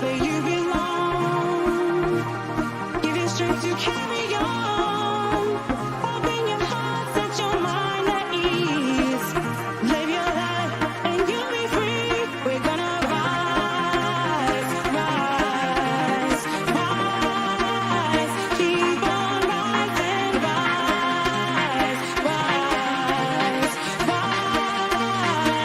where you belong. Give you strength to carry on. Open your heart, set your mind at ease. Live your life and you'll be free. We're gonna rise, rise, rise. Keep on rising, rise, rise, rise. Keep on rising,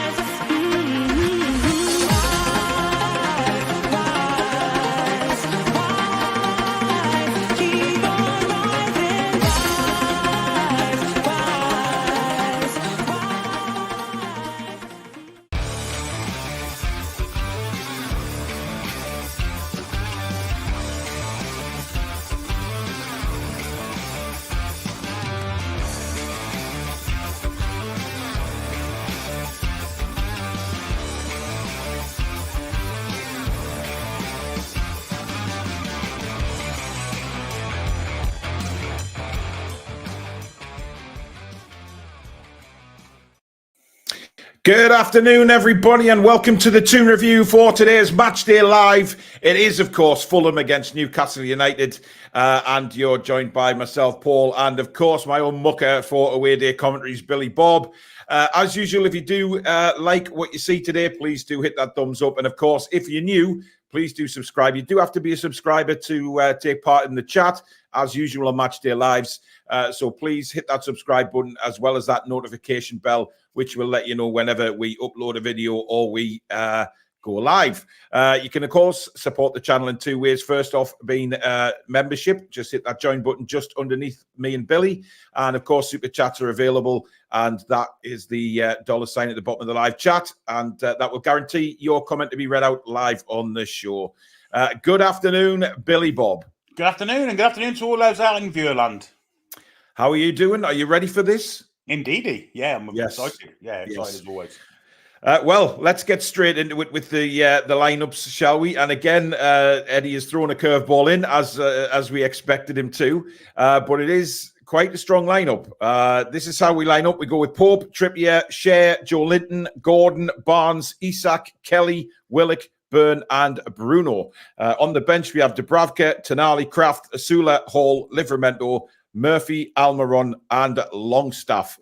Good afternoon, everybody, and welcome to the Toon Review for today's Matchday Live. It is, of course, Fulham against Newcastle United, and you're joined by myself, Paul, and, of course, my own mucker for away day commentaries, Billy Bob. As usual, if you do like what you see today, please do hit that thumbs up. And, of course, if you're new, please do subscribe. You do have to be a subscriber to take part in the chat, as usual on Matchday Lives. So please hit that subscribe button as well as that notification bell, which will let you know whenever we upload a video or we go live. You can, of course, support the channel in two ways. First off, being membership. Just hit that join button just underneath me and Billy. And, of course, super chats are available. And that is the $sign at the bottom of the live chat. And that will guarantee your comment to be read out live on the show. Good afternoon, Billy Bob. Good afternoon, and good afternoon to all those out in Viewerland. How are you doing? Are you ready for this? Indeedy. Yeah, I'm excited. Yeah, excited Yes. as always. Well, let's get straight into it with the lineups, shall we? And again, Eddie has thrown a curveball in as we expected him to, but it is quite a strong lineup. This is how we line up. We go with Pope, Trippier, Shea, Joe Linton, Gordon, Barnes, Isak, Kelly, Willock, Byrne, and Bruno. On the bench, we have Dubravka, Tonali, Kraft, Asula, Hall, Livramento, Murphy, Almiron, and Longstaff.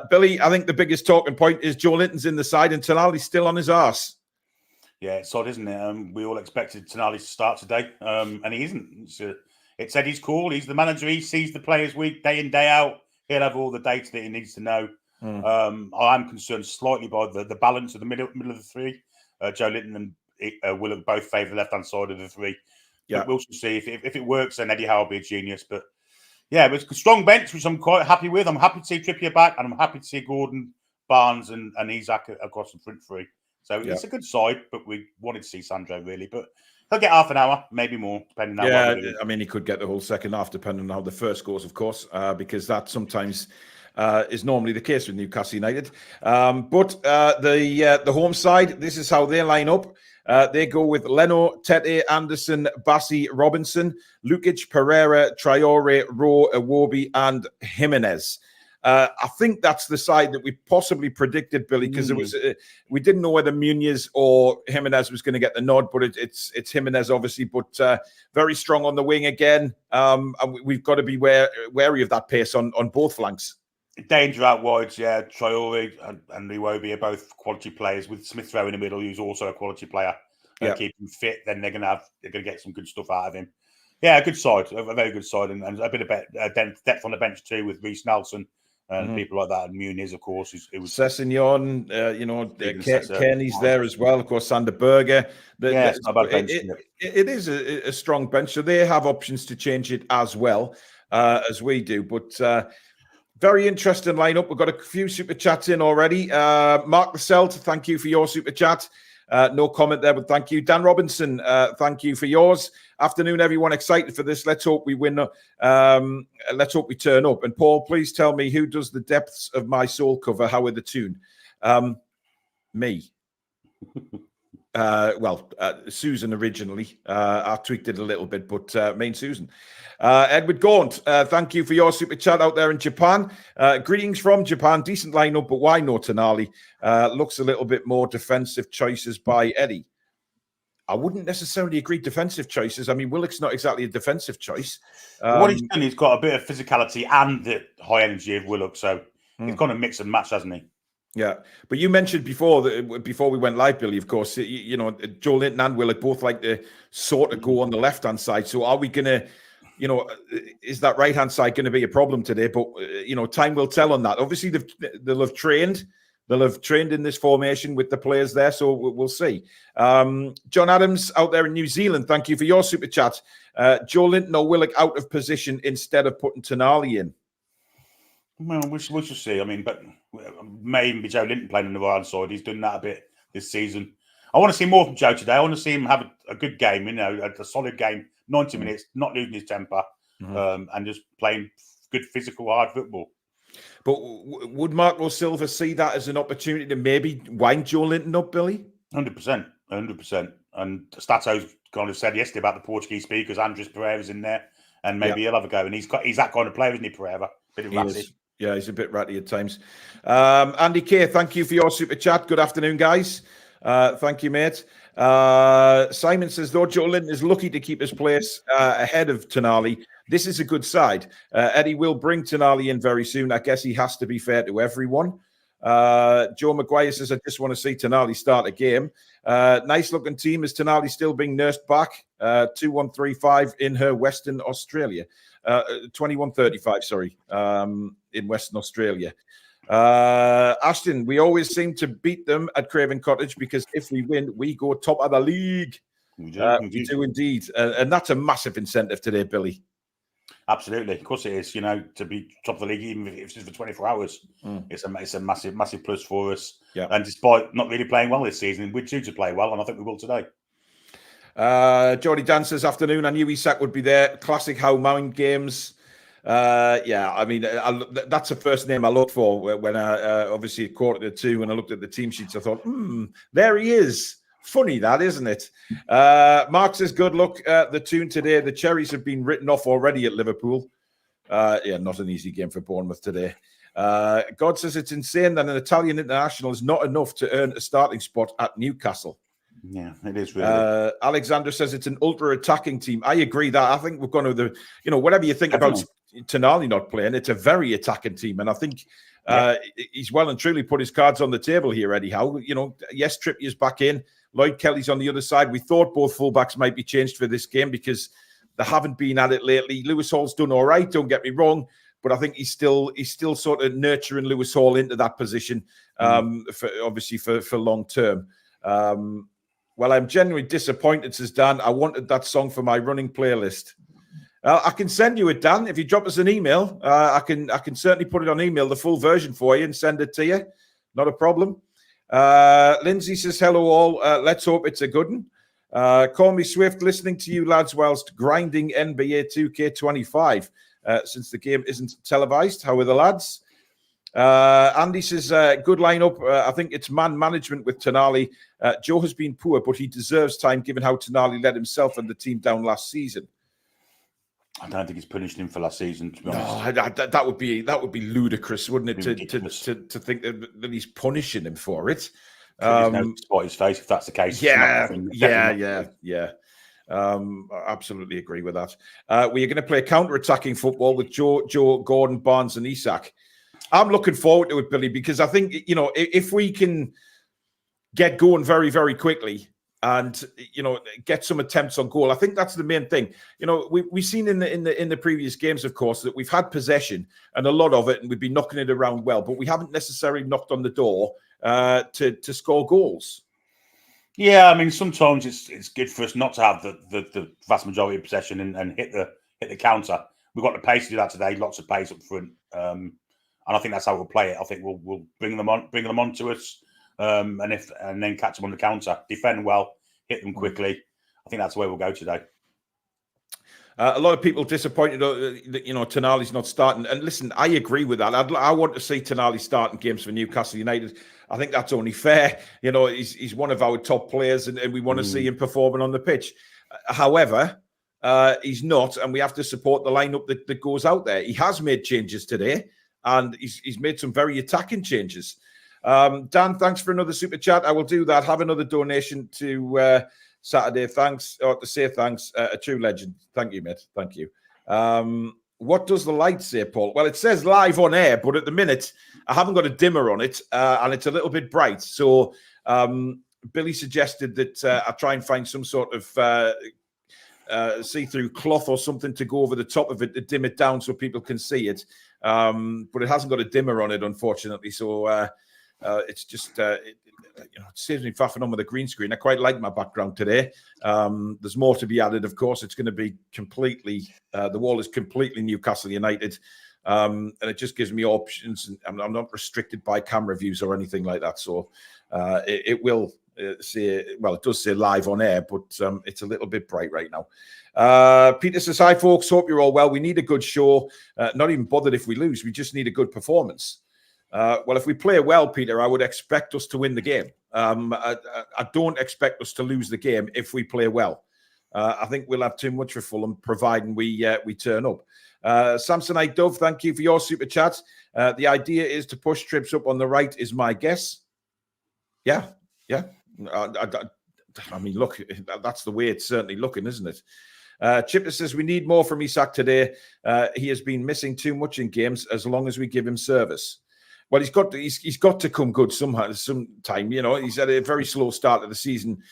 Billy, I think the biggest talking point is Joe Linton's in the side and Tonali's still on his arse. Yeah, it's odd, isn't it? We all expected Tonali to start today, and he isn't. It's Eddie's call. He's the manager. He sees the players week, day in, day out. He'll have all the data that he needs to know. I am concerned slightly by the balance of the middle of the three. Joe Linton and Willock both favour the left-hand side of the three. Yeah. But we'll see. If it works, then Eddie Howe will be a genius. But yeah, it was a strong bench, which I'm quite happy with. I'm happy to see Trippier back, and I'm happy to see Gordon, Barnes, and Isak across the front three. So it's a good side, but we wanted to see Sandro, really. But he'll get half an hour, maybe more, depending on how well I mean, he could get the whole second half, depending on how the first goes, of course, because that sometimes is normally the case with Newcastle United. But the home side, this is how they line up. They go with Leno, Tete, Anderson, Bassi, Robinson, Lukic, Pereira, Traore, Rowe, Iwobi, and Jimenez. I think that's the side that we possibly predicted, Billy, because it was we didn't know whether Muniz or Jimenez was going to get the nod, but it's Jimenez, obviously, but very strong on the wing again. And we've got to be wary of that pace on both flanks. Danger out wide, yeah. Traore and Iwobi are both quality players, with Smith Rowe in the middle, who's also a quality player. Keep him fit, then they're going to get some good stuff out of him. Yeah, a good side, a very good side, and a bit of depth on the bench too with Reece Nelson and people like that, and Muniz, of course. It was Sessignon, Kenny's there as well. Of course, Sander Berger. It's not a bad bench. It is a strong bench, so they have options to change it as well as we do, but. Very interesting lineup. We've got a few super chats in already. Mark the Celt, thank you for your super chat. No comment there, but thank you. Dan Robinson, thank you for yours. Afternoon, everyone. Excited for this. Let's hope we win. Let's hope we turn up. And Paul, please tell me who does the depths of my soul cover. Howay the Toon? Me. Susan originally. I tweaked it a little bit, but main Susan. Edward Gaunt, thank you for your super chat out there in Japan. Greetings from Japan. Decent lineup, but why no Tonali? Looks a little bit more defensive choices by Eddie. I wouldn't necessarily agree defensive choices. I mean, Willock's not exactly a defensive choice. What he's done, he's got a bit of physicality and the high energy of Willock, so he's kind of mix and match, hasn't he? Yeah, but you mentioned before we went live, Billy. Of course, you know, Joe Linton and Willock both like to sort of go on the left-hand side. So are we going to, you know, is that right-hand side going to be a problem today? But you know, time will tell on that. Obviously, they'll have trained. They'll have trained in this formation with the players there, so we'll see. John Adams out there in New Zealand, thank you for your super chat. Joe Linton or Willock out of position instead of putting Tonali in? Well, we shall see. I mean, but may even be Joe Linton playing on the right side. He's done that a bit this season. I want to see more from Joe today. I want to see him have a good game, you know, a solid game, 90 minutes, not losing his temper, and just playing good physical, hard football. But would Marco Silva see that as an opportunity to maybe wind Joe Linton up, Billy? 100%. And Stato's kind of said yesterday about the Portuguese speakers, Andres Pereira's in there, and maybe he'll have a go. And he's that kind of player, isn't he, Pereira? Bit of ratty. Yeah, he's a bit ratty at times. Andy K, thank you for your super chat. Good afternoon, guys. Thank you, mate. Simon says, though Joe Linton is lucky to keep his place ahead of Tonali, this is a good side. Eddie will bring Tonali in very soon. I guess he has to be fair to everyone. Joe Maguire says, I just want to see Tonali start a game. Nice looking team. Is Tonali still being nursed back? 2135 in her Western Australia. 2135, sorry, in Western Australia. Ashton, we always seem to beat them at Craven Cottage because if we win, we go top of the league. We do indeed. And that's a massive incentive today, Billy. Absolutely. Of course it is, you know, to be top of the league, even if it's just for 24 hours. It's a massive plus for us. Yeah. And despite not really playing well this season, we're due to play well, and I think we will today. Geordie Dan says, afternoon, I knew Isak would be there. Classic How mind games. Yeah, I mean, that's the first name I looked for when I obviously at 1:45 when I looked at the team sheets. I thought, there he is. Funny that, isn't it? Mark says, good luck. The Toon today. The Cherries have been written off already at Liverpool. Yeah, not an easy game for Bournemouth today. God says it's insane that an Italian international is not enough to earn a starting spot at Newcastle. Yeah, it is really. Alexander says it's an ultra-attacking team. I agree that. I think we've gone to the, you know, whatever you think about Tonali not playing, it's a very attacking team. And I think he's well and truly put his cards on the table here, Eddie Howe. You know, yes, Trippier's back in. Lloyd Kelly's on the other side. We thought both fullbacks might be changed for this game because they haven't been at it lately. Lewis Hall's done all right, don't get me wrong, but I think he's still sort of nurturing Lewis Hall into that position, for long term. Well, I'm genuinely disappointed, says Dan. I wanted that song for my running playlist. I can send you it, Dan. If you drop us an email, I can certainly put it on email, the full version for you, and send it to you. Not a problem. Lindsay says, hello all. Let's hope it's a good one. Call me Swift, listening to you lads whilst grinding NBA 2K25 since the game isn't televised. How are the lads? Andy says, good lineup. I think it's man management with Tonali. Joe has been poor, but he deserves time given how Tonali let himself and the team down last season. I don't think he's punished him for last season, to be honest. No, that would be ludicrous, wouldn't it, to think that he's punishing him for it. Spot his face if that's the case. Yeah. Absolutely agree with that. We are going to play counter-attacking football with Joe, Gordon, Barnes, and Isak. I'm looking forward to it, Billy, because I think, you know, if we can get going very, very quickly and, you know, get some attempts on goal, I think that's the main thing. You know, we've seen in the previous games, of course, that we've had possession and a lot of it, and we've been knocking it around well, but we haven't necessarily knocked on the door to score goals. Yeah, I mean, sometimes it's good for us not to have the vast majority of possession and hit the counter. We've got the pace to do that today. Lots of pace up front. And I think that's how we'll play it. I think we'll bring them on to us, and then catch them on the counter, defend well, hit them quickly. I think that's the way we'll go today. A lot of people disappointed that, you know, Tonali's not starting. And listen, I agree with that. I want to see Tonali starting games for Newcastle United. I think that's only fair. You know, he's one of our top players, and we want to see him performing on the pitch. However, he's not, and we have to support the lineup that goes out there. He has made changes today, and he's made some very attacking changes. Dan, thanks for another super chat. I will do that. Have another donation to Saturday. Thanks, or to say thanks, a true legend. Thank you, mate. Thank you. What does the light say, Paul? Well, it says live on air, but at the minute I haven't got a dimmer on it, and it's a little bit bright. So Billy suggested that I try and find some sort of see-through cloth or something to go over the top of it to dim it down so people can see it. But it hasn't got a dimmer on it, unfortunately. So it's just it saves me faffing on with a green screen. I quite like my background today. There's more to be added, of course. It's going to be completely the wall is completely Newcastle United, and it just gives me options. And I'm not restricted by camera views or anything like that. So it will say, well, it does say live on air, but it's a little bit bright right now. Peter says, hi folks, hope you're all well. We need a good show, not even bothered if we lose, we just need a good performance. Well, if we play well, Peter, I would expect us to win the game. I don't expect us to lose the game if we play well. I think we'll have too much for Fulham, providing we turn up. Samsonite Dove, thank you for your super chat. The idea is to push trips up on the right, is my guess. Yeah. I mean, look, that's the way it's certainly looking, isn't it? Chipper says we need more from Isak today. He has been missing too much in games. As long as we give him service, well, he's got to come good sometime. You know, he's had a very slow start of the season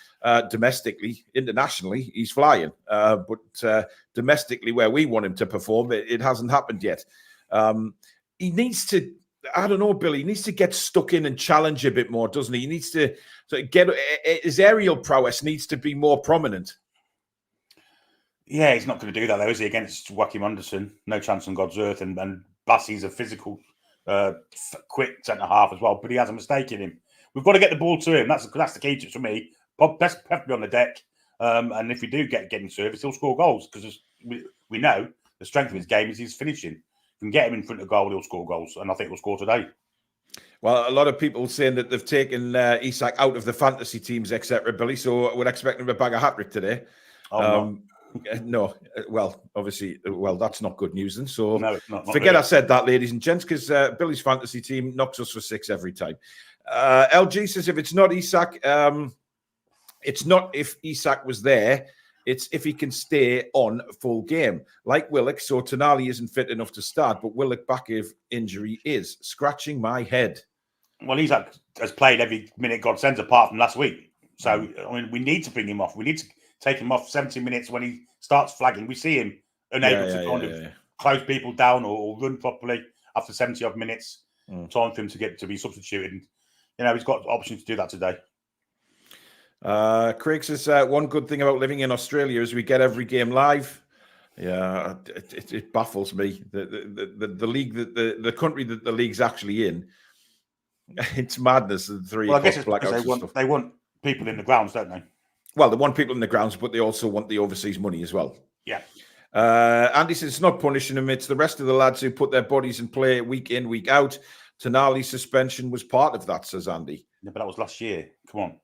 domestically. Internationally, he's flying, but domestically, where we want him to perform, it hasn't happened yet. He needs to. I don't know, Billy. He needs to get stuck in and challenge a bit more, doesn't he? He needs to get his aerial prowess needs to be more prominent. Yeah, he's not going to do that, though, is he? Against Joachim Anderson, no chance on God's earth. And Bassey's a physical, quick centre half as well, but he has a mistake in him. We've got to get the ball to him. That's the key to it for me. Best preferably on the deck. And if we do get in service, he'll score goals because we know the strength of his game is his finishing. If we can get him in front of goal, he'll score goals, and I think he'll score today. Well, a lot of people saying that they've taken Isak out of the fantasy teams, etc., Billy, so we're expecting him to bag a hat-trick today. No, well, obviously, that's not good news then. So no, it's not forget really. I said that, ladies and gents, because Billy's fantasy team knocks us for 6 every time. LG says if it's not Isak, it's not if Isak was there. It's if he can stay on full game. Like Willock, so Tonali isn't fit enough to start, but Willock back if injury is. Scratching my head. Well, Isak has played every minute God sends apart from last week. So, I mean, we need to bring him off. We need to take him off 70 minutes when he starts flagging. We see him unable to close people down or run properly after 70-odd minutes. Time for him to be substituted. And, you know, he's got options to do that today. Craig says one good thing about living in Australia is we get every game live. Yeah, it baffles me. The league the country that the league's actually in, it's madness. The 3 Well, I guess it's blackouts because they want people in the grounds, don't they? Well, they want people in the grounds, but they also want the overseas money as well. Yeah. Andy says it's not punishing them; it's the rest of the lads who put their bodies in play week in, week out. Tonali's suspension was part of that, says Andy. Yeah, but that was last year. Come on.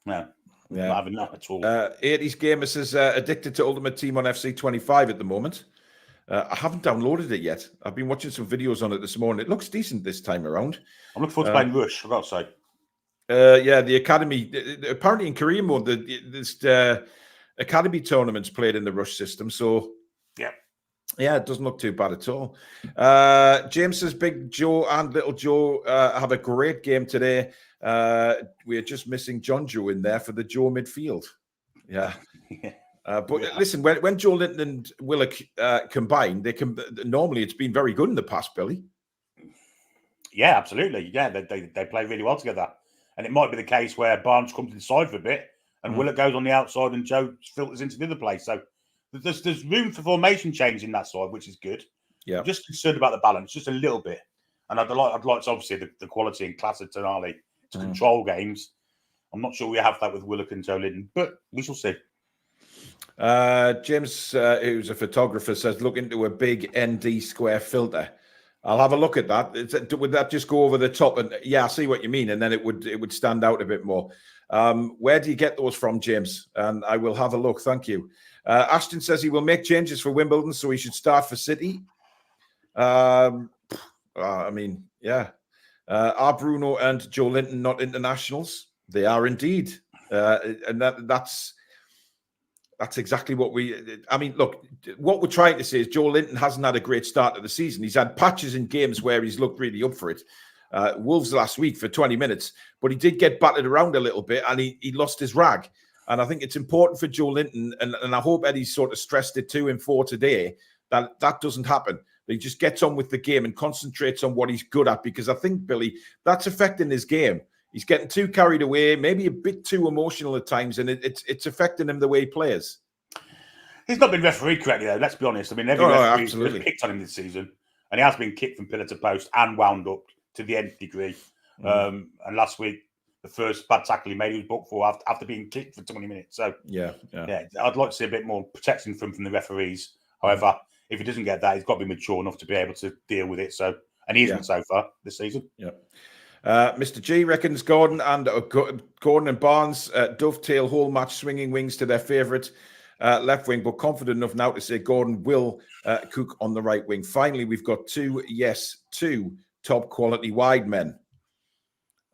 No, yeah, not having that at all. 80s Gamer says addicted to Ultimate Team on FC 25 at the moment. I haven't downloaded it yet. I've been watching some videos on it this morning. It looks decent this time around. I'm looking forward to playing Rush, I've got to say. Yeah, the academy. Apparently in Korea mode, this academy tournaments played in the Rush system. So yeah, it doesn't look too bad at all. James says Big Joe and Little Joe have a great game today. We're just missing John Joe in there for the Joe midfield. Yeah. Listen, when Joe Linton and Willock combine, normally it's been very good in the past, Billy. Yeah, absolutely. Yeah, they play really well together. And it might be the case where Barnes comes inside for a bit and Willock goes on the outside and Joe filters into the other place. So there's room for formation change in that side, which is good. Yeah. I'm just concerned about the balance, just a little bit. And I'd like to obviously the quality and class of Tonali to control games. I'm not sure we have that with Willock and Joe Linton, but we shall see. James, who's a photographer, says look into a big ND square filter. I'll have a look at that. Would that just go over the top? And yeah, I see what you mean. And then it would stand out a bit more. Where do you get those from, James? And I will have a look. Thank you. Ashton says he will make changes for Wimbledon, so he should start for City. I mean, yeah. Are Bruno and Joe Linton not internationals? They are indeed. And that's exactly what I mean, look, what we're trying to say is Joe Linton hasn't had a great start to the season. He's had patches in games where he's looked really up for it. Wolves last week for 20 minutes, but he did get battered around a little bit and he lost his rag. And I think it's important for Joe Linton, and I hope Eddie's sort of stressed it to him for today, that doesn't happen. That he just gets on with the game and concentrates on what he's good at, because I think, Billy, that's affecting his game. He's getting too carried away, maybe a bit too emotional at times, and it's affecting him the way he plays. He's not been refereed correctly, though, let's be honest. I mean, every referee has picked on him this season, and he has been kicked from pillar to post and wound up to the nth degree. And last week, the first bad tackle he made, he was booked for after being kicked for 20 minutes. So, yeah, I'd like to see a bit more protection from the referees. However, if he doesn't get that, he's got to be mature enough to be able to deal with it. So, and he isn't so far this season. Yeah. Mr. G reckons Gordon and Barnes dovetail whole match swinging wings to their favourite left wing, but confident enough now to say Gordon will cook on the right wing. Finally, we've got two top quality wide men.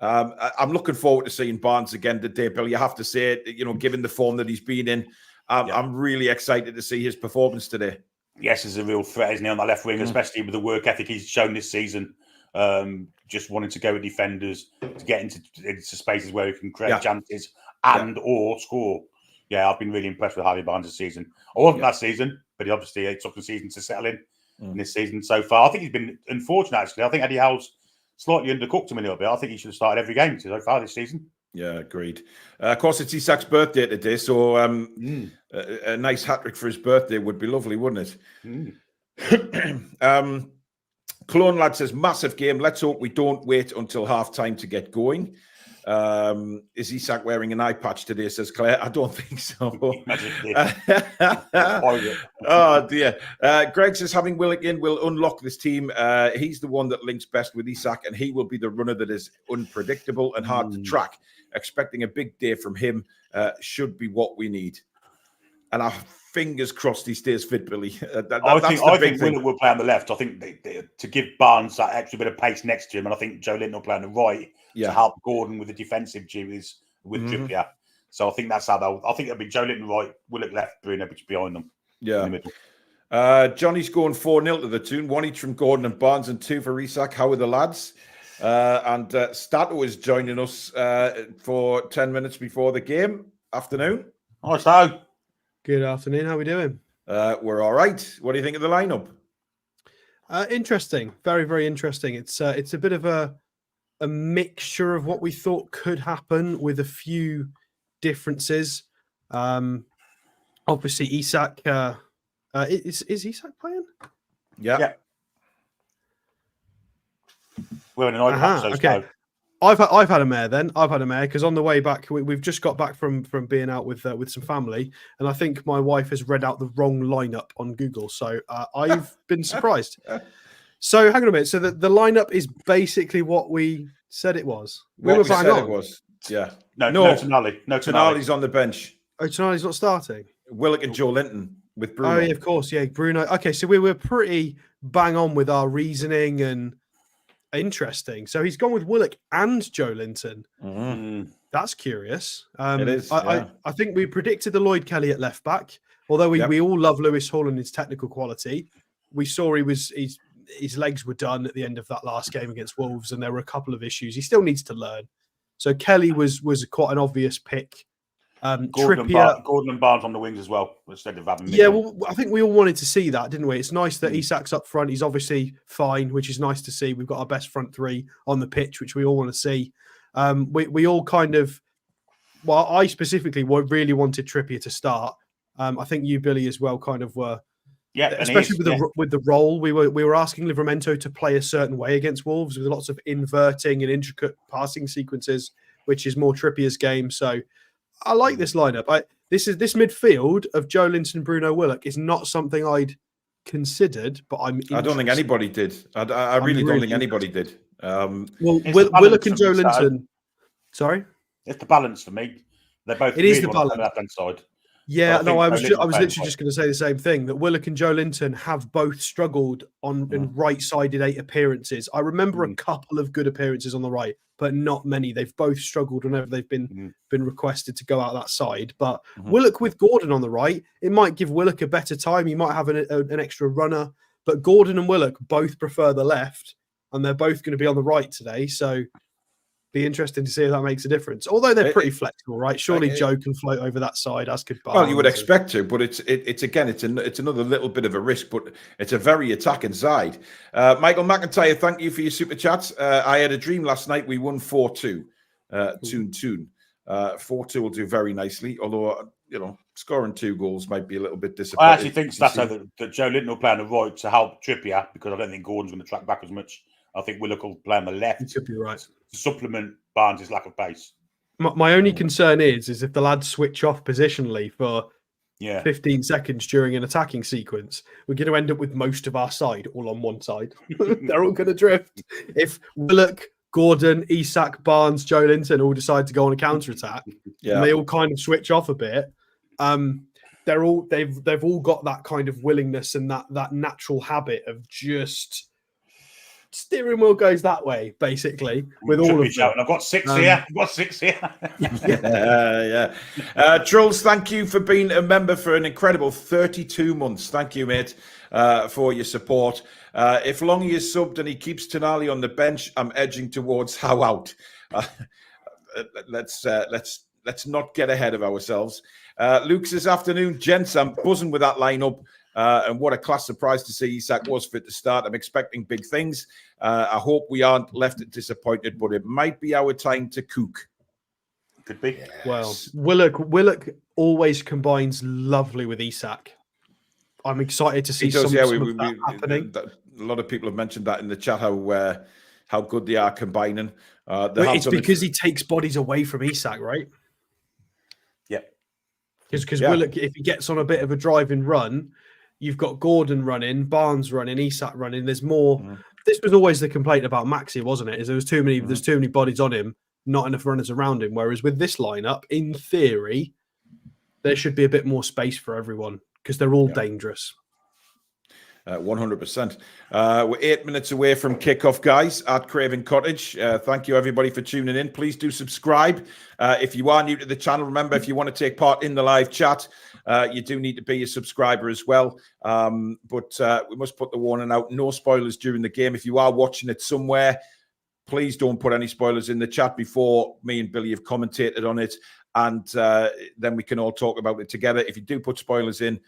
I'm looking forward to seeing Barnes again today, Bill. You have to say it, given the form that he's been in, I'm really excited to see his performance today. Yes, he's a real threat, isn't he, on that left wing, especially with the work ethic he's shown this season. Just wanting to go with defenders to get into spaces where he can create chances or score. Yeah, I've been really impressed with Harvey Barnes this season. I wasn't that season, but it took the season to settle in this season so far. I think he's been unfortunate, actually. I think Eddie Howe's slightly undercooked him a little bit. I think he should have started every game so far this season. Yeah, agreed. Of course, it's Isak's birthday today, so a nice hat-trick for his birthday would be lovely, wouldn't it? Clone Lad says, massive game. Let's hope we don't wait until half-time to get going. Is Isak wearing an eye patch today, says Claire? I don't think so. Oh, dear. Greg says, having Willock in will unlock this team. He's the one that links best with Isak, and he will be the runner that is unpredictable and hard to track. Expecting a big day from him should be what we need. And our fingers crossed he stays fit, Billy. I think Willock will play on the left. I think to give Barnes that extra bit of pace next to him, and I think Joe Linton will play on the right to help Gordon with the defensive duties with Trippier. So I think that's how I think it'll be Joe Linton right, Willock left, Bruno behind them. Yeah. In the middle. Johnny's going 4-0 to the Toon. 1 each from Gordon and Barnes and 2 for Isak. How are the lads? And Stato is joining us for 10 minutes before the game. Afternoon. Hi, Stato. Good afternoon. How are we doing? We're all right. What do you think of the lineup? Interesting. Very, very interesting. It's a bit of a mixture of what we thought could happen with a few differences. Obviously, Isak. Is Isak playing? Yeah. We're in an iPad, okay. I've had a mare then. I've had a mare because on the way back, we've just got back from being out with some family, and I think my wife has read out the wrong lineup on Google. So I've been surprised. So hang on a minute. So the lineup is basically what we said it was. We were bang on. It was. Yeah. No, Tonali. No, Tonali's on the bench. Oh, Tonali's not starting. Willock and Joe Linton with Bruno. Oh, yeah, of course. Yeah, Bruno. Okay, so we were pretty bang on with our reasoning and. Interesting. So he's gone with Willock and Joe Linton. That's curious. It is. I think we predicted the Lloyd Kelly at left back. Although we all love Lewis Hall and his technical quality, we saw his legs were done at the end of that last game against Wolves, and there were a couple of issues. He still needs to learn. So Kelly was quite an obvious pick. Gordon and Barnes on the wings as well, instead of having. Yeah, well, I think we all wanted to see that, didn't we? It's nice that Isak's up front. He's obviously fine, which is nice to see. We've got our best front three on the pitch, which we all want to see. We all kind of, well, I specifically really wanted Trippier to start. I think you, Billy, as well, kind of were. Yeah, especially with the role we were asking Livramento to play a certain way against Wolves with lots of inverting and intricate passing sequences, which is more Trippier's game. So. I like this lineup. This midfield of Joe Linton, Bruno Willock is not something I'd considered, but I don't think anybody did. I really don't think anybody did. Willock and Joe Linton. Sorry, it's the balance for me. They're both. It is the balance. On the left-hand side. Yeah, But no, I was Joe Linton literally playing just going to say the same thing, that Willock and Joe Linton have both struggled on in right-sided 8 appearances. I remember a couple of good appearances on the right, but not many. They've both struggled whenever they've been requested to go out that side. But Willock with Gordon on the right, it might give Willock a better time. He might have an extra runner, but Gordon and Willock both prefer the left, and they're both going to be on the right today. So be interesting to see if that makes a difference. Although they're pretty flexible, right? Surely Joe can float over that side, as could Barnes. Well, you would expect to, but it's another little bit of a risk, but it's a very attacking side. Michael McIntyre, thank you for your super chats. I had a dream last night. We won 4-2. Toon. 4-2 will do very nicely, although scoring 2 goals might be a little bit disappointing. I actually think that's how that Joe Linton will play on the right to help Trippier, because I don't think Gordon's going to track back as much. I think Willock will play on the left. You could be right. To supplement Barnes' lack of pace. My only concern is if the lads switch off positionally for 15 seconds during an attacking sequence, we're going to end up with most of our side all on one side. They're all going to drift. If Willock, Gordon, Isak, Barnes, Joe Linton all decide to go on a counter-attack, and they all kind of switch off a bit, they've all got that kind of willingness and that natural habit of just steering wheel goes that way, basically, with all of them. I've got 6 here. I've got 6 here. Trolls, thank you for being a member for an incredible 32 months. Thank you, mate, for your support. If Longy is subbed and he keeps Tonali on the bench, I'm edging towards how out. Let's not get ahead of ourselves. Luke this afternoon, gents, I'm buzzing with that lineup. And what a class surprise to see Isak was fit to start. I'm expecting big things. I hope we aren't left disappointed, but it might be our time to cook. Could be. Yes. Well, Willock always combines lovely with Isak. I'm excited to see some of that happening. A lot of people have mentioned that in the chat, how good they are combining. It's because he takes bodies away from Isak, right? Yeah. Because Willock, if he gets on a bit of a driving run, you've got Gordon running, Barnes running, Isak running. There's more. This was always the complaint about Maxi, wasn't it? Is there was too many. There's too many bodies on him, not enough runners around him. Whereas with this lineup, in theory, there should be a bit more space for everyone because they're all dangerous. 100%. We're 8 minutes away from kickoff, guys, at Craven Cottage. Thank you, everybody, for tuning in. Please do subscribe. If you are new to the channel, remember, if you want to take part in the live chat, you do need to be a subscriber as well. But we must put the warning out. No spoilers during the game. If you are watching it somewhere, please don't put any spoilers in the chat before me and Billy have commentated on it. And then we can all talk about it together. If you do put spoilers in,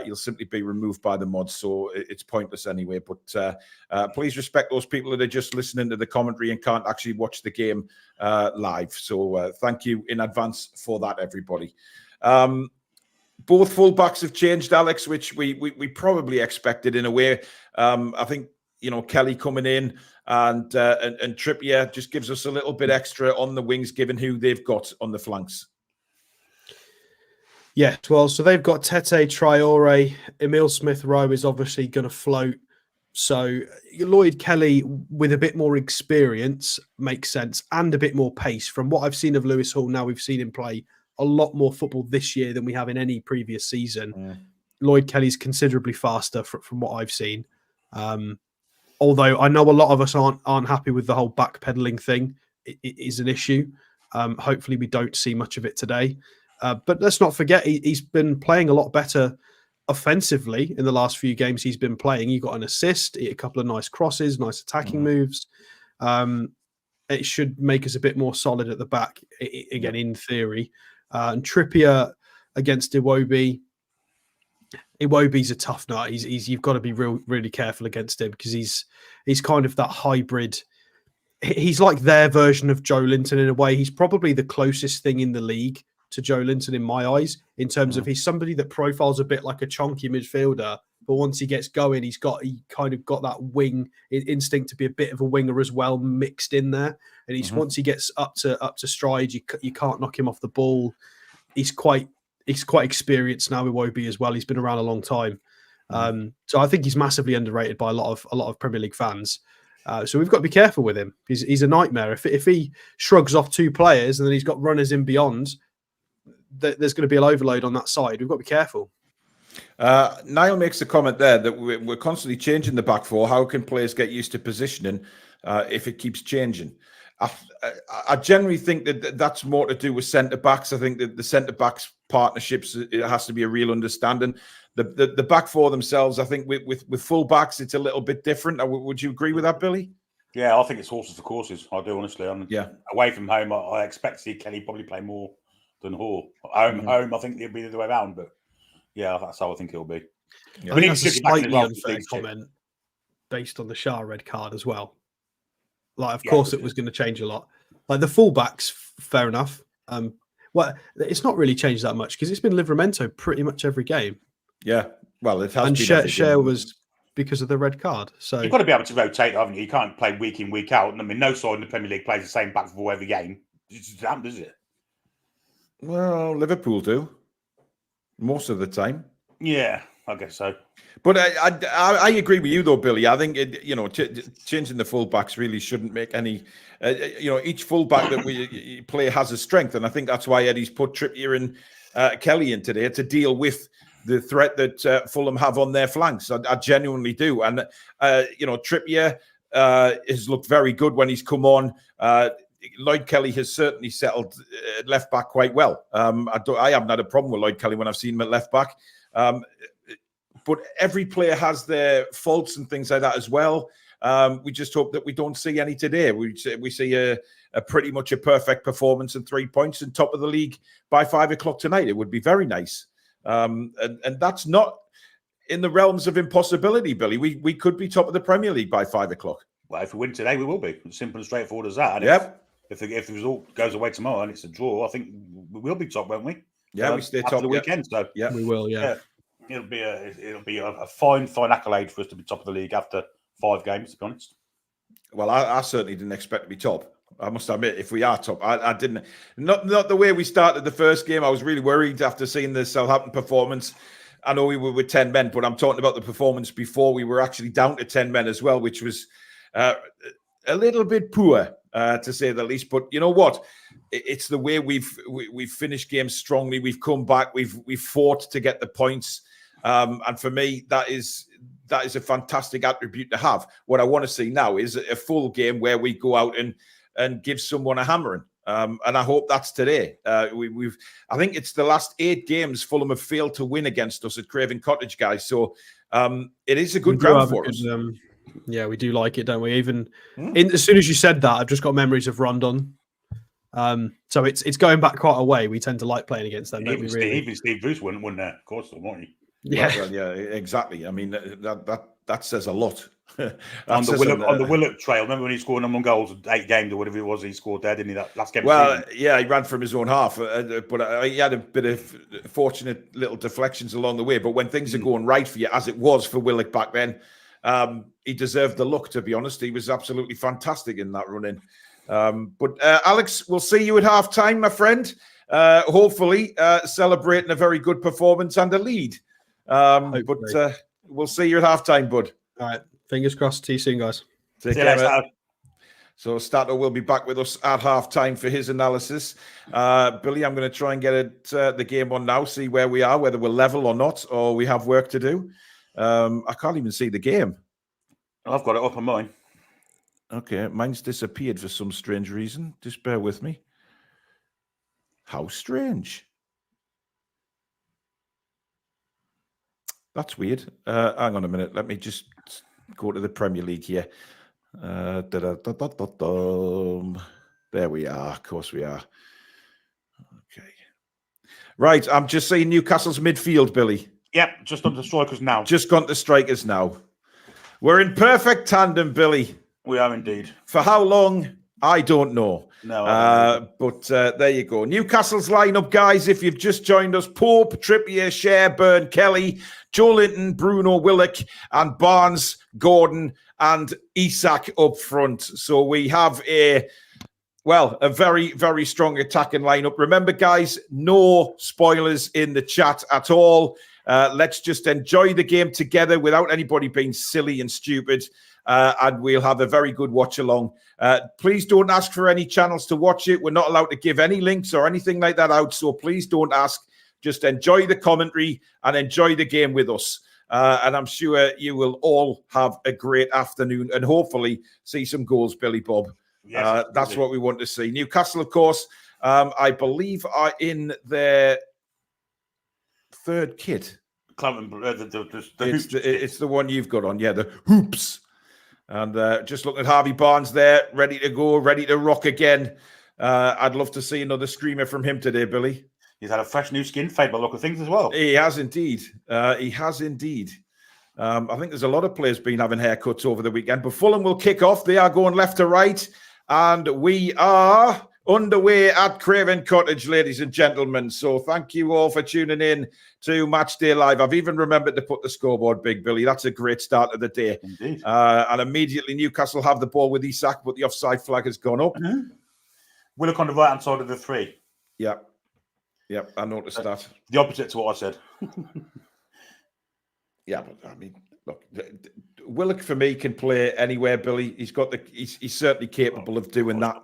you'll simply be removed by the mods, so it's pointless anyway. But please respect those people that are just listening to the commentary and can't actually watch the game live. So thank you in advance for that, everybody. Both fullbacks have changed, Alex, which we probably expected in a way. I think Kelly coming in and Trippier just gives us a little bit extra on the wings, given who they've got on the flanks. Yeah, well, so they've got Tete, Traore, Emile Smith-Rowe is obviously going to float. So Lloyd Kelly with a bit more experience makes sense and a bit more pace. From what I've seen of Lewis Hall, now we've seen him play a lot more football this year than we have in any previous season. Lloyd Kelly's considerably faster from what I've seen. Although I know a lot of us aren't happy with the whole backpedaling thing. It is an issue. Hopefully we don't see much of it today. But let's not forget, he's been playing a lot better offensively in the last few games he's been playing. He got an assist, a couple of nice crosses, nice attacking moves. It should make us a bit more solid at the back, again, in theory. And Trippier against Iwobi. Iwobi's a tough nut. You've got to be really careful against him because he's kind of that hybrid. He's like their version of Joe Linton in a way. He's probably the closest thing in the league to Joe Linton in my eyes, in terms of he's somebody that profiles a bit like a chunky midfielder, but once he gets going, he kind of got that wing instinct to be a bit of a winger as well mixed in there. And once he gets up to stride, you can't knock him off the ball. He's quite experienced now with Iwobi as well. He's been around a long time, so I think he's massively underrated by a lot of Premier League fans. So we've got to be careful with him. He's a nightmare. If he shrugs off 2 players and then he's got runners in beyond, there's going to be an overload on that side. We've got to be careful. Niall makes a comment there that we're constantly changing the back four. How can players get used to positioning if it keeps changing? I generally think that that's more to do with centre backs. I think that the centre backs partnerships, it has to be a real understanding. The back four themselves, I think with full backs, it's a little bit different. Would you agree with that, Billy? Yeah, I think it's horses for courses. I do, honestly. Away from home, I expect to see Kelly probably play more than Hall. Home, I think it'll be the other way around. But yeah, that's how I think it'll be. I think that's a slightly unfair comment based on the Shah red card as well. Like, of course, it was going to change a lot. Like the fullbacks, fair enough. Well, it's not really changed that much because it's been Livramento pretty much every game. Yeah, well, it has. And Share was because of the red card. So you've got to be able to rotate, haven't you? You can't play week in, week out. I mean, no side in the Premier League plays the same back four every game. It just happens, does it? Well, Liverpool do most of the time. Yeah, I guess so. But I agree with you though, Billy. I think changing the fullbacks really shouldn't make any. Each fullback that we play has a strength, and I think that's why Eddie's put Trippier and Kelly in today to deal with the threat that Fulham have on their flanks. I genuinely do, and Trippier has looked very good when he's come on. Lloyd Kelly has certainly settled left back quite well. I haven't had a problem with Lloyd Kelly when I've seen him at left back. But every player has their faults and things like that as well. We just hope that we don't see any today. We see a pretty much a perfect performance and 3 points and top of the league by 5 o'clock tonight. It would be very nice. And that's not in the realms of impossibility, Billy. We could be top of the Premier League by 5 o'clock. Well, if we win today, we will be. As simple and straightforward as that. And if the result goes away tomorrow and it's a draw, I think we will be top, won't we? Yeah, we stay top after the weekend. So yeah, we will. Yeah. It'll be a fine accolade for us to be top of the league after 5 games, to be honest. Well, I certainly didn't expect to be top. I must admit, if we are top, I didn't. Not the way we started the first game. I was really worried after seeing the Southampton performance. I know we were with 10 men, but I'm talking about the performance before we were actually down to 10 men as well, which was a little bit poor, to say the least. But you know what? It's the way we've finished games strongly. We've come back. We've fought to get the points. And for me, that is a fantastic attribute to have. What I want to see now is a full game where we go out and give someone a hammering. And I hope that's today. I think it's the last 8 games Fulham have failed to win against us at Craven Cottage, guys. So it is a good ground for us. Yeah, we do like it, don't we? Even as soon as you said that, I've just got memories of Rondon. So it's going back quite a way. We tend to like playing against them, don't we? Really? Even Steve Bruce wouldn't there, of course, won't he? Yeah, well, yeah, exactly. I mean, that says a lot. on the Willock trail, remember when he scored 1 goals, 8 games or whatever it was, he scored there, didn't he? That last game. Well, yeah, he ran from his own half, but he had a bit of fortunate little deflections along the way. But when things are going right for you, as it was for Willock back then, he deserved the look. To be honest, he was absolutely fantastic in that run in. But Alex, we'll see you at half time, my friend. Hopefully, celebrating a very good performance and a lead. But we'll see you at half time, bud. All right. Fingers crossed. See you soon, guys. Take care, mate. So Stato will be back with us at half time for his analysis. Billy, I'm going to try and get the game on now, see where we are, whether we're level or not, or we have work to do. I can't even see the game. I've got it up on mine. Okay, mine's disappeared for some strange reason. Just bear with me. How strange. That's weird. Hang on a minute. Let me just go to the Premier League here. There we are. Of course we are. Okay. Right. I'm just saying Newcastle's midfield, Billy. Yep. Just on the strikers now. Just gone to strikers now. We're in perfect tandem, Billy. We are indeed. For how long? I don't know. No. But there you go. Newcastle's lineup, guys. If you've just joined us, Pope, Trippier, Share, Byrne, Kelly, Joe Linton, Bruno, Willock, and Barnes, Gordon, and Isak up front. So we have a very, very strong attacking lineup. Remember, guys, no spoilers in the chat at all. Let's just enjoy the game together without anybody being silly and stupid. and we'll have a very good watch along. Please don't ask for any channels to watch it. We're not allowed to give any links or anything like that out, so please don't ask. Just enjoy the commentary and enjoy the game with us. And I'm sure you will all have a great afternoon and hopefully see some goals, Billy Bob. Yes, that's what we want to see. Newcastle, of course, I believe are in their third kit. It's the one you've got on, yeah, the hoops. And just looking at Harvey Barnes there, ready to go, ready to rock again. I'd love to see another screamer from him today, Billy. He's had a fresh new skin fade by the look of things as well. He has indeed. He has indeed. I think there's a lot of players been having haircuts over the weekend, but Fulham will kick off. They are going left to right, and we are underway at Craven Cottage, ladies and gentlemen. So thank you all for tuning in to Matchday Live. I've even remembered to put the scoreboard, Big Billy. That's a great start of the day. Indeed. And immediately Newcastle have the ball with Isak, but the offside flag has gone up. Willock on the right-hand side of the three. Yeah. Yeah, I noticed that. The opposite to what I said. Yeah, but I mean, look, Willock for me can play anywhere, Billy. He's certainly capable of doing that.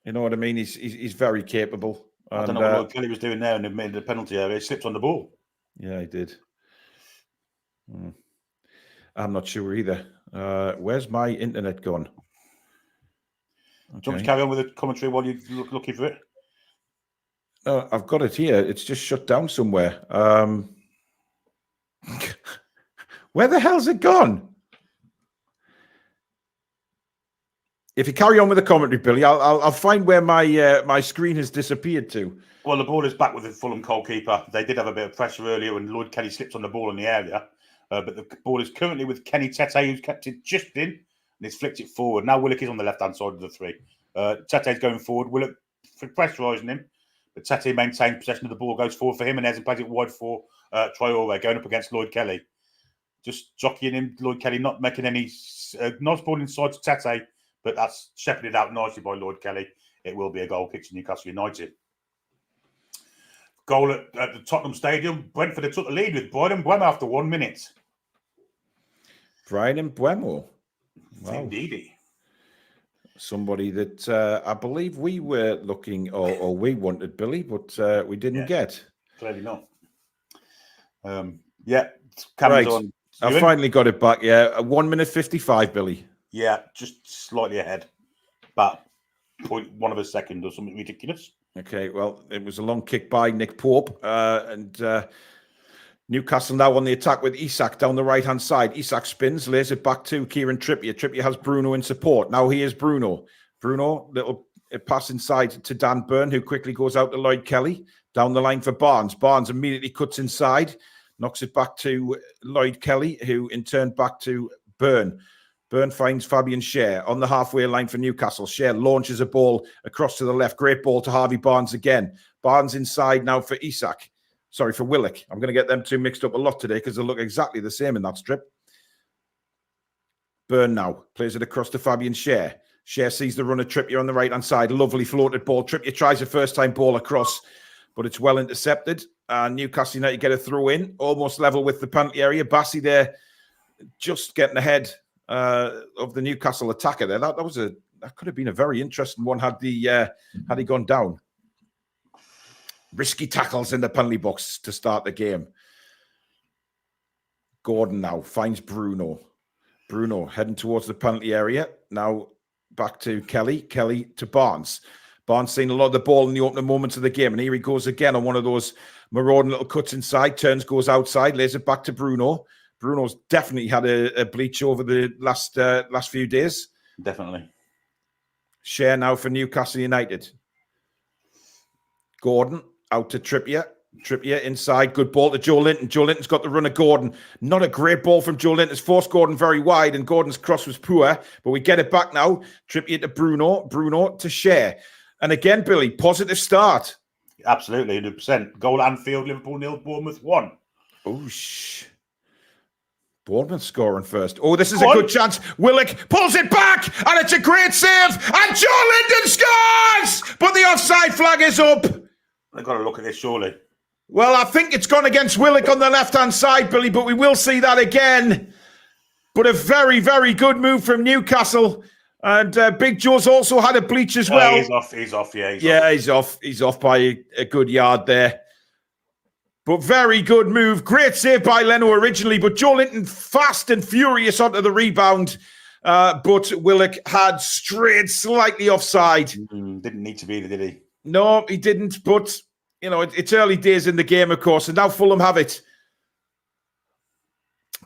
You know what I mean? He's very capable. I don't know what Kelly was doing there and made the penalty area. He slipped on the ball. Yeah, he did. I'm not sure either. Where's my internet gone? Okay. Do you want to carry on with the commentary while you're looking for it? I've got it here. It's just shut down somewhere. Where the hell's it gone? If you carry on with the commentary, Billy, I'll find where my screen has disappeared to. Well, the ball is back with the Fulham goalkeeper. They did have a bit of pressure earlier when Lloyd Kelly slipped on the ball in the area. But the ball is currently with Kenny Tete, who's kept it just in and he's flicked it forward. Now Willock is on the left-hand side of the three. Tete's going forward. Willock pressurising him. But Tete maintains possession of the ball, goes forward for him, and has plays it wide for Traore, going up against Lloyd Kelly. Just jockeying him, Lloyd Kelly, not making any nice ball inside to Tete, but that's shepherded out nicely by Lloyd Kelly. It will be a goal kick to Newcastle United. Goal at the Tottenham Stadium. Brentford took the lead with Brian Mbeumo after 1 minute. Brian Mbeumo. Wow. Indeed. Somebody that I believe we were looking or we wanted, Billy, but we didn't get. Clearly not. Cameron's on. I finally got it back. Yeah, 1 minute 55, Billy. Yeah, just slightly ahead. But 0.1 of a second or something ridiculous. Okay, well, it was a long kick by Nick Pope. And Newcastle now on the attack with Isak down the right-hand side. Isak spins, lays it back to Kieran Trippier. Trippier has Bruno in support. Now here's Bruno. Bruno, little pass inside to Dan Burn, who quickly goes out to Lloyd Kelly. Down the line for Barnes. Barnes immediately cuts inside, knocks it back to Lloyd Kelly, who in turn back to Burn. Burn finds Fabian Schär on the halfway line for Newcastle. Schär launches a ball across to the left. Great ball to Harvey Barnes again. Barnes inside now for Isak. Sorry, for Willock. I'm going to get them two mixed up a lot today because they look exactly the same in that strip. Burn now plays it across to Fabian Schär. Schär sees the run of Trippier on the right-hand side. Lovely floated ball. Trippier tries a first-time ball across, but it's well intercepted. And Newcastle United get a throw in, almost level with the penalty area. Bassi there just getting ahead of the Newcastle attacker there. That could have been a very interesting one had he gone down. Risky tackles in the penalty box to start the game. Gordon now finds Bruno. Bruno heading towards the penalty area. Now back to Kelly. Kelly to Barnes. Barnes seeing a lot of the ball in the opening moments of the game. And here he goes again on one of those marauding little cuts inside. Turns, goes outside, lays it back to Bruno. Bruno's definitely had a bleach over the last few days. Definitely. Schär now for Newcastle United. Gordon out to Trippier. Trippier inside. Good ball to Joe Linton. Joe Linton's got the run of Gordon. Not a great ball from Joe Linton. It's forced Gordon very wide, and Gordon's cross was poor. But we get it back now. Trippier to Bruno. Bruno to Schär. And again, Billy, positive start. Absolutely, 100%. Goal at Anfield, Liverpool 0, Bournemouth 1. Oh, Bournemouth scoring first. Oh, this is a good chance. Willock pulls it back, and it's a great save. And Joe Linton scores! But the offside flag is up. They've got to look at this, surely. Well, I think it's gone against Willock on the left-hand side, Billy, but we will see that again. But a very, very good move from Newcastle. And Big Joe's also had a bleach as well. He's off. He's off. Yeah, He's off. He's off by a good yard there. But very good move. Great save by Leno originally. But Joe Linton fast and furious onto the rebound. But Willock had strayed slightly offside. Didn't need to be there, did he? No, he didn't. But, you know, it's early days in the game, of course. And now Fulham have it.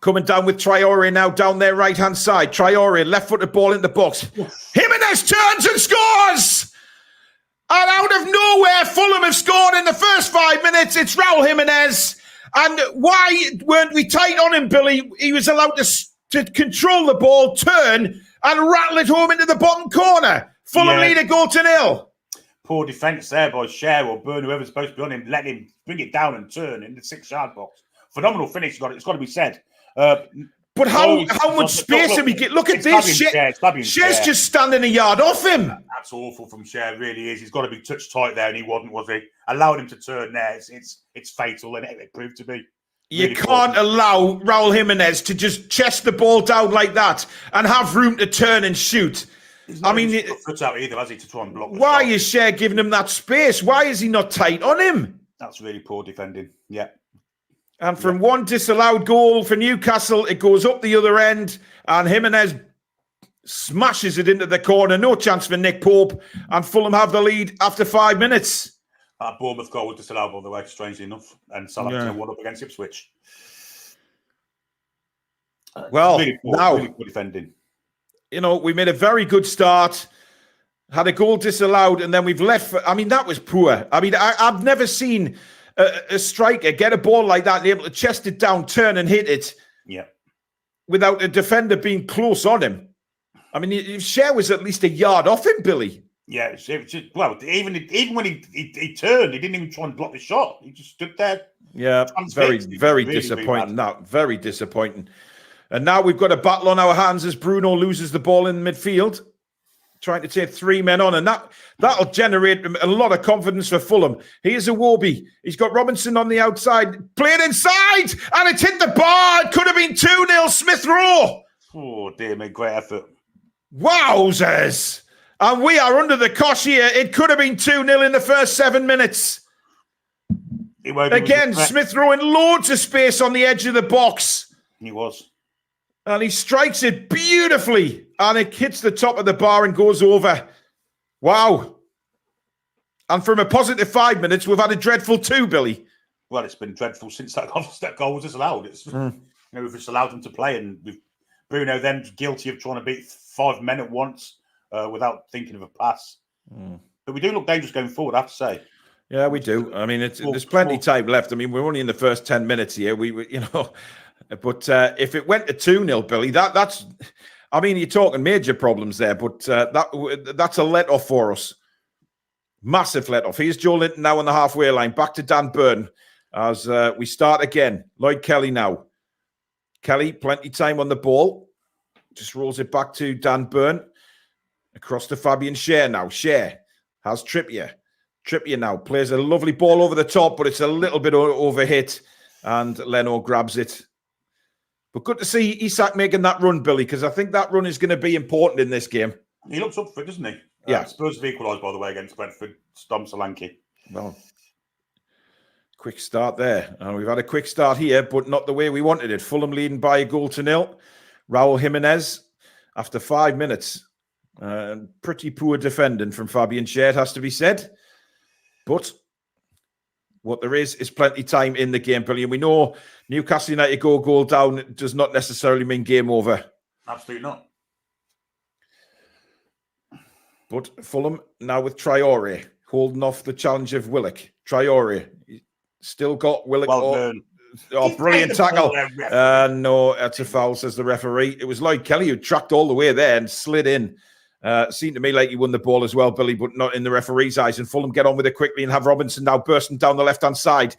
Coming down with Traore now down their right-hand side. Traore, left-footed ball in the box. Yes. Jimenez turns and scores! And out of nowhere, Fulham have scored in the first 5 minutes. It's Raul Jimenez. And why weren't we tight on him, Billy? He was allowed to control the ball, turn, and rattle it home into the bottom corner. Fulham lead a goal to nil. Poor defence there by Cher or Burn, whoever's supposed to be on him. Let him bring it down and turn in the 6-yard box. Phenomenal finish. It's got to be said. But how much space have we get? Look at this. Cher's just standing a yard off him. That's awful from Cher, really is. He's got to be touch tight there, and he wasn't, was he? Allowed him to turn there. It's fatal, and it proved to be. You can't allow Raul Jimenez to just chest the ball down like that and have room to turn and shoot. I mean, foot out either, has he, to try and block? Why is Cher giving him that space? Why is he not tight on him? That's really poor defending. Yeah. And from one disallowed goal for Newcastle, it goes up the other end, and Jimenez smashes it into the corner. No chance for Nick Pope, and Fulham have the lead after 5 minutes. That Bournemouth goal was disallowed, by the way, strangely enough, and Southampton won up against Ipswich. Well, really poor defending. You know, we made a very good start, had a goal disallowed, and then we've left. I mean, that was poor. I mean, I've never seen a striker get a ball like that and able to chest it down, turn and hit it without a defender being close on him. I mean, if Cher was at least a yard off him, Billy. Yeah, well, even when he turned, he didn't even try and block the shot. He just stood there. Yeah, very disappointing. Very disappointing. And now we've got a battle on our hands as Bruno loses the ball in midfield, trying to take 3 men on, and that'll generate a lot of confidence for Fulham. Here's Iwobi. He's got Robinson on the outside, played inside, and it's hit the bar. It could have been 2-0 Smith Rowe. Oh, dear me, great effort. Wowzers. And we are under the cosh here. It could have been 2-0 in the first 7 minutes. Again, Smith Rowe in loads of space on the edge of the box. He was. And he strikes it beautifully. And it hits the top of the bar and goes over. Wow. And from a positive 5 minutes, we've had a dreadful 2, Billy. Well, it's been dreadful since that goal was disallowed. We've just allowed them to play. And Bruno then guilty of trying to beat 5 men at once without thinking of a pass. But we do look dangerous going forward, I have to say. Yeah, we do. I mean, there's plenty of time left. I mean, we're only in the first 10 minutes here. But if it went to 2-0, Billy, that's. I mean, you're talking major problems there, but that's a let-off for us. Massive let-off. Here's Joe Linton now on the halfway line. Back to Dan Burn as we start again. Lloyd Kelly now. Kelly, plenty time on the ball. Just rolls it back to Dan Burn. Across to Fabian Cher now. Cher has Trippier. Trippier now plays a lovely ball over the top, but it's a little bit overhit, and Leno grabs it. But good to see Isak making that run, Billy, because I think that run is going to be important in this game. He looks up for it, doesn't he? Yeah. Spurs have equalised, by the way, against Brentford. Dom Solanke. Well, quick start there. And we've had a quick start here, but not the way we wanted it. Fulham leading by 1-0. Raul Jimenez, after 5 minutes. Pretty poor defending from Fabian Cher, it has to be said. But what there is plenty time in the game, Billy. And we know Newcastle United go goal down does not necessarily mean game over. Absolutely not. But Fulham now with Traore holding off the challenge of Willock. Traore still got Willock. Well done. Brilliant tackle. No, that's a foul, says the referee. It was Lloyd Kelly who tracked all the way there and slid in. Seemed to me like he won the ball as well, Billy, but not in the referee's eyes. And Fulham get on with it quickly and have Robinson now bursting down the left-hand side.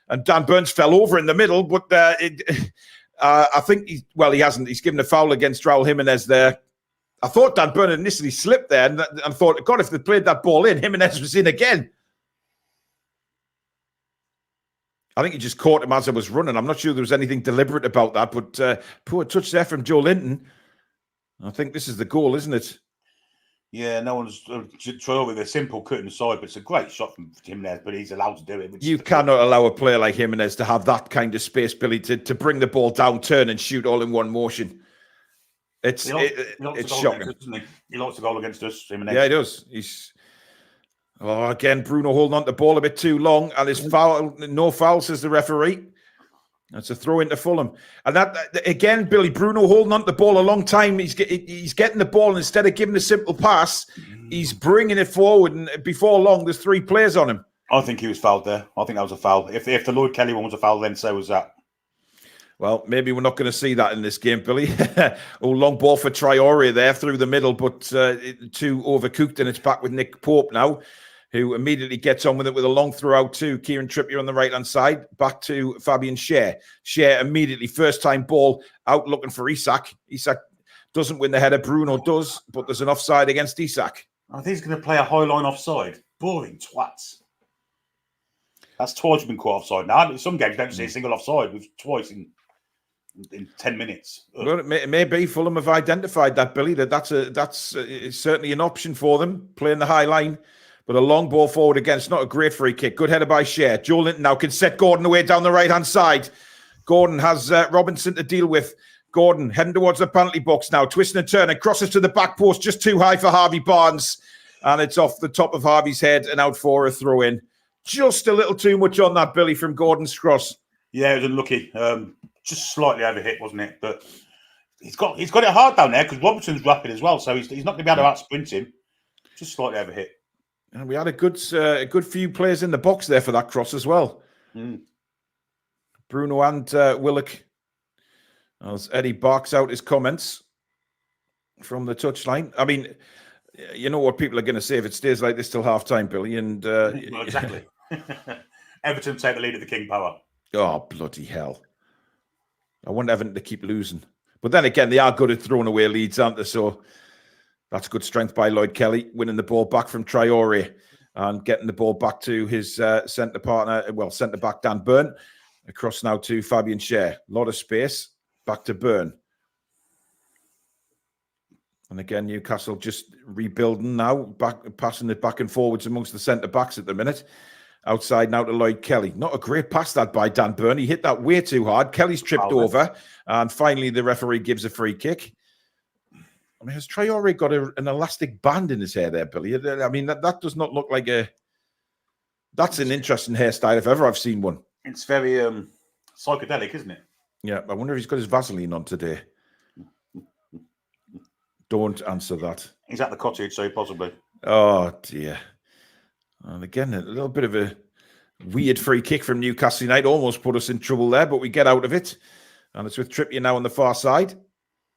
And Dan Burns fell over in the middle, but I think he hasn't. He's given a foul against Raul Jimenez there. I thought Dan Burns initially slipped there and thought, God, if they played that ball in, Jimenez was in again. I think he just caught him as I was running. I'm not sure there was anything deliberate about that, but poor touch there from Joe Linton. I think this is the goal, isn't it? Yeah, no one's trying with a simple cut inside, but it's a great shot from Jimenez, but he's allowed to do it. You cannot allow a player like Jimenez to have that kind of space, Billy, to bring the ball down, turn and shoot all in one motion. It's shocking. He likes to goal against us, Jimenez. Yeah, he does. Again, Bruno holding on to the ball a bit too long, and his foul, no foul, says the referee. That's a throw into Fulham. And that again, Billy, Bruno holding on to the ball a long time. He's getting the ball, and instead of giving a simple pass, he's bringing it forward. And before long, there's 3 players on him. I think he was fouled there. I think that was a foul. If the Lloyd Kelly one was a foul, then so was that. Well, maybe we're not going to see that in this game, Billy. Long ball for Traore there through the middle, but too overcooked, and it's back with Nick Pope now, who immediately gets on with it with a long throw out to Kieran Trippier on the right-hand side, back to Fabian Schär. Schär immediately, first-time ball, out looking for Isak. Isak doesn't win the header, Bruno does, but there's an offside against Isak. I think he's going to play a high line offside. Boring twats. That's twice we've been caught offside. Now, in some games, you don't see a single offside. We've twice in 10 minutes. Well, it may be Fulham have identified that, Billy, that's certainly an option for them, playing the high line. But a long ball forward against, not a great free kick. Good header by Schär. Joe Linton now can set Gordon away down the right-hand side. Gordon has Robinson to deal with. Gordon heading towards the penalty box now, twisting and turning, crosses to the back post, just too high for Harvey Barnes. And it's off the top of Harvey's head and out for a throw-in. Just a little too much on that, Billy, from Gordon's cross. Yeah, it was unlucky. Just slightly overhit, wasn't it? But he's got it hard down there because Robertson's rapid as well, so he's not going to be able to out-sprint him. Just slightly overhit. And we had a good few players in the box there for that cross as well. Bruno and Willock. As Eddie barks out his comments from the touchline. I mean, you know what people are going to say if it stays like this till half-time, Billy. And well, exactly. Everton take the lead at the King Power. Oh, bloody hell. I want Everton to keep losing. But then again, they are good at throwing away leads, aren't they? So that's good strength by Lloyd Kelly, winning the ball back from Traore and getting the ball back to his centre-back Dan Burn. Across now to Fabian Schär. A lot of space. Back to Burn. And again, Newcastle just rebuilding now, passing it back and forwards amongst the centre-backs at the minute. Outside now to Lloyd Kelly. Not a great pass that by Dan Burn. He hit that way too hard. Kelly's tripped over. And finally, the referee gives a free kick. I mean, has Traore got an elastic band in his hair there, Billy? I mean, that does not look like a... That's an interesting hairstyle if ever I've seen one. It's very psychedelic, isn't it? Yeah, I wonder if he's got his Vaseline on today. Don't answer that. He's at the cottage, so possibly. Oh, dear. And again, a little bit of a weird free kick from Newcastle United. Almost put us in trouble there, but we get out of it. And it's with Trippier now on the far side.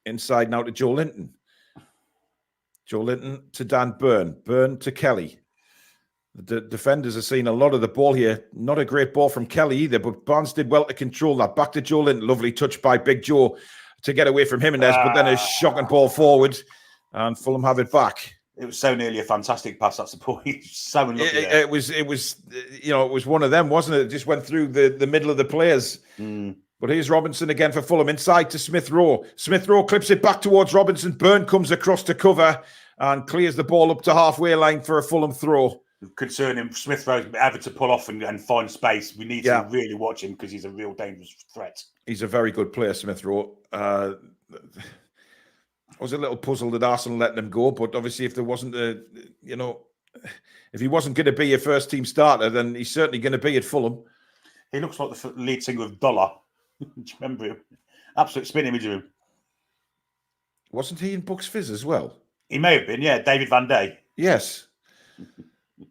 Inside now to Joe Linton. Joe Linton to Dan Burn. Burn to Kelly. The defenders are seeing a lot of the ball here. Not a great ball from Kelly either, but Barnes did well to control that. Back to Joe Linton. Lovely touch by Big Joe to get away from Jimenez, but then a shocking ball forward, and Fulham have it back. It was so nearly a fantastic pass. That's the point. So unlucky. It was one of them, wasn't it? It just went through the middle of the players. But here's Robinson again for Fulham, inside to Smith Rowe. Smith Rowe clips it back towards Robinson. Burn comes across to cover and clears the ball up to halfway line for a Fulham throw. Concerning Smith Rowe's having to pull off and find space. We need to really watch him because he's a real dangerous threat. He's a very good player, Smith Rowe. I was a little puzzled at Arsenal letting him go, but obviously if there wasn't if he wasn't going to be a first team starter, then he's certainly going to be at Fulham. He looks like the lead singer of Dollar. Do you remember him? Absolute spin image of him. Wasn't he in Bucks Fizz as well? He may have been, yeah. David Van Day. Yes.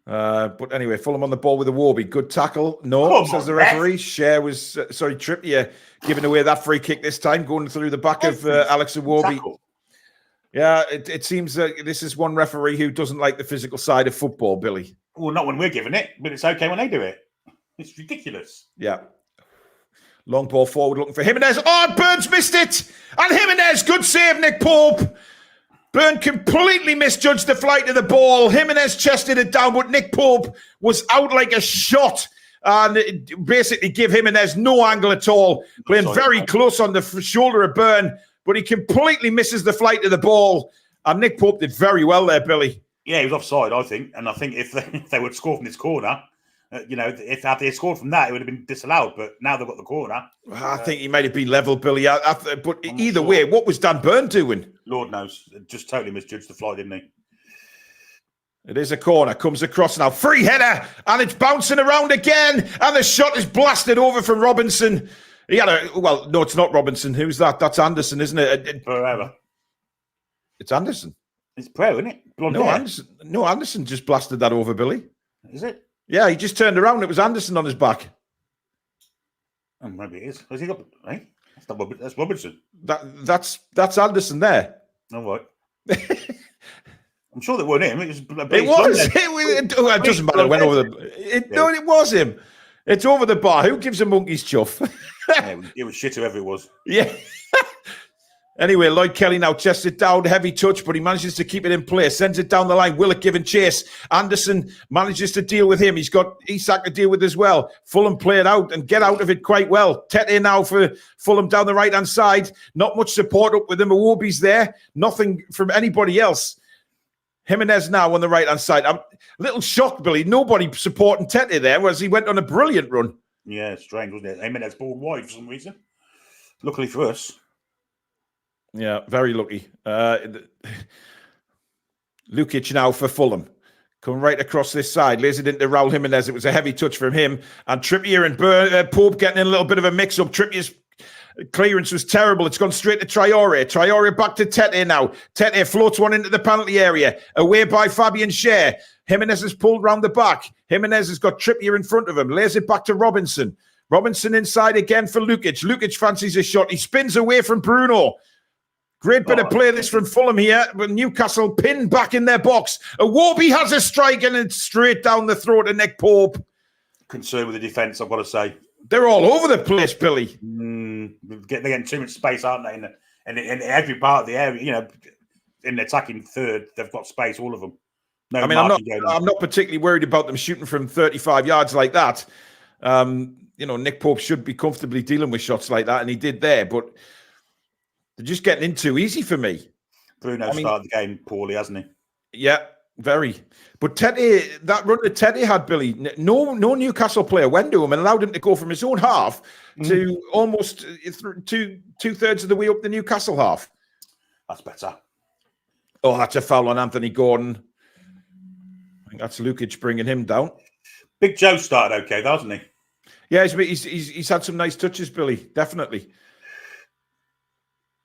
But anyway, Fulham on the ball with Iwobi. Good tackle. No, says the referee. Trippier giving away that free kick this time, going through the back of Alex Iwobi. Yeah, it seems that this is one referee who doesn't like the physical side of football, Billy. Well, not when we're giving it, but it's okay when they do it. It's ridiculous. Yeah. Long ball forward looking for Jimenez. Oh, Burns missed it. And Jimenez, good save, Nick Pope. Burn completely misjudged the flight of the ball. Jimenez chested it down, but Nick Pope was out like a shot and basically give Jimenez no angle at all, playing very close on the shoulder of Byrne, but he completely misses the flight of the ball. And Nick Pope did very well there, Billy. Yeah, he was offside, I think. And I think if they would score from this corner, if they had scored from that, it would have been disallowed. But now they've got the corner. I think he might have been level, Billy. But either way, what was Dan Byrne doing? Lord knows. Just totally misjudged the fly, didn't he? It is a corner. Comes across now. Free header. And it's bouncing around again. And the shot is blasted over from Robinson. No, it's not Robinson. Who's that? That's Anderson, isn't it? Forever. It's Anderson. It's Pro, isn't it? Blonde hair. Anderson just blasted that over, Billy. Is it? Yeah, he just turned around. It was Anderson on his back. Oh, maybe it is. Has he got? That's Robinson. That's Anderson there. All right. I'm sure that wasn't him. It doesn't matter. It went over No, it was him. It's over the bar. Who gives a monkey's chuff? It was shit, whoever it was. Yeah. Anyway, Lloyd Kelly now chests it down, heavy touch, but he manages to keep it in place, sends it down the line. Willock giving chase. Anderson manages to deal with him. He's got Isak to deal with as well. Fulham play it out and get out of it quite well. Tete now for Fulham down the right-hand side. Not much support up with him. Iwobi's there. Nothing from anybody else. Jimenez now on the right-hand side. I'm a little shocked, Billy. Nobody supporting Tete there, whereas he went on a brilliant run. Yeah, strange, wasn't it? Jimenez ball wide for some reason. Luckily for us. Yeah, very lucky. Lukic now for Fulham. Come right across this side. Lays it into Raul Jimenez. It was a heavy touch from him. And Trippier and Pope getting in a little bit of a mix-up. Trippier's clearance was terrible. It's gone straight to Traore. Traore back to Tete now. Tete floats one into the penalty area. Away by Fabian Schär. Jimenez has pulled round the back. Jimenez has got Trippier in front of him. Lays it back to Robinson. Robinson inside again for Lukic. Lukic fancies a shot. He spins away from Bruno. Great bit of play this from Fulham here, but Newcastle pinned back in their box. Iwobi has a strike and it's straight down the throat of Nick Pope. Concerned with the defence, I've got to say. They're all over the place, Billy. They're getting too much space, aren't they? In every part of the area, in the attacking third, they've got space, all of them. I'm not particularly worried about them shooting from 35 yards like that. Nick Pope should be comfortably dealing with shots like that, and he did there, but they're just getting in too easy for me. Bruno started the game poorly, hasn't he? Yeah, very. But Tete, that run that Tete had, Billy, no Newcastle player went to him and allowed him to go from his own half to almost two-thirds of the way up the Newcastle half. That's better. Oh, that's a foul on Anthony Gordon. I think that's Lukic bringing him down. Big Joe started okay, though, hasn't he? Yeah, he's had some nice touches, Billy, definitely.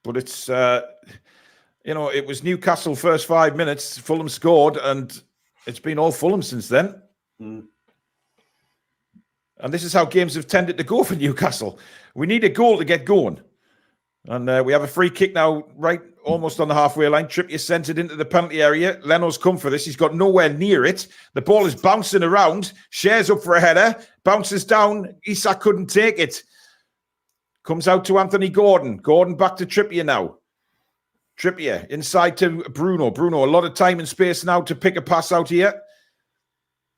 But it's, it was Newcastle first 5 minutes. Fulham scored, and it's been all Fulham since then. And this is how games have tended to go for Newcastle. We need a goal to get going. And we have a free kick now, right almost on the halfway line. Trippier sent it into the penalty area. Leno's come for this. He's got nowhere near it. The ball is bouncing around. Shares up for a header. Bounces down. Isak couldn't take it. Comes out to Anthony Gordon. Gordon back to Trippier now. Trippier inside to Bruno. Bruno, a lot of time and space now to pick a pass out here.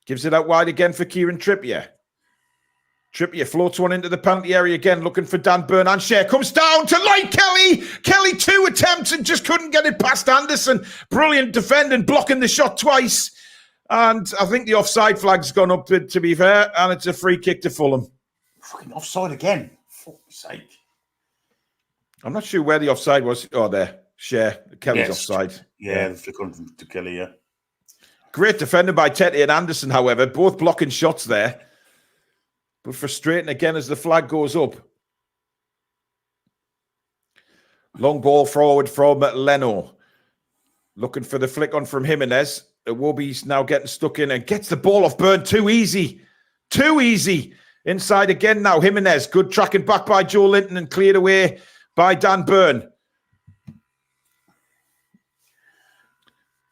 Gives it out wide again for Kieran Trippier. Trippier floats one into the penalty area again, looking for Dan Byrne. And Schär comes down to Lloyd Kelly. Kelly, 2 attempts and just couldn't get it past Anderson. Brilliant defending, blocking the shot twice. And I think the offside flag's gone up, to be fair, and it's a free kick to Fulham. Fucking offside again. For fuck's sake. I'm not sure where the offside was. Oh, there. Schär. Kelly's offside. Yeah, the flick on to Kelly, yeah. Great defending by Tete and Anderson, however. Both blocking shots there. But frustrating again as the flag goes up. Long ball forward from Leno. Looking for the flick on from Jimenez. Iwobi's now getting stuck in and gets the ball off Byrne. Too easy. Too easy. Inside again now. Jimenez. Good tracking back by Joe Linton and cleared away by Dan Byrne.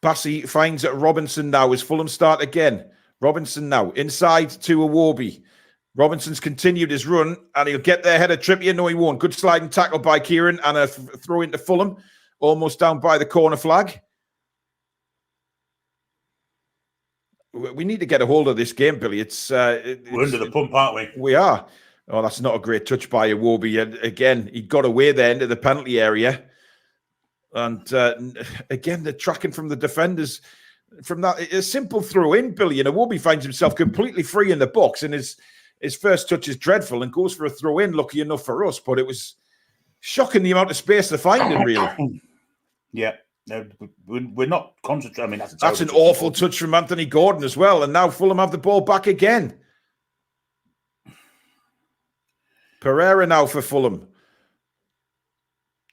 Bassey finds Robinson now as Fulham start again. Robinson now inside to Iwobi. Robinson's continued his run and he'll get there ahead of Trippier. No, he won't. Good sliding tackle by Kieran and a throw into Fulham. Almost down by the corner flag. we need to get a hold of this game, Billy. We're under the pump, aren't we? We are. Oh, that's not a great touch by Iwobi. And again, he got away there into the penalty area. And again, the tracking from the defenders from that, a simple throw in, Billy. And Iwobi finds himself completely free in the box. And his first touch is dreadful and goes for a throw in, lucky enough for us. But it was shocking the amount of space to find him, really. Yeah. No, we're not concentrating. I mean, that's an awful touch from Anthony Gordon as well. And now Fulham have the ball back again. Pereira now for Fulham.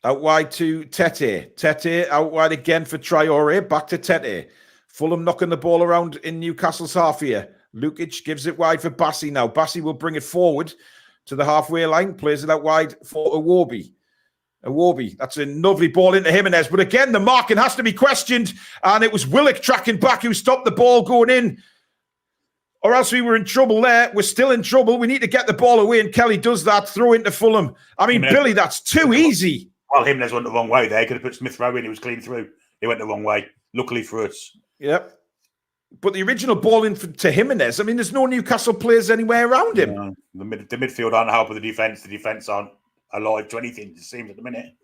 Out wide to Tete. Tete out wide again for Traore. Back to Tete. Fulham knocking the ball around in Newcastle's half here. Lukic gives it wide for Bassi now. Bassi will bring it forward to the halfway line. Plays it out wide for Iwobi. Iwobi, that's a lovely ball into Jimenez. But again, the marking has to be questioned. And it was Willock tracking back who stopped the ball going in. Or else we were in trouble there. We're still in trouble. We need to get the ball away. And Kelly does that. Throw into Fulham. I mean, Billy, that's too easy. Well, Jimenez went the wrong way there. He could have put Smith Rowe in. He was clean through. He went the wrong way. Luckily for us. Yep. But the original ball in to Jimenez, I mean, there's no Newcastle players anywhere around him. No, the midfield aren't helping the defence. The defence aren't alive to anything, it seems, at the minute.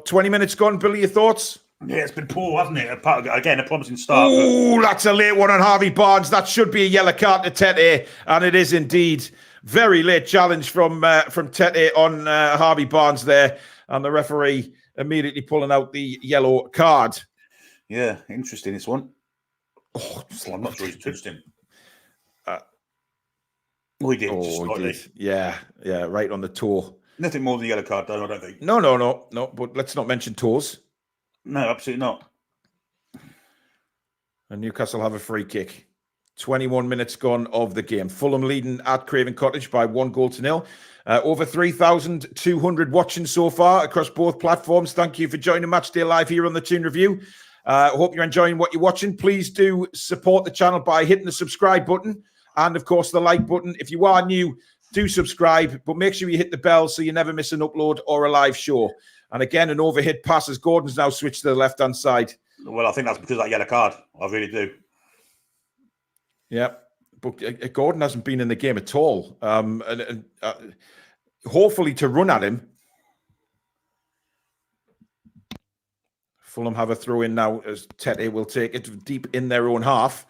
20 minutes gone, Billy, your thoughts? Yeah, it's been poor, hasn't it? Again, a promising start. Oh, that's a late one on Harvey Barnes. That should be a yellow card to Tete, and it is indeed. Very late challenge from Tete on Harvey Barnes there, and the referee immediately pulling out the yellow card. Yeah, interesting, this one. Oh, I'm not sure he's touched him. He did. He did. Yeah, right on the toe. Nothing more than a yellow card, though, I don't think. No. But let's not mention toes. No, absolutely not. And Newcastle have a free kick. 21 minutes gone of the game. Fulham leading at Craven Cottage by 1-0. Over 3,200 watching so far across both platforms. Thank you for joining Matchday Live here on the Toon Review. I hope you're enjoying what you're watching. Please do support the channel by hitting the subscribe button and, of course, the like button. If you are new, do subscribe, but make sure you hit the bell so you never miss an upload or a live show. And again, an overhit pass as Gordon's now switched to the left-hand side. Well, I think that's because of that yellow card. I really do. Yeah, but Gordon hasn't been in the game at all. Hopefully to run at him. Fulham have a throw in now as Tete will take it deep in their own half.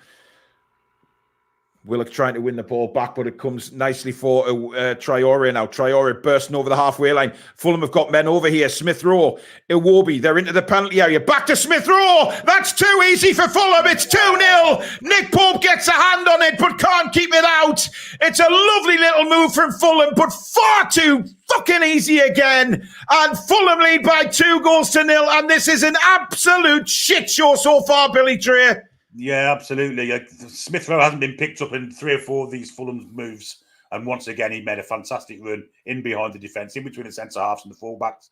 Willock trying to win the ball back, but it comes nicely for Traore now. Traore bursting over the halfway line. Fulham have got men over here. Smith Rowe, Iwobi, they're into the penalty area. Back to Smith Rowe. That's too easy for Fulham. It's 2-0. Nick Pope gets a hand on it, but can't keep it out. It's a lovely little move from Fulham, but far too fucking easy again. And Fulham lead by 2-0. And this is an absolute shit show so far, Billy Trey. Yeah, absolutely. Smith Rowe hasn't been picked up in 3 or 4 of these Fulham moves. And once again, he made a fantastic run in behind the defence, in between the centre-halves and the full-backs.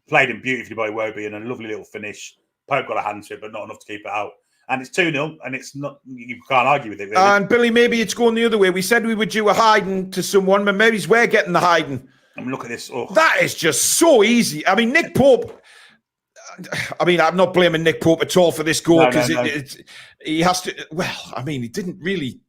Played him beautifully by Wobie and a lovely little finish. Pope got a hand to it, but not enough to keep it out. And it's 2-0, and it's not, you can't argue with it, really. And Billy, maybe it's going the other way. We said we would do a hiding to someone, but maybe we're getting the hiding. I mean, look at this. Oh. That is just so easy. I mean, Nick Pope... I mean, I'm not blaming Nick Pope at all for this goal because he has to. Well, I mean, he didn't really.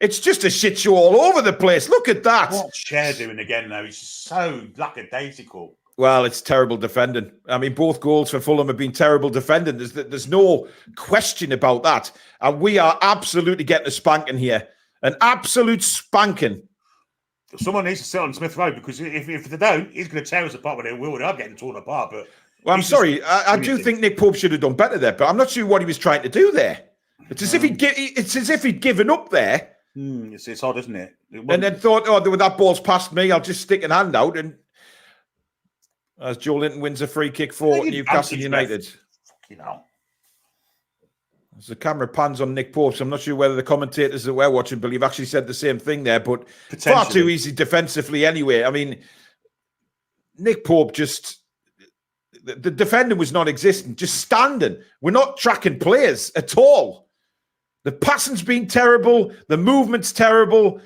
It's just a shit show all over the place. Look at that. What's Cher doing again now? He's so lackadaisical. Well, it's terrible defending. I mean, both goals for Fulham have been terrible defending. There's no question about that. And we are absolutely getting a spanking here. An absolute spanking. Someone needs to sit on Smith Rowe because if they don't, he's going to tear us apart. But we are getting torn apart. But well, I'm sorry. I do think Nick Pope should have done better there, but I'm not sure what he was trying to do there. It's as if he'd given up there. It's odd, isn't it? And then thought, oh, that ball's past me. I'll just stick an hand out. And as Joe Linton wins a free kick for Newcastle United. Fucking hell. As the camera pans on Nick Pope, so I'm not sure whether the commentators that we're watching believe actually said the same thing there, but far too easy defensively anyway. I mean, Nick Pope just... The defender was non-existent, just standing. We're not tracking players at all. The passing's been terrible. The movement's terrible.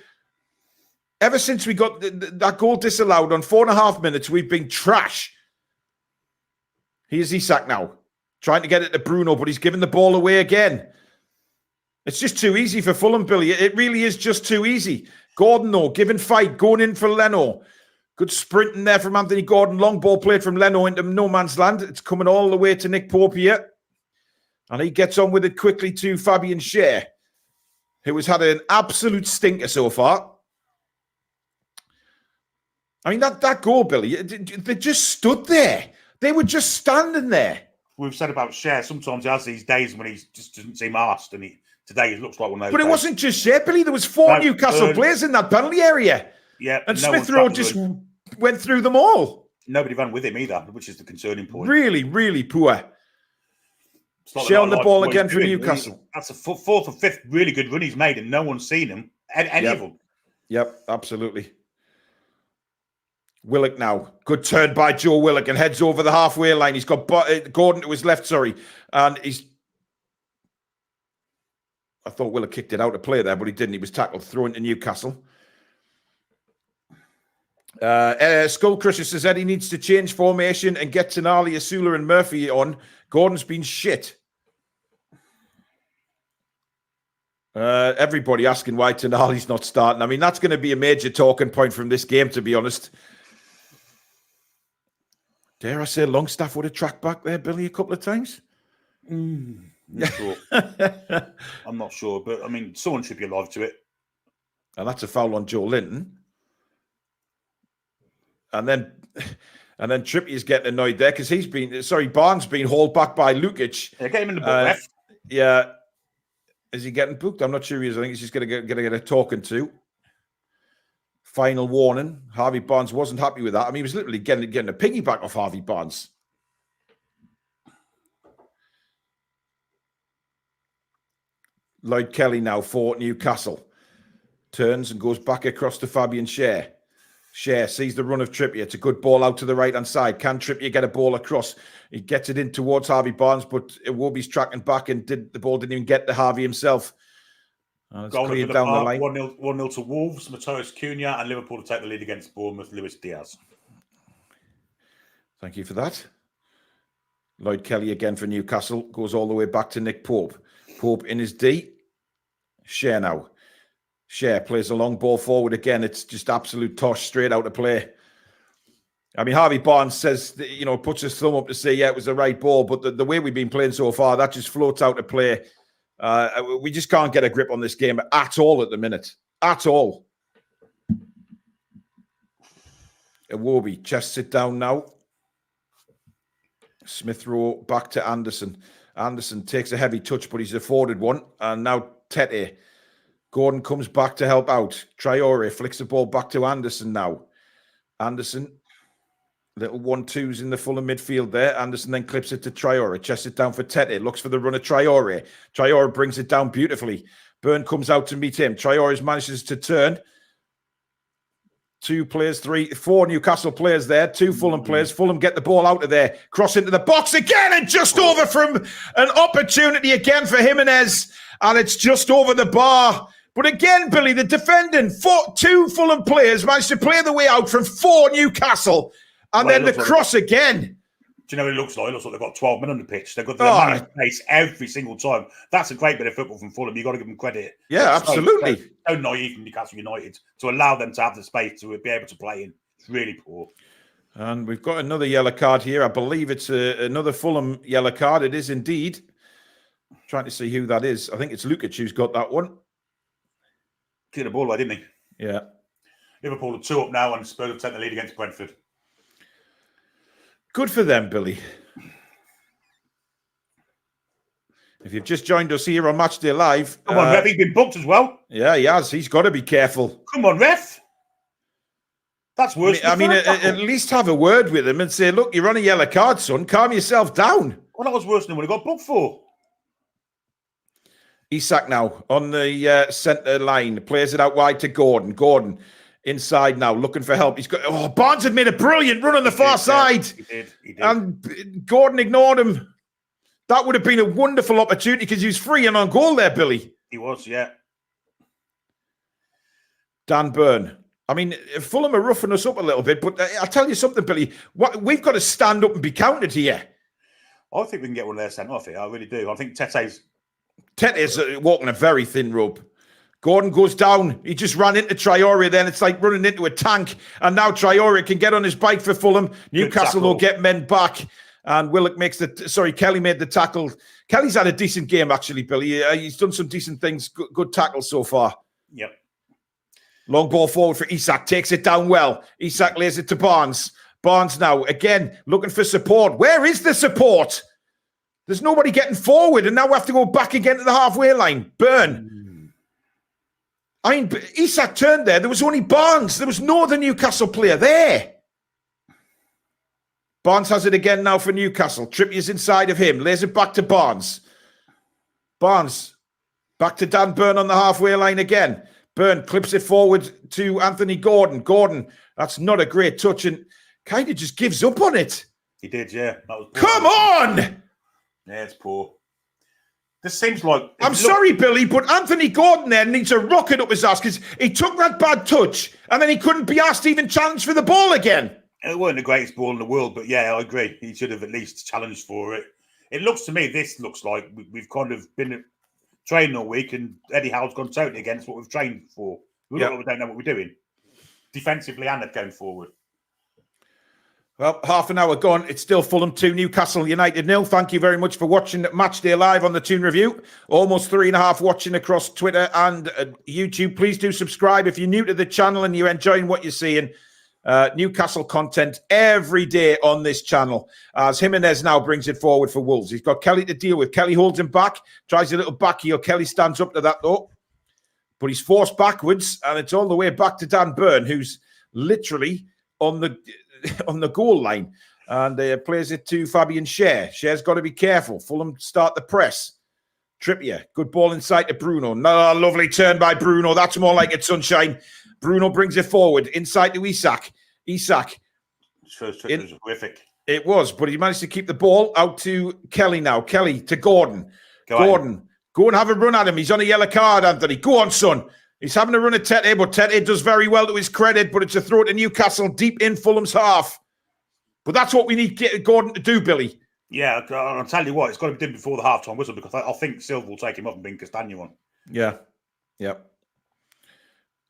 Ever since we got that goal disallowed on 4.5 minutes, we've been trash. Here's Isak now. Trying to get it to Bruno, but he's giving the ball away again. It's just too easy for Fulham, Billy. It really is just too easy. Gordon, though, giving fight, going in for Leno. Good sprinting there from Anthony Gordon. Long ball played from Leno into no man's land. It's coming all the way to Nick Pope here. And he gets on with it quickly to Fabian Schär, who has had an absolute stinker so far. I mean, that goal, Billy, they just stood there. They were just standing there. We've said about Schär, sometimes he has these days when he just doesn't seem arsed, and today it looks like one of those But it days. wasn't just Schär, Billy. There was four Newcastle players in that penalty area. Yeah. And Smith Rowe just went through them all. Nobody ran with him either, which is the concerning point. Really, really poor. Schär on the ball again for Newcastle. That's a fourth or fifth really good run he's made, and no one's seen him. Any of them. Yep, absolutely. Willock now. Good turn by Joe Willock and heads over the halfway line. He's got Gordon to his left, sorry. And I thought Willock kicked it out of play there, but he didn't. He was tackled, thrown to Newcastle. Skull Crusher says Eddie needs to change formation and get Tonali, Asula and Murphy on. Gordon's been shit. Everybody asking why Tonali's not starting. I mean, that's going to be a major talking point from this game, to be honest. Dare I say Longstaff would have tracked back there, Billy, a couple of times? Not sure. I'm not sure, but I mean, someone should be alive to it. And that's a foul on Joe Linton. And then Trippier's getting annoyed there because Barnes been hauled back by Lukic. Yeah, get him in the book, ref. Yeah. Is he getting booked? I'm not sure he is. I think he's just going to get a talking to. Final warning. Harvey Barnes wasn't happy with that. I mean, he was literally getting a piggyback off Harvey Barnes. Lloyd Kelly now for Newcastle. Turns and goes back across to Fabian Schär. Schär sees the run of Trippier. It's a good ball out to the right-hand side. Can Trippier get a ball across? He gets it in towards Harvey Barnes, but Iwobi's tracking back and the ball didn't even get to Harvey himself. It's cleared down the line. 1-0 to Wolves, Matheus Cunha, and Liverpool to take the lead against Bournemouth, Luis Diaz. Thank you for that. Lloyd Kelly again for Newcastle. Goes all the way back to Nick Pope. Pope in his D. Schär now. Schär plays a long ball forward again. It's just absolute tosh straight out of play. I mean, Harvey Barnes says, puts his thumb up to say, yeah, it was the right ball. But the way we've been playing so far, that just floats out of play. We just can't get a grip on this game at all at the minute. At all. Iwobi, chest sit down now. Smith Rowe back to Anderson. Anderson takes a heavy touch, but he's afforded one. And now Tete. Gordon comes back to help out. Traore flicks the ball back to Anderson now. Anderson, little 1-2s in the Fulham midfield there. Anderson then clips it to Traore. Chests it down for Tete. Looks for the run of Traore. Traore brings it down beautifully. Byrne comes out to meet him. Traore manages to turn. 4 Newcastle players there. 2 Fulham players. Fulham get the ball out of there. Cross into the box again and just over from an opportunity again for Jimenez. And it's just over the bar. But again, Billy, the defending, 2 Fulham players managed to play the way out from 4 Newcastle. And then the cross again. Do you know what it looks like? It looks like they've got 12 men on the pitch. They've got the amount of pace every single time. That's a great bit of football from Fulham. You've got to give them credit. Yeah, absolutely. So naive from Newcastle United to allow them to have the space to be able to play in. It's really poor. And we've got another yellow card here. I believe it's another Fulham yellow card. It is indeed. Trying to see who that is. I think it's Lukic who's got that one. Cleared the ball away, didn't he? Yeah. Liverpool are 2 up now and Spurs have taken the lead against Brentford. Good for them, Billy. If you've just joined us here on Matchday Live. Come on, ref, he's been booked as well. Yeah, he has. He's got to be careful. Come on, ref. That's worse. I mean, at least have a word with him and say, look, you're on a yellow card, son. Calm yourself down. Well, that was worse than what he got booked for. Isak now on the centre line. Plays it out wide to Gordon. Gordon inside now, looking for help. He's got. Barnes had made a brilliant run on the far side. He did. And Gordon ignored him. That would have been a wonderful opportunity because he was free and on goal there, Billy. He was, yeah. Dan Byrne. I mean, Fulham are roughing us up a little bit, but I'll tell you something, Billy. We've got to stand up and be counted here. I think we can get one of their sent off here. I really do. I think Tete's Tete's walking a very thin rope. Gordon goes down. He just ran into Traore then. It's like running into a tank. And now Traore can get on his bike for Fulham. Newcastle will get men back. And Willock makes Kelly made the tackle. Kelly's had a decent game, actually, Billy. He's done some decent things. Good tackles so far. Yep. Long ball forward for Isak. Takes it down well. Isak lays it to Barnes. Barnes now, again, looking for support. Where is the support? There's nobody getting forward. And now we have to go back again to the halfway line. Burn. I mean, Isak turned there. There was only Barnes. There was no other Newcastle player there. Barnes has it again now for Newcastle. Trippier's inside of him. Lays it back to Barnes. Barnes back to Dan Burn on the halfway line again. Burn clips it forward to Anthony Gordon. Gordon, that's not a great touch and kind of just gives up on it. He did, yeah. That was poor. Come on! Yeah, it's poor. This seems like... I'm sorry, Billy, but Anthony Gordon then needs a rocket up his ass because he took that bad touch and then he couldn't be asked to even challenge for the ball again. It wasn't the greatest ball in the world, but yeah, I agree. He should have at least challenged for it. It looks to me, this looks like we've kind of been training all week and Eddie Howe's gone totally against what we've trained for. We don't know what we're doing. Defensively and going forward. Well, half an hour gone. It's still Fulham 2, Newcastle United 0. Thank you very much for watching Matchday Live on the Toon Review. Almost 3.5 watching across Twitter and YouTube. Please do subscribe if you're new to the channel and you're enjoying what you're seeing. Newcastle content every day on this channel as Jimenez now brings it forward for Wolves. He's got Kelly to deal with. Kelly holds him back, tries a little back heel. Kelly stands up to that though, but he's forced backwards and it's all the way back to Dan Burn, who's literally on the goal line and plays it to Fabian Schär. Schär's got to be careful. Fulham start the press. Trippier, good ball inside to Bruno. No, lovely turn by Bruno. That's more like it, sunshine. Bruno brings it forward inside to Isak. Isak. His first trip was horrific. It was, but he managed to keep the ball out to Kelly now. Kelly to Gordon. Gordon, go and have a run at him. He's on a yellow card, Anthony. Go on, son. He's having a run at Tete, but Tete does very well to his credit, but it's a throw to Newcastle deep in Fulham's half. But that's what we need Gordon to do, Billy. Yeah, I'll tell you what, it's got to be done before the half-time whistle because I think Silva will take him up and bring Castagna on. Yeah.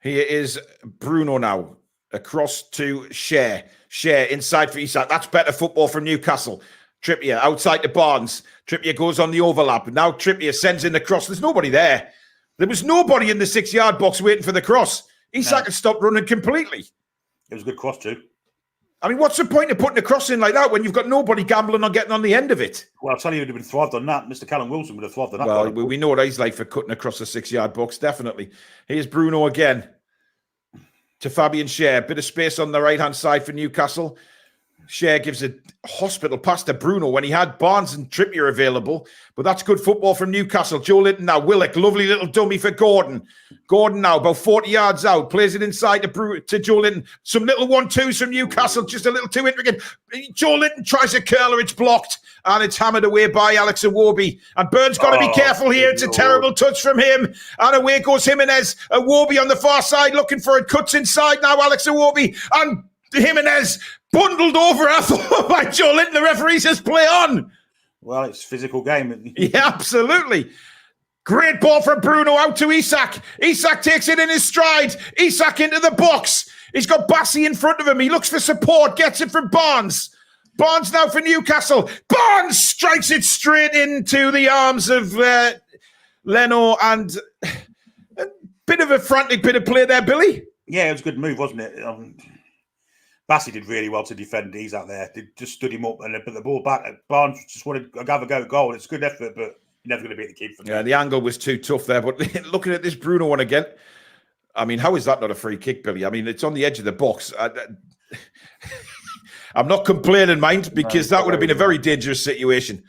Here is Bruno now. Across to Schär. Schär inside for Isak. That's better football from Newcastle. Trippier outside to Barnes. Trippier goes on the overlap. Now Trippier sends in the cross. There's nobody there. There was nobody in the 6-yard box waiting for the cross. Isak had stopped running completely. It was a good cross too. I mean, what's the point of putting a cross in like that when you've got nobody gambling on getting on the end of it? Well, I'll tell you, he would have been thrived on that. Mr. Callum Wilson would have thrived on that. Well, we know what he's like for cutting across the 6-yard box, definitely. Here's Bruno again to Fabian Schär. Bit of space on the right-hand side for Newcastle. Schär gives a hospital pass to Bruno when he had Barnes and Trippier available. But that's good football from Newcastle. Joe Linton now. Willock, lovely little dummy for Gordon. Gordon now, about 40 yards out. Plays it inside to Joe Linton. Some little 1-2s from Newcastle. Just a little too intricate. Joe Linton tries a curler. It's blocked. And it's hammered away by Alex Iwobi. And Burns got to be careful here. It's a terrible touch from him. And away goes Jimenez. Iwobi on the far side looking for it. Cuts inside now, Alex Iwobi. And Jimenez bundled over, I thought, by Joe Linton. The referee says play on. Well, it's a physical game. Yeah, absolutely. Great ball from Bruno out to Isak. Isak takes it in his stride. Isak into the box. He's got Bassi in front of him. He looks for support. Gets it from Barnes. Barnes now for Newcastle. Barnes strikes it straight into the arms of Leno. And a bit of a frantic bit of play there, Billy. Yeah, it was a good move, wasn't it? Bassi did really well to defend. He's out there. They just stood him up and they put the ball back. Barnes just wanted to have a go at goal. It's a good effort, but you're never going to beat the keeper. Yeah, the angle was too tough there. But looking at this Bruno one again, I mean, how is that not a free kick, Billy? I mean, it's on the edge of the box. I'm not complaining, mind, because that would have been a very dangerous situation.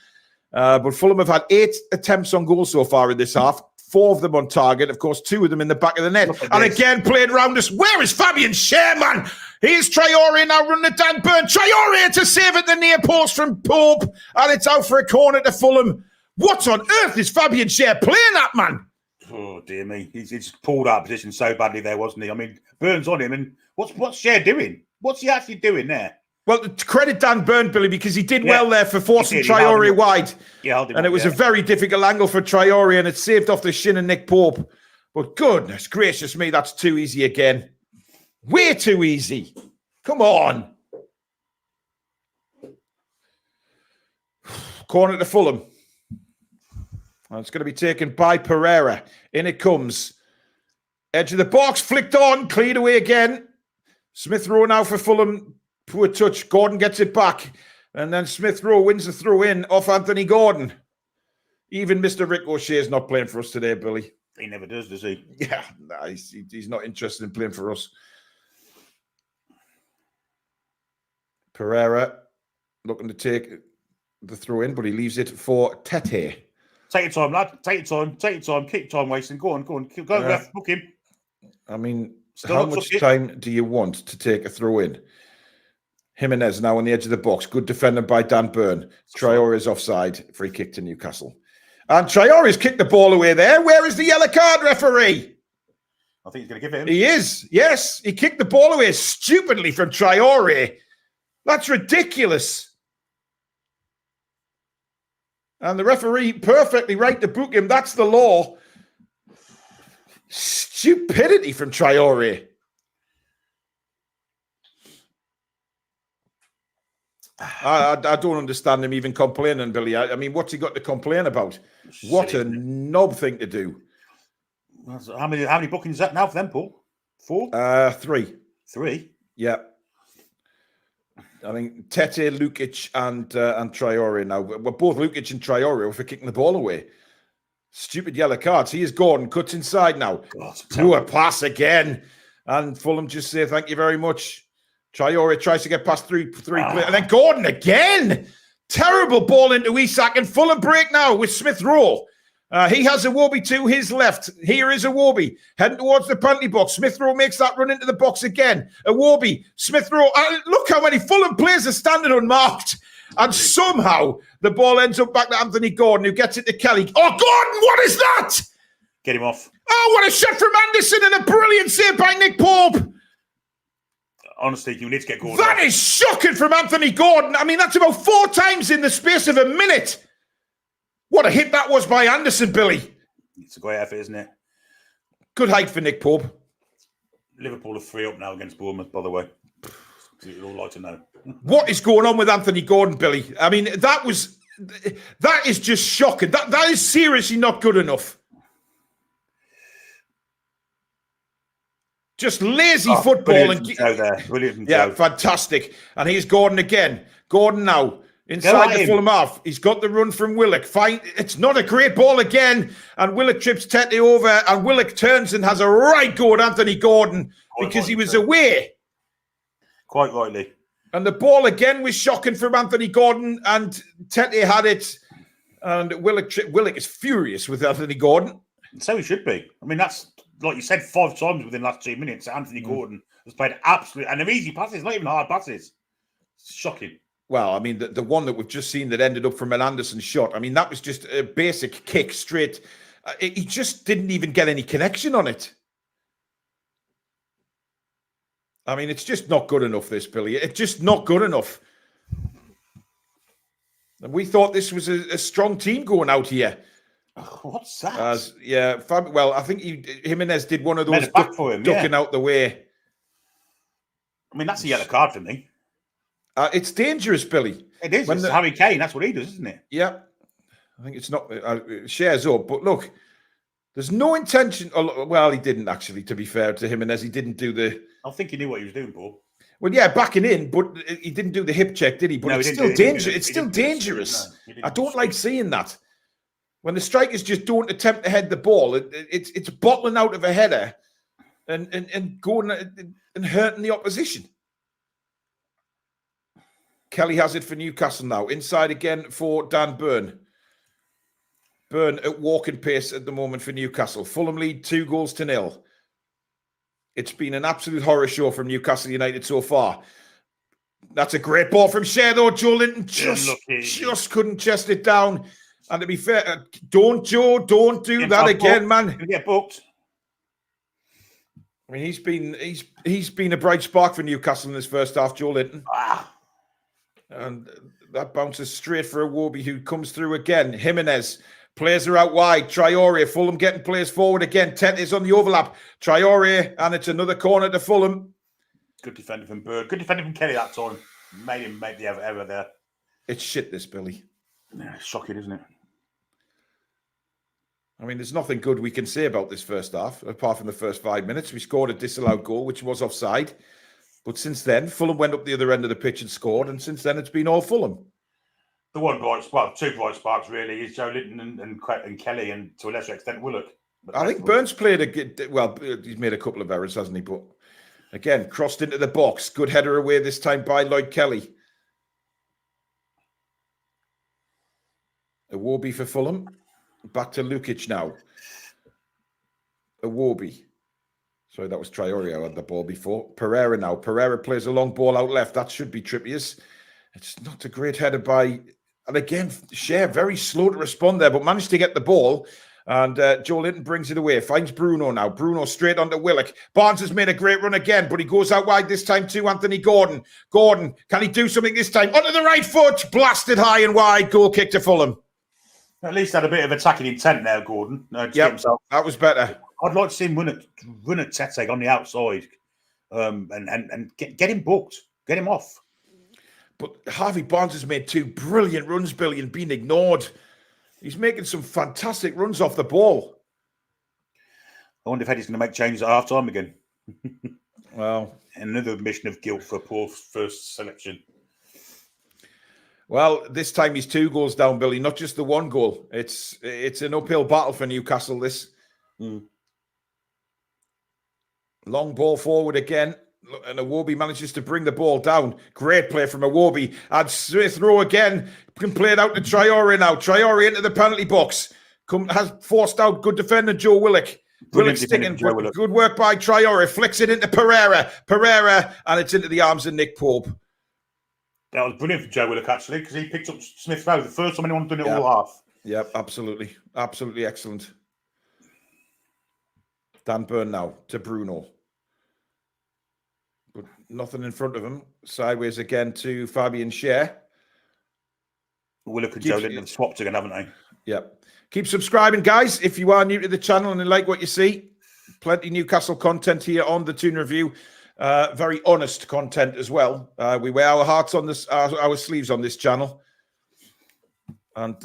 But Fulham have had 8 attempts on goal so far in this half. 4 of them on target. Of course, 2 of them in the back of the net. And again, played round us. Where is Fabian Schär, man? Here's Traore now running it down Burn. Traore to save at the near post from Pope. And it's out for a corner to Fulham. What on earth is Fabian Schär playing at, man? Oh, dear me. He's pulled out of position so badly there, wasn't he? I mean, Burns on him. And what's Schär doing? What's he actually doing there? Well, to credit Dan Burn, Billy, because he did well there for forcing He held Traore him up. wide. Yeah, held him And up, it was a very difficult angle for Traore, and it saved off the shin of Nick Pope. But goodness gracious me, that's too easy again. Way too easy. Come on. Corner to Fulham. And it's going to be taken by Pereira. In it comes. Edge of the box, flicked on, cleared away again. Smith Rowe now for Fulham. Poor touch. Gordon gets it back. And then Smith Rowe wins the throw in off Anthony Gordon. Even Mr. Rick O'Shea is not playing for us today, Billy. He never does he? Yeah, nah, he's not interested in playing for us. Pereira looking to take the throw in, but he leaves it for Tete. Take your time, lad. Take your time. Take your time. Keep time wasting. Go on. Go, ref. Book him. I mean, Still how not much took it. time do you want to take a throw in? Jimenez now on the edge of the box. Good defended by Dan Burn. Traore is offside. Free kick to Newcastle. And Traore's kicked the ball away there. Where is the yellow card, referee? I think he's going to give it him. He is. Yes, he kicked the ball away stupidly from Traore. That's ridiculous. And the referee perfectly right to book him. That's the law. Stupidity from Traore. I don't understand him even complaining, Billy. I mean, what's he got to complain about? What a knob thing to do. How many bookings is that now for them, Paul? 4? 3. 3? Yeah. I think Tete, Lukic, and Traore now. Well, both Lukic and Traore were for kicking the ball away. Stupid yellow cards. He is Gordon. Cuts inside now. Poor pass again. And Fulham just say thank you very much. Traore tries to get past three players. And then Gordon again. Terrible ball into Isak. And Fulham break now with Smith Rowe. He has Iwobi to his left. Here is Iwobi heading towards the penalty box. Smith Rowe makes that run into the box again. Iwobi, Smith Rowe. Look how many Fulham players are standing unmarked. And somehow the ball ends up back to Anthony Gordon, who gets it to Kelly. Oh, Gordon, what is that? Get him off. Oh, what a shot from Anderson and a brilliant save by Nick Pope. Honestly, you need to get Gordon That off. is shocking from Anthony Gordon. I mean, that's about 4 times in the space of a minute. What a hit that was by Anderson, Billy. It's a great effort, isn't it? Good height for Nick Pope. Liverpool are 3 up now against Bournemouth, by the way. You'd all like to know. What is going on with Anthony Gordon, Billy? I mean, that is just shocking. That is seriously not good enough. Just lazy football. Brilliant from Joe there. Brilliant from Yeah, Joe. fantastic. And here's Gordon again. Gordon now inside the Fulham half. He's got the run from Willock. Fine. It's not a great ball again. And Willock trips Tete over. And Willock turns and has a right go at Anthony Gordon because he was away. Quite rightly. And the ball again was shocking from Anthony Gordon. And Tete had it. And Willock is furious with Anthony Gordon. So he should be. I mean, that's, like you said, 5 times within the last 2 minutes. Anthony Gordon has played absolutely, and they're easy passes, not even hard passes. It's shocking. Well, I mean, the one that we've just seen that ended up from an Anderson shot, I mean, that was just a basic kick straight. He just didn't even get any connection on it. I mean, it's just not good enough, this, Billy. It's just not good enough. And we thought this was a strong team going out here. What's that? Well, I think Jimenez did one of those ducking out the way. I mean, that's a yellow card for me. It's dangerous, Billy. It is. It's Harry Kane. That's what he does, isn't it? Yeah. I think it's not. It shares up. But look, there's no intention. Well, he didn't actually, to be fair to Jimenez. He didn't do the... I think he knew what he was doing, Paul. Well, yeah, backing in, but he didn't do the hip check, did he? But it's still dangerous. It's still dangerous. I don't like seeing that. When the strikers just don't attempt to head the ball, it's bottling out of a header and going and hurting the opposition. Kelly has it for Newcastle now. Inside again for Dan Burn. Burn at walking pace at the moment for Newcastle. Fulham lead 2-0. It's been an absolute horror show from Newcastle United so far. That's a great ball from Shea, though. Joe Linton just couldn't chest it down. And to be fair, don't do that again, man. He'll get booked. I mean, he's been a bright spark for Newcastle in this first half, Joe Linton. And that bounces straight for Iwobi, who comes through again. Jimenez. Players are out wide. Traore. Fulham getting players forward again. Tet is on the overlap. Traore, and it's another corner to Fulham. Good defending from Bird. Good defending from Kelly that time. Made him make the error there. It's shit, this, Billy. Yeah, shocking, isn't it? I mean, there's nothing good we can say about this first half, apart from the first 5 minutes. We scored a disallowed goal, which was offside. But since then, Fulham went up the other end of the pitch and scored, and since then it's been all Fulham. The one bright spot, two bright sparks really, is Joe Linton and Kelly, and to a lesser extent Willock. But I think Burns played a good, well, he's made a couple of errors, hasn't he? But again, crossed into the box. Good header away this time by Lloyd Kelly. Iwobi for Fulham. Back to Lukic now. Iwobi. Sorry, that was Traore who had the ball before. Pereira now. Pereira plays a long ball out left. That should be Trippier's. It's not a great header by... And again, Shea very slow to respond there, but managed to get the ball. And Joe Linton brings it away. Finds Bruno now. Bruno straight onto Willock. Barnes has made a great run again, but he goes out wide this time to Anthony Gordon. Gordon, can he do something this time? Onto the right foot. Blasted high and wide. Goal kick to Fulham. At least had a bit of attacking intent there, Gordon. Yeah, that was better. I'd like to see him run at Tete on the outside and get him booked. Get him off. But Harvey Barnes has made two brilliant runs, Billy, and been ignored. He's making some fantastic runs off the ball. I wonder if Eddie's going to make changes at half-time again. Well, another admission of guilt for a poor first selection. Well, this time he's 2 goals down, Billy, not just the 1 goal. It's an uphill battle for Newcastle, this. Long ball forward again. And Iwobi manages to bring the ball down. Great play from Iwobi. And Smith Rowe again can play it out to Traore now. Traore into the penalty box. Has forced out good defender Joe Willock. Willock sticking. Good work by Traore. Flicks it into Pereira. And it's into the arms of Nick Pope. That was brilliant for Joe Willock, actually, because he picked up Smith Rowe. The first time anyone's done it all half. Yep, absolutely. Absolutely excellent. Dan Burn now to Bruno. But nothing in front of him. Sideways again to Fabian Shea. Willock and Joe Linton have swapped again, haven't they? Yep. Keep subscribing, guys, if you are new to the channel and you like what you see. Plenty Newcastle content here on the Toon Review. Very honest content as well. We wear our hearts on this, our sleeves on this channel. And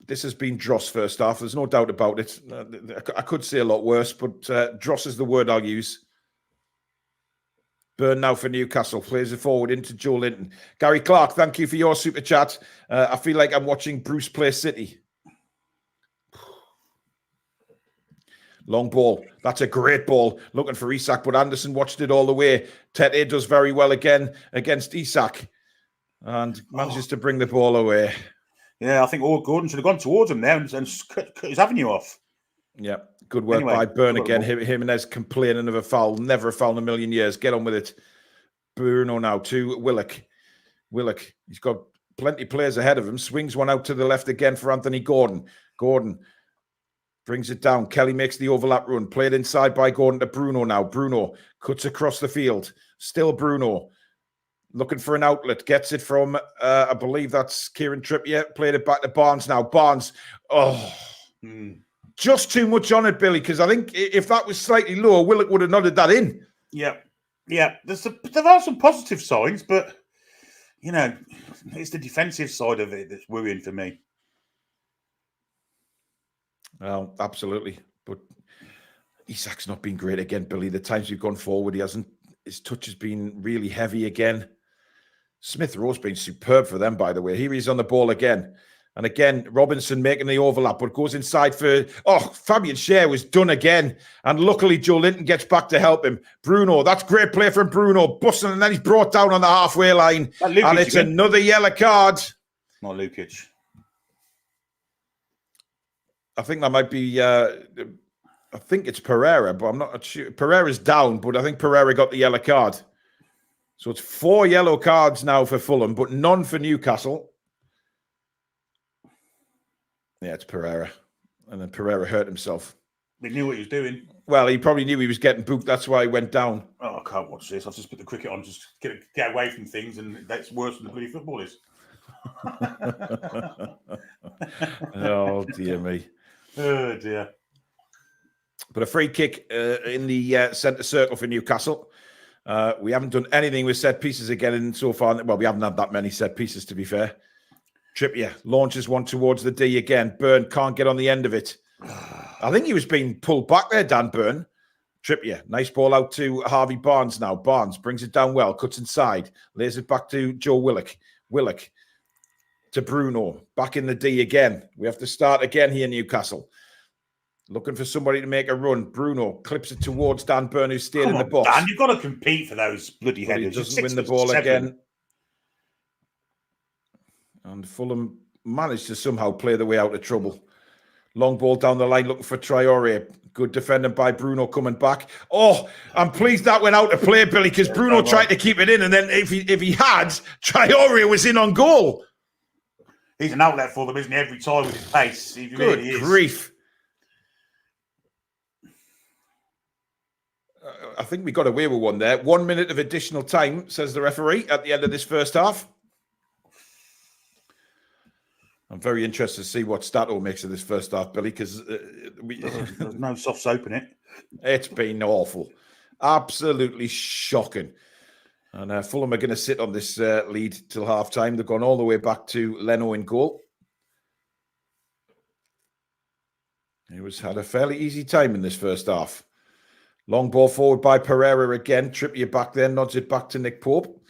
this has been Dross first half. There's no doubt about it. I could say a lot worse, but Dross is the word I'll use. Burn now for Newcastle. Plays it forward into Joe Linton. Gary Clark, thank you for your super chat. I feel like I'm watching Bruce play City. Long ball. That's a great ball. Looking for Isak, but Anderson watched it all the way. Tete does very well again against Isak. And manages to bring the ball away. Yeah, I think Gordon should have gone towards him there and cut his avenue off. Yeah, good work by Burn again. Jimenez complaining of a foul. Never a foul in a million years. Get on with it. Bruno now to Willock. Willock, he's got plenty of players ahead of him. Swings one out to the left again for Anthony Gordon. Gordon brings it down. Kelly makes the overlap run. Played inside by Gordon to Bruno now. Bruno cuts across the field. Still Bruno. Looking for an outlet. Gets it from, I believe that's Kieran Trippier. Played it back to Barnes now. Barnes. Just too much on it, Billy, because I think if that was slightly lower, Willock would have nodded that in. Yeah. Yeah. There are some positive signs, but, you know, it's the defensive side of it that's worrying for me. Well, absolutely. But Isak's not been great again, Billy. The times we've gone forward, his touch has been really heavy again. Smith Rowe's been superb for them, by the way. Here he's on the ball again. And again, Robinson making the overlap, but goes inside for... Fabian Shea was done again. And luckily, Joe Linton gets back to help him. Bruno, that's great play from Bruno. Busting, and then he's brought down on the halfway line. And it's another yellow card. Not Lukic. I think that might be... I think it's Pereira, but I'm not sure. Pereira's down, but I think Pereira got the yellow card. So it's 4 yellow cards now for Fulham, but none for Newcastle. Yeah, it's Pereira. And then Pereira hurt himself. He knew what he was doing. Well, he probably knew he was getting booked. That's why he went down. Oh, can't watch this. I've just put the cricket on, just get away from things, and that's worse than the bloody football is. Oh, dear me. Oh, dear. But a free kick in the centre circle for Newcastle. We haven't done anything with set pieces again so far. Well, we haven't had that many set pieces, to be fair. Trippier launches one towards the D again. Byrne can't get on the end of it. I think he was being pulled back there, Dan Byrne. Trippier, nice ball out to Harvey Barnes now. Barnes brings it down well, cuts inside, lays it back to Joe Willock. Willock to Bruno, back in the D again. We have to start again here, Newcastle. Looking for somebody to make a run. Bruno clips it towards Dan Byrne, who stayed in the box. Dan, you've got to compete for those bloody But he headers. doesn't win the ball again. And Fulham managed to somehow play the way out of trouble. Long ball down the line looking for Traore. Good defending by Bruno coming back. Oh, I'm pleased that went out to play, Billy, because Bruno tried to keep it in. And then if he had, Traore was in on goal. He's an outlet for them, isn't he? Every time with his pace. He Good really is. grief. I think we got away with one there. 1 minute of additional time, says the referee, at the end of this first half. I'm very interested to see what Stato makes of this first half, Billy, because there's no soft soap in it. It's been awful. Absolutely shocking. And Fulham are going to sit on this lead till half-time. They've gone all the way back to Leno in goal. He had a fairly easy time in this first half. Long ball forward by Pereira again. Trippier back there, nods it back to Nick Pope.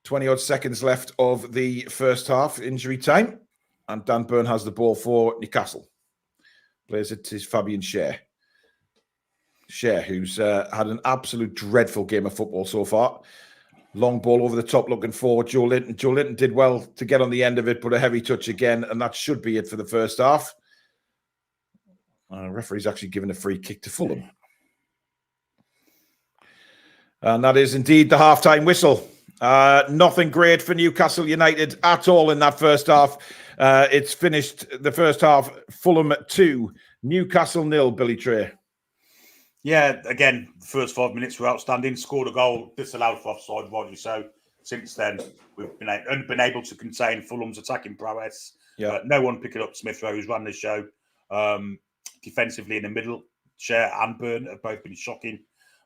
20-odd seconds left of the first half, injury time. And Dan Byrne has the ball for Newcastle. Plays it to Fabian Schär. Schär, who's had an absolute dreadful game of football so far. Long ball over the top looking forward. Joe Linton. Joe Linton did well to get on the end of it, but a heavy touch again, and that should be it for the first half. Referee's actually given a free kick to Fulham. And that is indeed the half-time whistle. Nothing great for Newcastle United at all in that first half. It's finished the first half, Fulham 2, Newcastle 0, Billy Trey. Yeah, again, the first 5 minutes were outstanding. Scored a goal, disallowed for offside, rightly so. Since then, we've been able to contain Fulham's attacking prowess. Yeah. No one picking up Smith Rowe, who's run the show. Defensively in the middle, Schär and Byrne have both been shocking.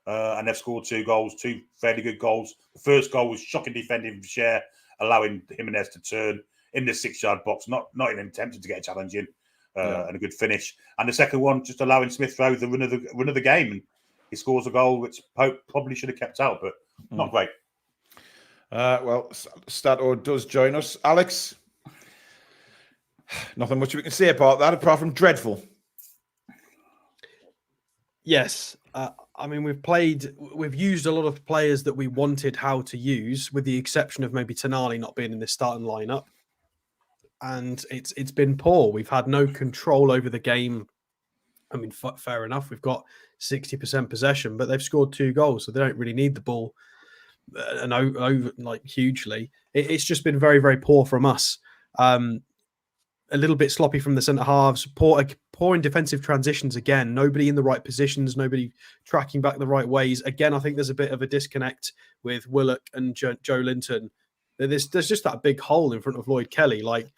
And they've scored 2 goals, 2 fairly good goals. The first goal was shocking defending from Schär, allowing Jimenez to turn in the 6-yard box, not even attempting to get a challenge in, and a good finish. And the second one, just allowing Smith Rowe the run of the game, and he scores a goal which Pope probably should have kept out, but not great. Well, Stato does join us. Alex, nothing much we can say about that apart from dreadful. Yes. I mean, we've used a lot of players that we wanted Howe to use, with the exception of maybe Tonali not being in the starting lineup. And it's been poor. We've had no control over the game. I mean, fair enough. We've got 60% possession, but they've scored 2 goals, so they don't really need the ball and over like hugely. It's just been very, very poor from us. A little bit sloppy from the centre halves, poor in defensive transitions again. Nobody in the right positions, nobody tracking back the right ways. Again, I think there's a bit of a disconnect with Willock and Joe Linton. There's just that big hole in front of Lloyd Kelly. Like,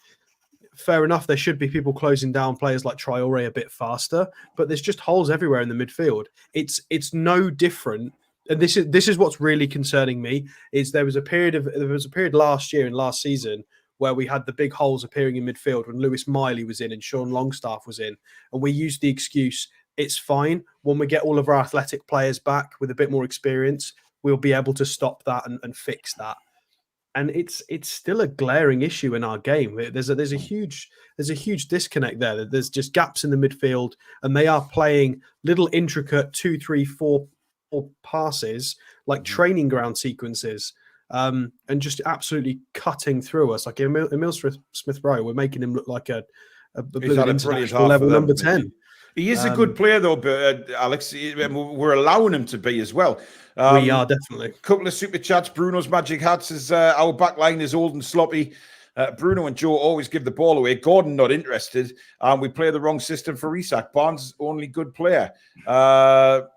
fair enough, there should be people closing down players like Traore a bit faster, but there's just holes everywhere in the midfield. It's no different. And this is what's really concerning me. Is there was a period last year and last season where we had the big holes appearing in midfield when Lewis Miley was in and Sean Longstaff was in. And we used the excuse, it's fine. When we get all of our athletic players back with a bit more experience, we'll be able to stop that and fix that. And it's still a glaring issue in our game. There's a huge disconnect there. There's just gaps in the midfield, and they are playing little intricate 2, 3, 4 passes like training ground sequences. And just absolutely cutting through us. Like Emil Smith Rowe, we're making him look like a international level number 10. He is a good player, though, but Alex, we're allowing him to be as well. We are definitely. A couple of super chats. Bruno's Magic Hat says our back line is old and sloppy. Bruno and Joe always give the ball away. Gordon not interested. And we play the wrong system for Isak. Barnes, only good player.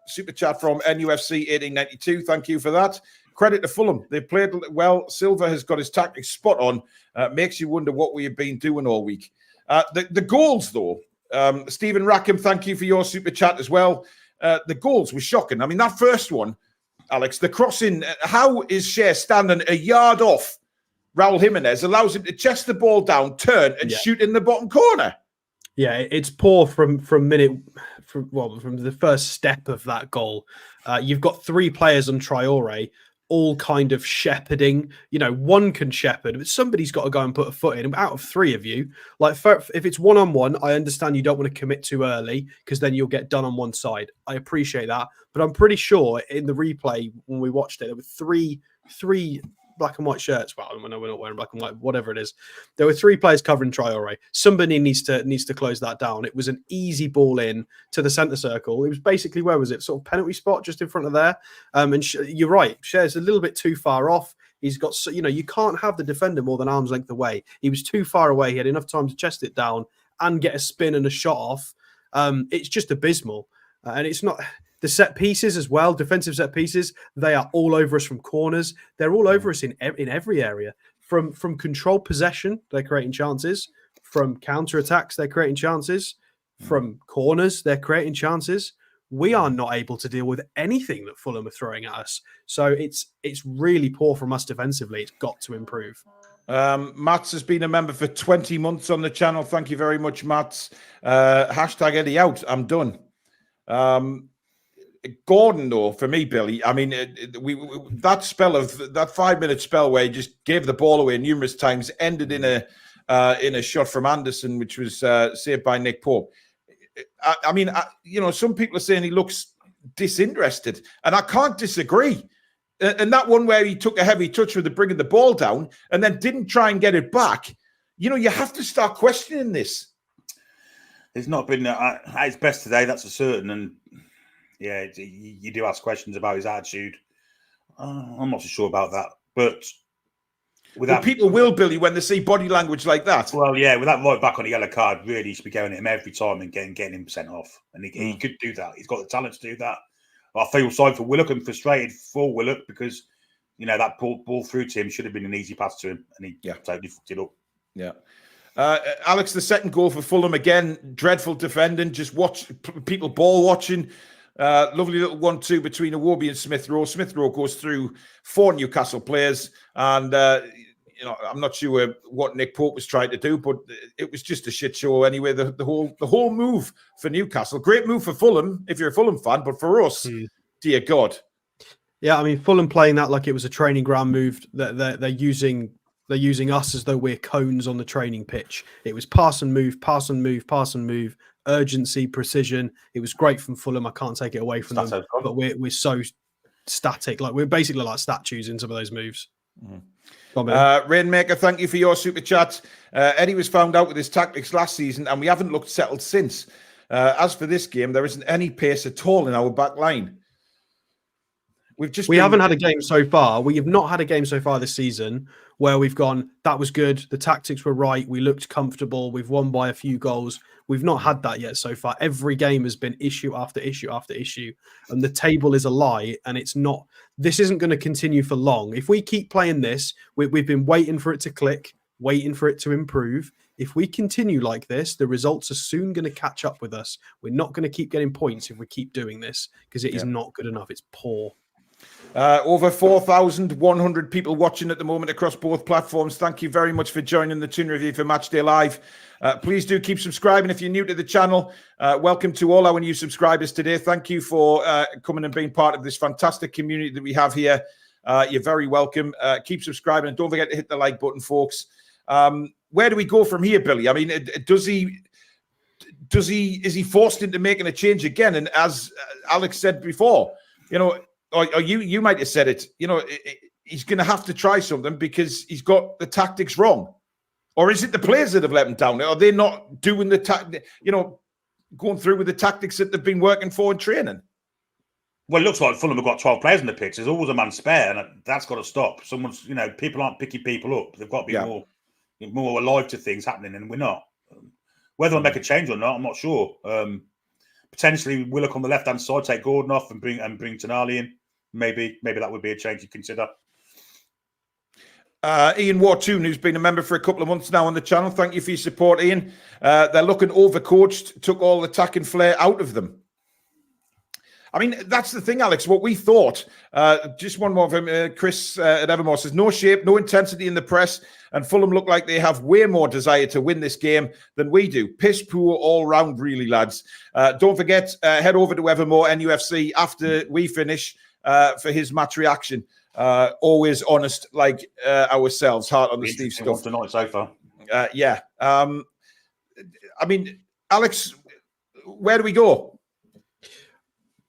Super chat from NUFC 1892. Thank you for that. Credit to Fulham. They played well. Silva has got his tactics spot on. Makes you wonder what we have been doing all week. The goals, though. Stephen Rackham, thank you for your super chat as well. The goals were shocking. I mean, that first one, Alex, the crossing, how is Shea standing a yard off Raul Jimenez, allows him to chest the ball down, turn, and shoot in the bottom corner? Yeah, it's poor from the first step of that goal. You've got three players on Traore, all kind of shepherding. One can shepherd, but somebody's got to go and put a foot in. Out of three of you, if it's one-on-one, I understand you don't want to commit too early because then you'll get done on one side. I appreciate that, but I'm pretty sure in the replay when we watched it, there were three black and white shirts. Well, I know we're not wearing black and white, whatever it is. There were three players covering Traore. Somebody needs to close that down. It was an easy ball in to the centre circle. It was basically, where was it? Sort of penalty spot just in front of there. You're right. Shea's a little bit too far off. He's got, you can't have the defender more than arm's length away. He was too far away. He had enough time to chest it down and get a spin and a shot off. It's just abysmal. And it's not... The set pieces as well, defensive set pieces, they are all over us from corners. They're all over us in every area. From control possession, they're creating chances. From counter-attacks, they're creating chances. From corners, they're creating chances. We are not able to deal with anything that Fulham are throwing at us. So it's really poor from us defensively. It's got to improve. Mats has been a member for 20 months on the channel. Thank you very much, Mats. Hashtag Eddie out. I'm done. Gordon, though, for me, Billy, I mean, that 5-minute spell where he just gave the ball away numerous times, ended in a shot from Anderson, which was saved by Nick Pope. I mean, some people are saying he looks disinterested, and I can't disagree. And that one where he took a heavy touch with bringing the ball down and then didn't try and get it back, you have to start questioning this. He's not been at his best today, that's for certain, and yeah, you do ask questions about his attitude. I'm not so sure about that. But people will, Billy, when they see body language like that. Well, yeah, with that right back on the yellow card, really, he should be going at him every time and getting him sent off. And he could do that. He's got the talent to do that. I feel sorry for Willock and frustrated for Willock because, that ball through to him should have been an easy pass to him. And he totally fucked it up. Yeah. Alex, the second goal for Fulham, again, dreadful defending. Just watch people ball watching. Lovely little 1-2 between Iwobi and Smith Rowe. Smith Rowe goes through 4 Newcastle players, and I'm not sure what Nick Pope was trying to do, but it was just a shit show anyway. The whole move for Newcastle, great move for Fulham if you're a Fulham fan, but for us, dear God, yeah, I mean Fulham playing that like it was a training ground move. They're using us as though we're cones on the training pitch. It was pass and move, pass and move, pass and move. Urgency, precision. It was great from Fulham. I can't take it away from them. But we're so static. Like we're basically like statues in some of those moves. Rainmaker, thank you for your super chat. Eddie was found out with his tactics last season, and we haven't looked settled since. As for this game, there isn't any pace at all in our back line. We haven't had a game so far. We have not had a game so far this season where we've gone, that was good. The tactics were right. We looked comfortable. We've won by a few goals. We've not had that yet so far. Every game has been issue after issue after issue. And the table is a lie. And this isn't going to continue for long. If we keep playing this, we've been waiting for it to click, waiting for it to improve. If we continue like this, the results are soon going to catch up with us. We're not going to keep getting points if we keep doing this because it is not good enough. It's poor. Over 4,100 people watching at the moment across both platforms. Thank you very much for joining the Toon Review for Matchday Live. Please do keep subscribing if you're new to the channel. Welcome to all our new subscribers today. Thank you for coming and being part of this fantastic community that we have here. You're very welcome. Keep subscribing and don't forget to hit the like button, folks. Where do we go from here, Billy? I mean, is he forced into making a change again? And as Alex said before, or you might have said it, he's going to have to try something because he's got the tactics wrong. Or is it the players that have let him down? Are they not doing going through with the tactics that they've been working for in training? Well, it looks like Fulham have got 12 players in the pitch. There's always a man spare, and that's got to stop. People aren't picking people up. They've got to be more more alive to things happening, and we're not. Whether I make a change or not, I'm not sure. Potentially, Willock on the left-hand side, take Gordon off and bring Tonali in. Maybe that would be a change you consider. Ian Toon, who's been a member for a couple of months now on the channel. Thank you for your support, Ian. They're looking overcoached, took all the attack and flair out of them. I mean, that's the thing, Alex. What we thought, just one more from Chris at Evermore says, no shape, no intensity in the press, and Fulham look like they have way more desire to win this game than we do. Piss poor all round, really, lads. Don't forget, head over to Evermore NUFC after we finish for his match reaction. Always honest, like ourselves, heart on the sleeve stuff. Tonight so far. Yeah. I mean, Alex, where do we go?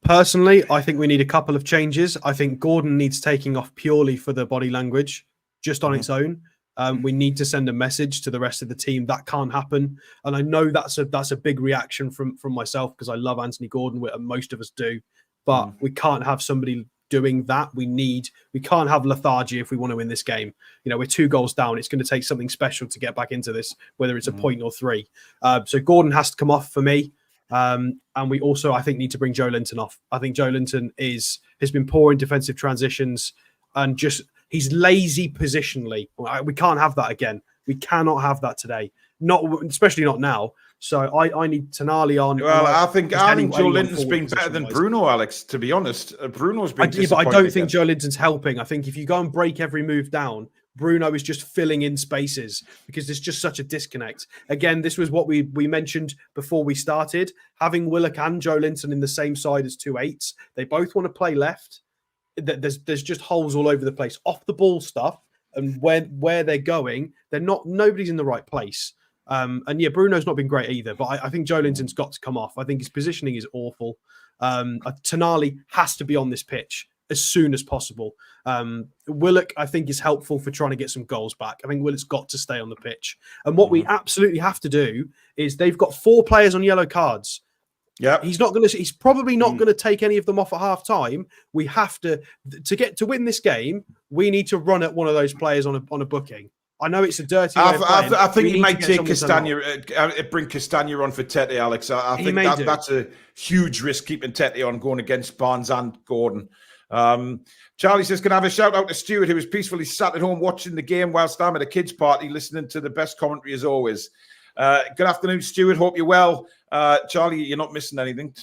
Personally, I think we need a couple of changes. I think Gordon needs taking off purely for the body language, just on its own. We need to send a message to the rest of the team that can't happen. And I know that's a big reaction from myself because I love Anthony Gordon, and most of us do. But we can't have somebody doing that. We can't have lethargy if we want to win this game. You know, we're 2 goals down. It's going to take something special to get back into this, whether it's a point or 3. So Gordon has to come off for me. And we also, I think, need to bring Joe Linton off. I think Joe Linton has been poor in defensive transitions and just he's lazy positionally. We can't have that again. We cannot have that today. Especially not now. So I need Tonali on. Well, I think Joe Linton's been better than Bruno, Alex, to be honest. Bruno's been but I don't think Joe Linton's helping. I think if you go and break every move down, Bruno is just filling in spaces because there's just such a disconnect. Again, this was what we mentioned before we started. Having Willock and Joe Linton in the same side as 2 8s, they both want to play left. There's just holes all over the place. Off the ball stuff and where they're going, nobody's in the right place. And yeah, Bruno's not been great either, but I think Joe Linton's got to come off. I think his positioning is awful. Tonali has to be on this pitch as soon as possible. Willock, I think, is helpful for trying to get some goals back. I think Willock's got to stay on the pitch. And what we absolutely have to do is they've got 4 players on yellow cards. Yeah, he's probably not going to take any of them off at half time. We have to win this game. We need to run at one of those players on a booking. I know it's a dirty way of playing. I think he might take Castagna, bring Castagna on for Tete, Alex. I think that's a huge risk keeping Tete on going against Barnes and Gordon. Charlie says, can I have a shout out to Stuart, who was peacefully sat at home watching the game whilst I'm at a kids' party, listening to the best commentary as always. Good afternoon, Stuart. Hope you're well. Charlie, you're not missing anything,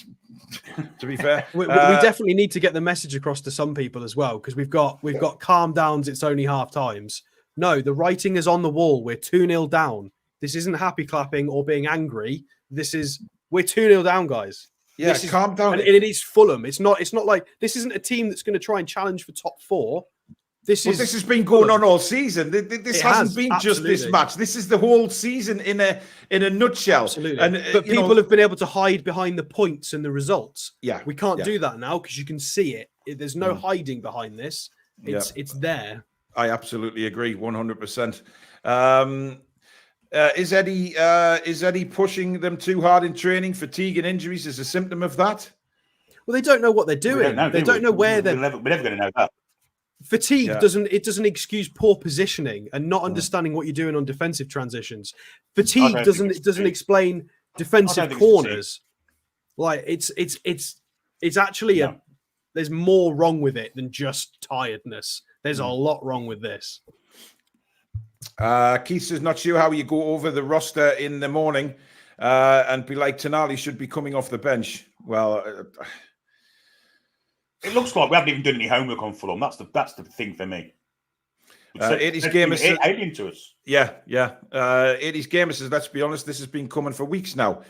to be fair. we definitely need to get the message across to some people as well, because we've got calm downs. It's only half times. No, the writing is on the wall. We're 2-0 down. This isn't happy clapping or being angry. We're 2-0 down, guys. Yeah, calm down. And it is Fulham. It's not like this isn't a team that's going to try and challenge for top 4. This has been going on all season. This hasn't been just this match. This is the whole season in a nutshell. Absolutely. But people have been able to hide behind the points and the results. Yeah, we can't do that now because you can see it. There's no hiding behind this. It's there. I absolutely agree, 100%. Is Eddie pushing them too hard in training? Fatigue and injuries is a symptom of that. Well, they don't know what they're doing. They don't know where they're. We're never going to know that. Fatigue doesn't excuse poor positioning and not understanding what you're doing on defensive transitions. Fatigue doesn't explain defensive corners. Like it's actually there's more wrong with it than just tiredness. There's a lot wrong with this. Keith says, not sure how you go over the roster in the morning and be like, Tonali should be coming off the bench. Well, it looks like we haven't even done any homework on Fulham. That's the thing for me. Eddie's Gamer says, alien to us. Yeah. Eddie's Gamer says, let's be honest, this has been coming for weeks now.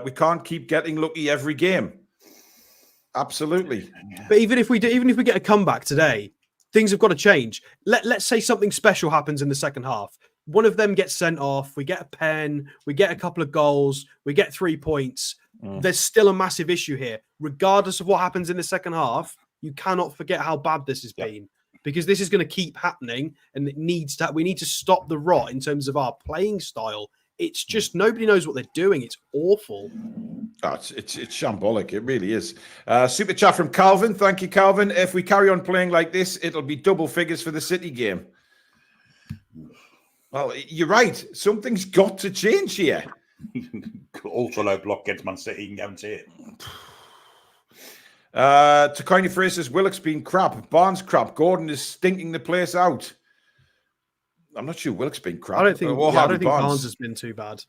We can't keep getting lucky every game. Absolutely. But even if we get a comeback today, things have got to change. Let's say something special happens in the second half. One of them gets sent off. We get a pen. We get a couple of goals. We get 3 points. There's still a massive issue here. Regardless of what happens in the second half, you cannot forget how bad this has been, because this is going to keep happening, and we need to stop the rot in terms of our playing style. It's just nobody knows what they're doing. It's awful. Oh, it's shambolic. It really is. Super chat from Calvin. Thank you, Calvin. If we carry on playing like this, it'll be double figures for the City game. Well, you're right. Something's got to change here. Ultra low block against Man City, you can guarantee it. To coin a phrase, says Willock's been crap. Barnes crap. Gordon is stinking the place out. I'm not sure Willock's been crap. I don't think Barnes has been too bad.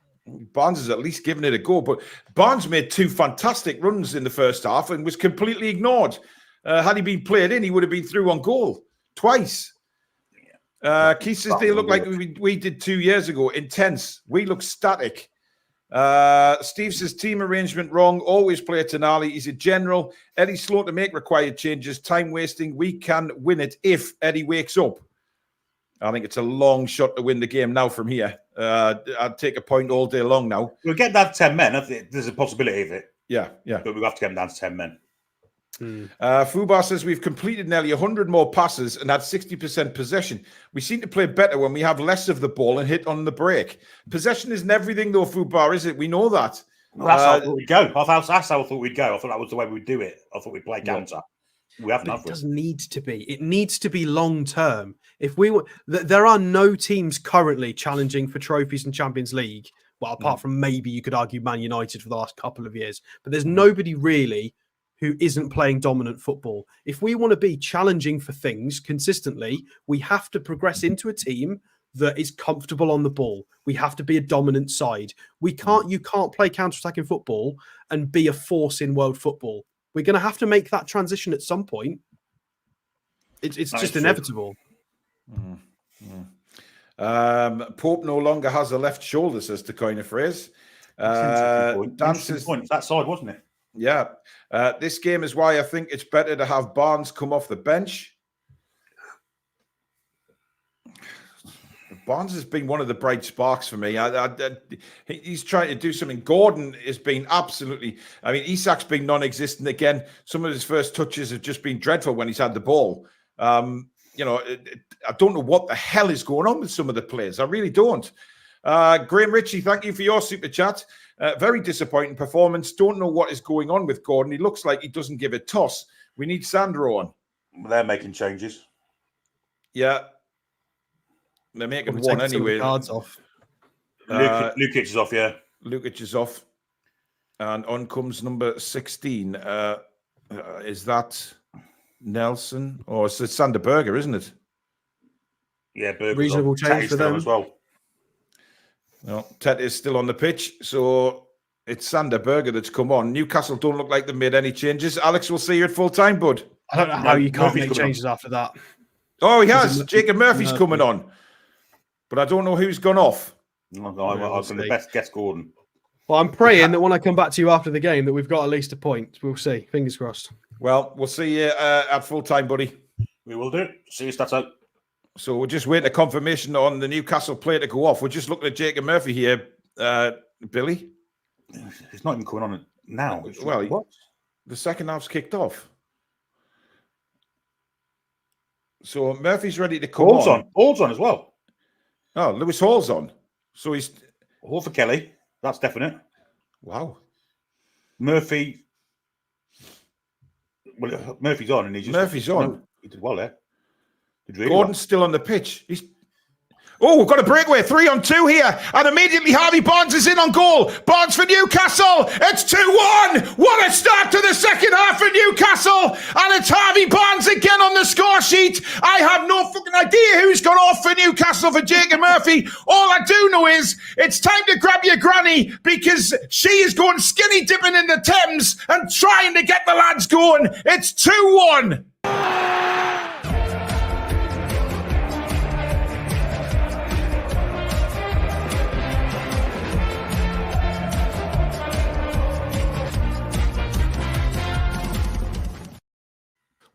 Barnes has at least given it a go, but Barnes made 2 fantastic runs in the first half and was completely ignored. Had he been played in, he would have been through on goal twice. Keith says they look like we did 2 years ago. Intense. We look static. Steve says team arrangement wrong. Always play Tonali. He's a general. Eddie's slow to make required changes. Time wasting. We can win it if Eddie wakes up. I think it's a long shot to win the game now from here. I'd take a point all day long now. We'll get down to 10 men. There's a possibility of it. Yeah. But we'll have to get them down to 10 men. Fubar says we've completed nearly 100 more passes and had 60% possession. We seem to play better when we have less of the ball and hit on the break. Possession isn't everything though, Fubar, is it? We know that. Well, that's how I thought we'd go. That's how I thought we'd go. I thought that was the way we'd do it. I thought we'd play counter. We haven't. It doesn't need to be. It needs to be long term. If we were, there are no teams currently challenging for trophies in Champions League. Well, apart from maybe you could argue Man United for the last couple of years, but there's nobody really who isn't playing dominant football. If we want to be challenging for things consistently, we have to progress into a team that is comfortable on the ball. We have to be a dominant side. You can't play counter-attacking football and be a force in world football. We're going to have to make that transition at some point. It's just inevitable. Pope no longer has a left shoulder, says to coin a phrase. Dan says, point. It's that side, wasn't it? Yeah. This game is why I think it's better to have Barnes come off the bench. Barnes has been one of the bright sparks for me. He's trying to do something. Gordon has been absolutely... I mean, Isak's been non-existent again. Some of his first touches have just been dreadful when he's had the ball. I don't know what the hell is going on with some of the players. I really don't. Graham Ritchie, thank you for your super chat. Very disappointing performance. Don't know what is going on with Gordon. He looks like he doesn't give a toss. We need Sandro on. They're making changes. Yeah. They're making one anyway. Cards off. Lukic is off, yeah. Lukic is off. And on comes number 16. Is that Nelson? Or it's Sander Berger, isn't it? Yeah, Berger's reasonable change for them as well. No, Tet is still on the pitch, so it's Sander Berger that's come on. Newcastle don't look like they've made any changes. Alex, we'll see you at full time, bud. I don't know how you can't make changes after that. Oh, he has. Jacob Murphy's coming on. But I don't know who's gone off. I was going to best guess Gordon. Well, I'm praying that when I come back to you after the game that we've got at least a point. We'll see. Fingers crossed. Well, we'll see you at full time, buddy. We will do. See you stats out. So we're just waiting a confirmation on the Newcastle player to go off. We're just looking at Jacob Murphy here, Billy. It's not even coming on now. Well, what? The second half's kicked off. So Murphy's ready to come on. Hall's on as well. Oh, Lewis Hall's on. So he's... Hall for Kelly. That's definite. Wow. Murphy... Well, Murphy's on and he just... Murphy's on. No, he did well there. Really Gordon's still on the pitch. Oh, we've got a breakaway. 3-on-2 here. And immediately Harvey Barnes is in on goal. Barnes for Newcastle. It's 2-1. What a start to the second half for Newcastle. And it's Harvey Barnes again on the score sheet. I have no fucking idea who's gone off for Newcastle for Jacob Murphy. All I do know is it's time to grab your granny because she is going skinny dipping in the Thames and trying to get the lads going. It's 2-1.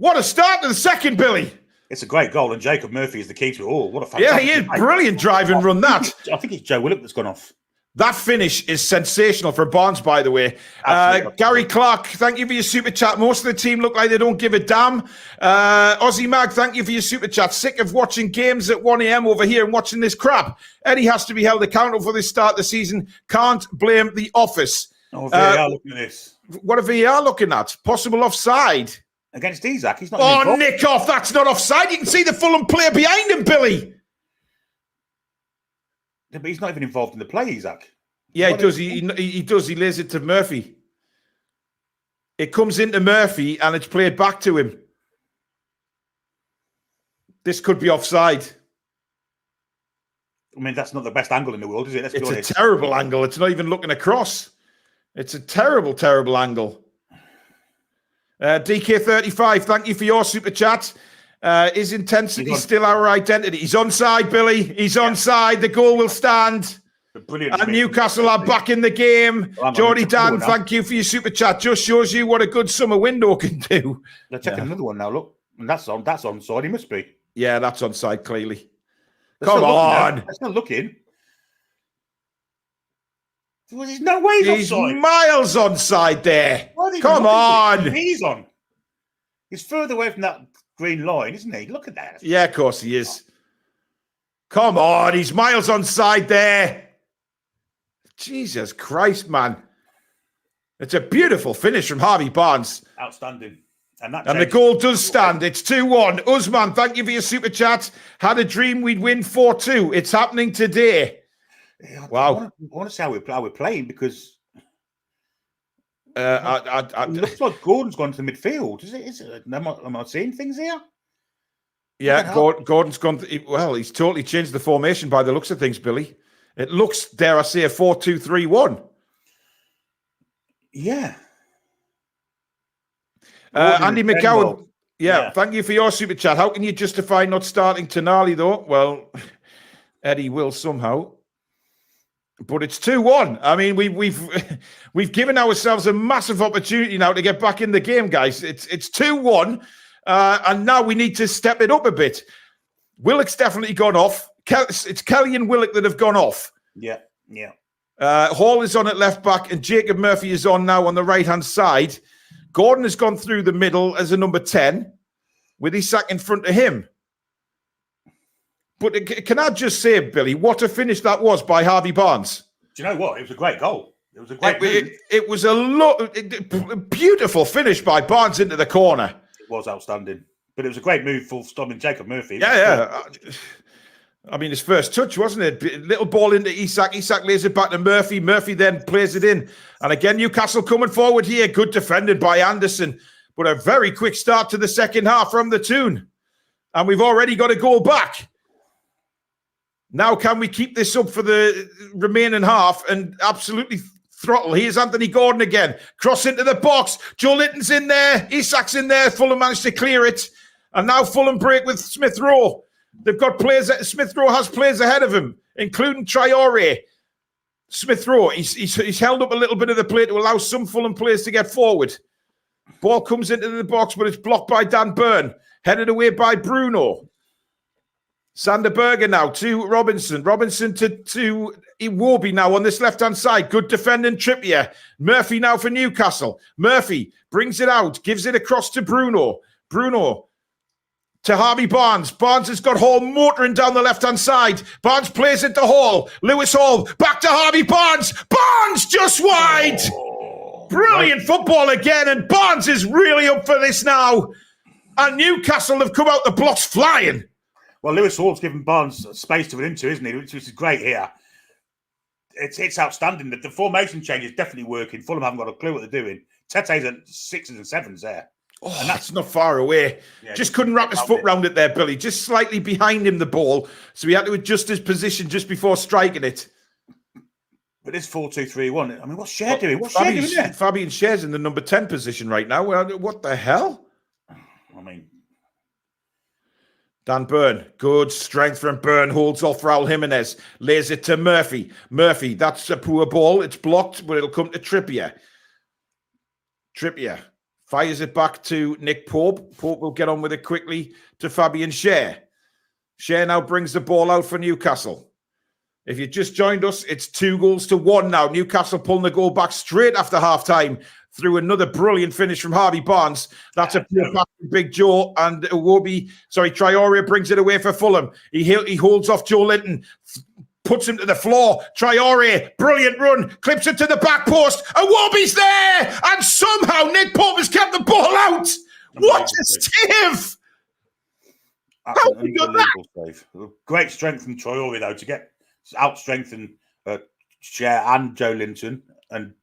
What a start to the second, Billy. It's a great goal, and Jacob Murphy is the key to it all. What a fantastic Yeah, he is. Brilliant drive and run that. I think it's Joe Willock that's gone off. That finish is sensational for Barnes, by the way. Gary Clark, thank you for your super chat. Most of the team look like they don't give a damn. Aussie Mag, thank you for your super chat. Sick of watching games at 1 a.m. over here and watching this crap. Eddie has to be held accountable for this start of the season. Can't blame the office. Oh, VAR looking at this. What are VAR looking at? Possible offside. Against Isak, he's not. Oh, nick off. That's not offside. You can see the Fulham player behind him, Billy. But he's not even involved in the play, Isaac. Yeah, he does. He does. He lays it to Murphy. It comes into Murphy and it's played back to him. This could be offside. I mean, that's not the best angle in the world, is it? Let's be It's honest. a terrible angle. It's not even looking across. It's a terrible, terrible angle. DK35, thank you for your super chat. Is intensity still our identity? He's onside, Billy. He's onside. The goal will stand. Brilliant. And Newcastle are back in the game. Geordie Dan, thank you for your super chat. Just shows you what a good summer window can do. They're checking another one now. Look, and that's onside. He must be. Yeah, that's onside clearly. They're Come still on. They're still looking. Well, there's no way He's offside. miles onside there. Why are they Come looking? on. He's on. He's further away from that green line, isn't he? Look at that. Yeah, of course he is. Come on. He's miles onside there. Jesus Christ, man. It's a beautiful finish from Harvey Barnes. Outstanding. And the goal does stand. It's 2-1. Usman, thank you for your super chat. Had a dream we'd win 4-2. It's happening today. Yeah, Wow. I want to see how we're playing because it it looks like Gordon's gone to the midfield. Is it? Am I seeing things here? Yeah, Gordon's gone. Well, he's totally changed the formation by the looks of things, Billy. It looks, dare I say, a 4-2-3-1. Yeah. Andy McGowan, thank you for your super chat. How can you justify not starting Tonali, though? Well, Eddie will somehow. But it's 2-1. I mean, we've given ourselves a massive opportunity now to get back in the game, guys. It's 2-1, and now we need to step it up a bit. Willock's definitely gone off. It's Kelly and Willock that have gone off. Yeah, yeah. Hall is on at left back, and Jacob Murphy is on now on the right-hand side. Gordon has gone through the middle as a number 10, with Isak in front of him. But can I just say, Billy, what a finish that was by Harvey Barnes. Do you know what? It was a great goal. It was a great move. It was a beautiful finish by Barnes into the corner. It was outstanding. But it was a great move for stopping Jacob Murphy. Yeah. I mean, his first touch, wasn't it? Little ball into Isak. Isak lays it back to Murphy. Murphy then plays it in. And again, Newcastle coming forward here. Good defended by Anderson. But a very quick start to the second half from the Toon. And we've already got a goal back. Now, can we keep this up for the remaining half and absolutely throttle? Here's Anthony Gordon again. Cross into the box. Joe Linton's in there. Isak's in there. Fulham managed to clear it. And now Fulham break with Smith Rowe. They've got players. Smith Rowe has players ahead of him, including Traore. Smith Rowe, he's held up a little bit of the play to allow some Fulham players to get forward. Ball comes into the box, but it's blocked by Dan Burn. Headed away by Bruno. Sander Berger now to Robinson. Robinson to Iwobi now on this left-hand side. Good defending Trippier. Murphy now for Newcastle. Murphy brings it out, gives it across to Bruno. Bruno to Harvey Barnes. Barnes has got Hall motoring down the left-hand side. Barnes plays it to Hall. Lewis Hall back to Harvey Barnes. Barnes just wide. Brilliant football again, and Barnes is really up for this now. And Newcastle have come out the blocks flying. Well, Lewis Hall's given Barnes space to run into, isn't he? Which is great here. It's outstanding. The formation change is definitely working. Fulham haven't got a clue what they're doing. Tete's at 6s and 7s there. Oh, and that's not far away. Yeah, just couldn't wrap his foot round it there, Billy. Just slightly behind him, the ball. So he had to adjust his position just before striking it. But it's 4-2-3-1. I mean, what's Cher doing? What's Cher doing there? Fabian Scher's in the number 10 position right now. What the hell? I mean, Dan Burn, good strength from Burn, holds off Raul Jimenez, lays it to Murphy. Murphy, that's a poor ball. It's blocked, but it'll come to Trippier. Trippier fires it back to Nick Pope. Pope will get on with it quickly to Fabian Scher. Scher now brings the ball out for Newcastle. If you just joined us, it's 2-1 now. Newcastle pulling the goal back straight after half-time through another brilliant finish from Harvey Barnes. That's a pure back from Big Joe, and Traore brings it away for Fulham. He holds off Joe Linton, puts him to the floor. Traore, brilliant run, clips it to the back post. Iwobi's there, and somehow Nick Pope has kept the ball out. What a save! How did you do that? Save. Great strength from Traore though to get out-strengthened Cher and Joe Linton. And,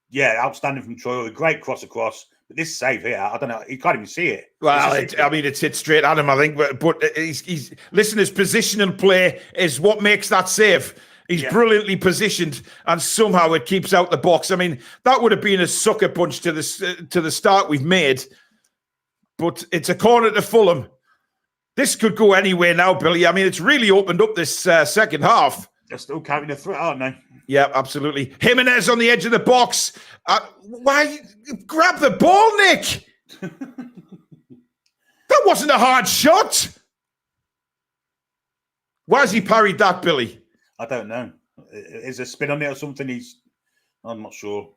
yeah, outstanding from Troy. A great cross across. But this save here, I don't know. You can't even see it. Well, it's hit straight at him, I think. But he's listen, his positional play is what makes that save. He's brilliantly positioned, and somehow it keeps out the box. I mean, that would have been a sucker punch to the start we've made. But it's a corner to Fulham. This could go anywhere now, Billy. I mean, it's really opened up this second half. They're still counting a threat, aren't they? Yeah, absolutely. Jimenez on the edge of the box. Why? Grab the ball, Nick. That wasn't a hard shot. Why has he parried that, Billy? I don't know. Is there a spin on it or something? I'm not sure.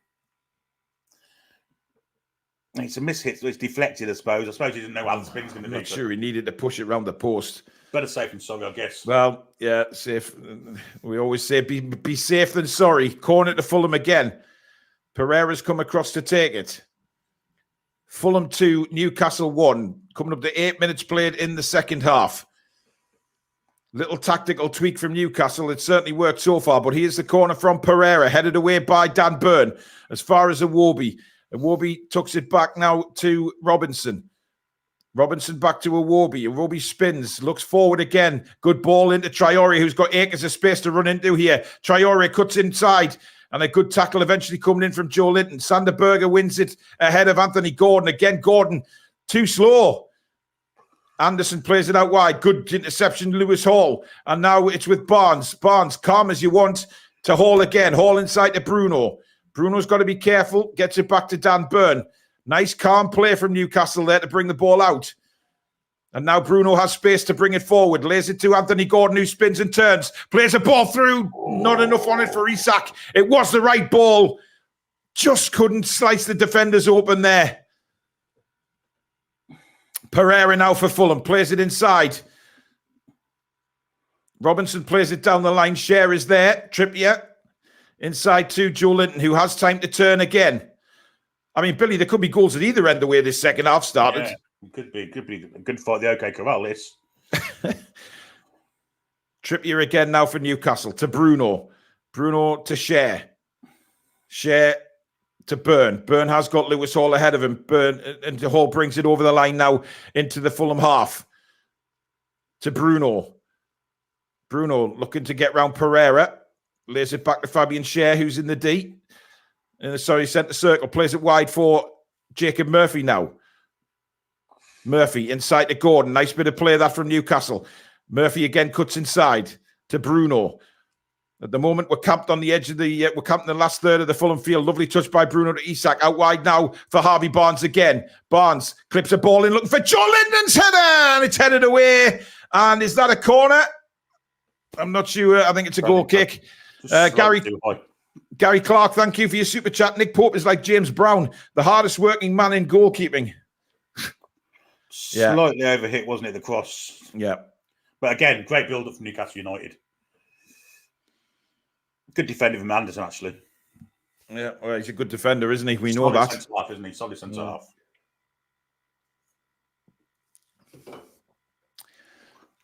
It's a mishit, so it's deflected, I suppose. I suppose he didn't know how the spin's going to be. I'm not sure he needed to push it around the post. Better safe than sorry, I guess. Well, yeah, safe. We always say be safe than sorry. Corner to Fulham again. Pereira's come across to take it. Fulham 2, Newcastle 1. Coming up to 8 minutes played in the second half. Little tactical tweak from Newcastle. It certainly worked so far, but here's the corner from Pereira, headed away by Dan Burn as far as Iwobi. Iwobi tucks it back now to Robinson. Robinson back to Iwobi. Iwobi spins, looks forward again. Good ball into Traore, who's got acres of space to run into here. Traore cuts inside, and a good tackle eventually coming in from Joe Linton. Sander Berger wins it ahead of Anthony Gordon. Again, Gordon too slow. Anderson plays it out wide. Good interception, Lewis Hall. And now it's with Barnes. Barnes, calm as you want, to Hall again. Hall inside to Bruno. Bruno's got to be careful. Gets it back to Dan Burn. Nice, calm play from Newcastle there to bring the ball out. And now Bruno has space to bring it forward. Lays it to Anthony Gordon, who spins and turns. Plays a ball through. Not enough on it for Isak. It was the right ball. Just couldn't slice the defenders open there. Pereira now for Fulham. Plays it inside. Robinson plays it down the line. Cher is there. Trippier inside to Joe Linton, who has time to turn again. I mean, Billy, there could be goals at either end the way this second half started. Yeah, could be a good fight. The OK Corral, this. Trippier again now for Newcastle to Bruno. Bruno to Cher. Cher to Burn. Burn has got Lewis Hall ahead of him. Burn and Hall brings it over the line now into the Fulham half. To Bruno. Bruno looking to get round Pereira. Lays it back to Fabian Cher, who's in the D. Centre circle. Plays it wide for Jacob Murphy now. Murphy inside to Gordon. Nice bit of play that from Newcastle. Murphy again cuts inside to Bruno. At the moment, we're camped on the edge of the... we're camped in the last third of the Fulham field. Lovely touch by Bruno to Isak. Out wide now for Harvey Barnes again. Barnes clips a ball in, looking for Joe Linton's header, and it's headed away. And is that a corner? I'm not sure. I think it's a goal kick. Gary Clark, thank you for your super chat. Nick Pope is like James Brown, the hardest working man in goalkeeping. Slightly overhit, wasn't it, the cross? Yeah. But again, great build-up from Newcastle United. Good defender from Anderson, actually. Yeah, well, he's a good defender, isn't he? We know that. Centre-half, isn't he? Solid centre-half.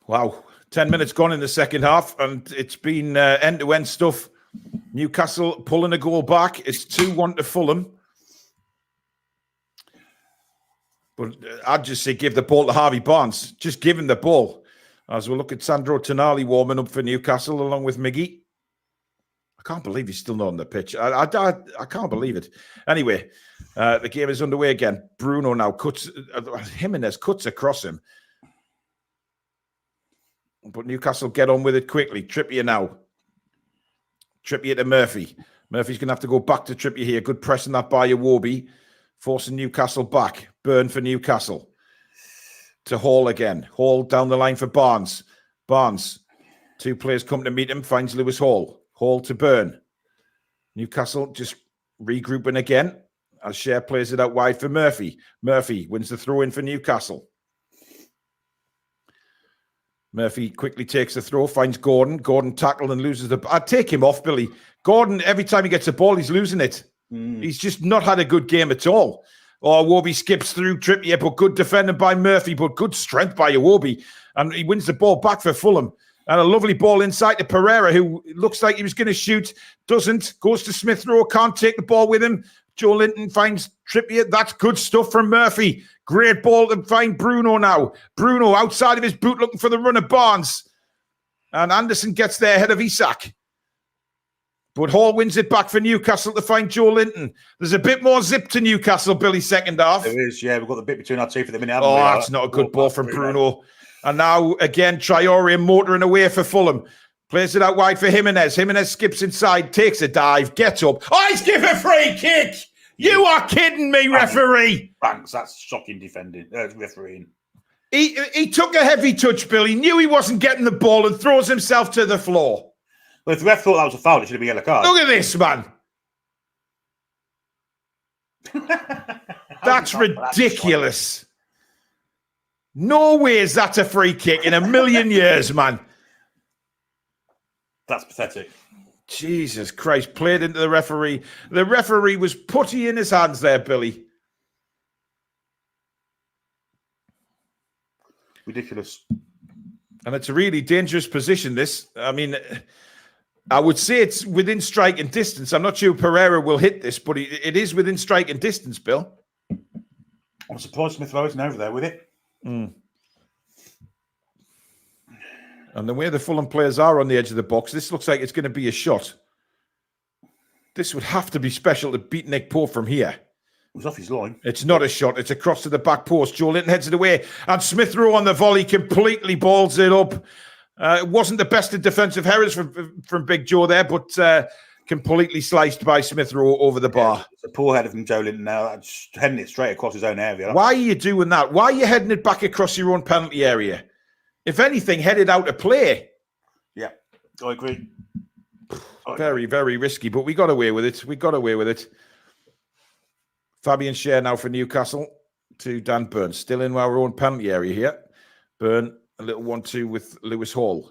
Wow. 10 minutes gone in the second half, and it's been end-to-end stuff. Newcastle pulling a goal back. It's 2-1 to Fulham. But I'd just say give the ball to Harvey Barnes. Just give him the ball. As we look at Sandro Tonali warming up for Newcastle along with Miggy. I can't believe he's still not on the pitch. I can't believe it. Anyway, the game is underway again. Bruno now cuts... Jimenez cuts across him. But Newcastle get on with it quickly. Trippier now. Trippier to Murphy. Murphy's going to have to go back to Trippier here. Good pressing that by Iwobi. Forcing Newcastle back. Burn for Newcastle. To Hall again. Hall down the line for Barnes. Barnes. Two players come to meet him. Finds Lewis Hall. Hall to Burn. Newcastle just regrouping again. As Cher plays it out wide for Murphy. Murphy wins the throw-in for Newcastle. Murphy quickly takes the throw, finds Gordon. Gordon tackled and loses the... I'd take him off, Billy. Gordon, every time he gets a ball, he's losing it. He's just not had a good game at all. Iwobi skips through Trippier, but good defending by Murphy, but good strength by Iwobi. And he wins the ball back for Fulham. And a lovely ball inside to Pereira, who looks like he was going to shoot. Doesn't. Goes to Smith Rowe. Can't take the ball with him. Joe Linton finds Trippier. That's good stuff from Murphy. Great ball to find Bruno now. Bruno outside of his boot looking for the run of Barnes. And Anderson gets there ahead of Isak. But Hall wins it back for Newcastle to find Joe Linton. There's a bit more zip to Newcastle, Billy, second half. There is, yeah. We've got the bit between our teeth for the minute, haven't Oh, we? that's not a good ball from Bruno. And now, again, Traore motoring away for Fulham. Plays it out wide for Jimenez. Jimenez skips inside, takes a dive, gets up. Oh, he's given a free kick! You are kidding me, referee! Thanks, that's shocking defending, refereeing. He took a heavy touch, Bill. He knew he wasn't getting the ball and throws himself to the floor. Well, if the ref thought that was a foul, it should have been a yellow card. Look at this, man. That's ridiculous. No way is that a free kick in a million years, man. That's pathetic. Jesus Christ, played into the referee. The referee was putty in his hands there, Billy. Ridiculous. And it's a really dangerous position, this. I mean, I would say it's within striking distance. I'm not sure Pereira will hit this, but it is within striking distance, Bill. I'm surprised Smith Rowe isn't over there with it. Mm. And the way the Fulham players are on the edge of the box, this looks like it's going to be a shot. This would have to be special to beat Nick Pope from here. It was off his line. It's not a shot. It's across to the back post. Joe Linton heads it away. And Smith Rowe on the volley completely balls it up. It wasn't the best of defensive errors from Big Joe there, but completely sliced by Smith Rowe over the bar. It's a poor header from Joe Linton now. That's heading it straight across his own area. Why are you doing that? Why are you heading it back across your own penalty area? If anything, head it out of play. Yeah, I agree. Very, very risky, but we got away with it. We got away with it. Fabian Schär now for Newcastle to Dan Burn. Still in our own penalty area here. Burn, a little 1-2 with Lewis Hall.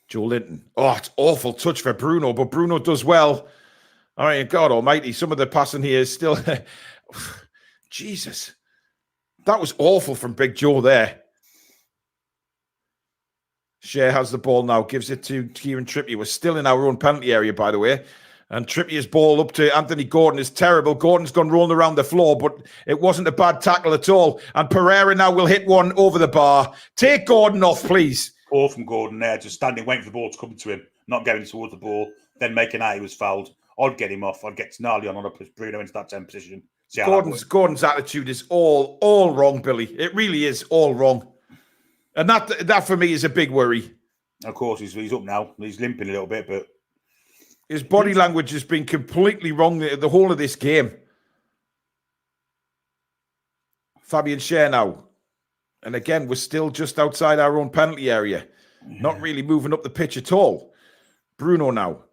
Joe Linton. Oh, it's awful touch for Bruno, but Bruno does well. All right, God almighty, some of the passing here is still... Jesus. That was awful from Big Joe there. Schär has the ball now, gives it to Kieran Trippier. We're still in our own penalty area, by the way. And Trippier's ball up to Anthony Gordon is terrible. Gordon's gone rolling around the floor, but it wasn't a bad tackle at all. And Pereira now will hit one over the bar. Take Gordon off, please. Poor from Gordon there, just standing, waiting for the ball to come to him, not going towards the ball, then making out he was fouled. I'd get him off. I'd get Tonali on push Bruno into that 10 position. Gordon's attitude is all wrong, Billy. It really is all wrong. And that for me is a big worry. Of course, he's up now. He's limping a little bit, but his body language has been completely wrong the whole of this game. Fabian Schär now. And again, we're still just outside our own penalty area. Yeah. Not really moving up the pitch at all. Bruno now.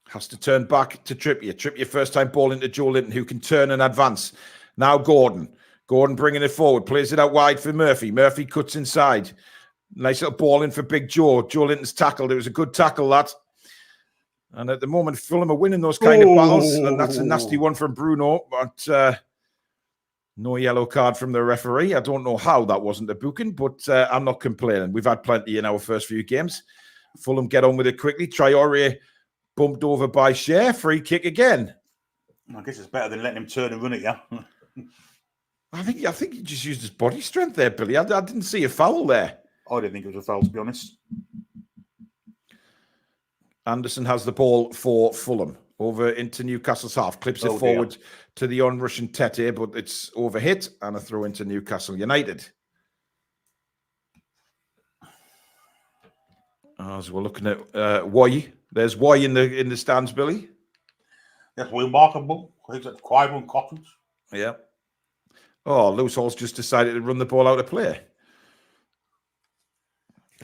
Has to turn back to Trippier. Trippier first time ball into Joe Linton, who can turn and advance. Now Gordon. Gordon bringing it forward. Plays it out wide for Murphy. Murphy cuts inside. Nice little ball in for Big Joe. Joe Linton's tackled. It was a good tackle, that. And at the moment, Fulham are winning those kind of battles. And that's a nasty one from Bruno. But no yellow card from the referee. I don't know how that wasn't a booking, but I'm not complaining. We've had plenty in our first few games. Fulham get on with it quickly. Traore bumped over by Schär. Free kick again. I guess it's better than letting him turn and run at you. I think he just used his body strength there, Billy. I didn't see a foul there. I didn't think it was a foul, to be honest. Anderson has the ball for Fulham. Over into Newcastle's half. Clips it forward to the on-rushing Tete, but it's overhit. And a throw into Newcastle United. As we're looking at Woy. There's Woy in the stands, Billy. That's remarkable. He's at Craven Cottage. Yeah. Oh, Lewis Hall's just decided to run the ball out of play.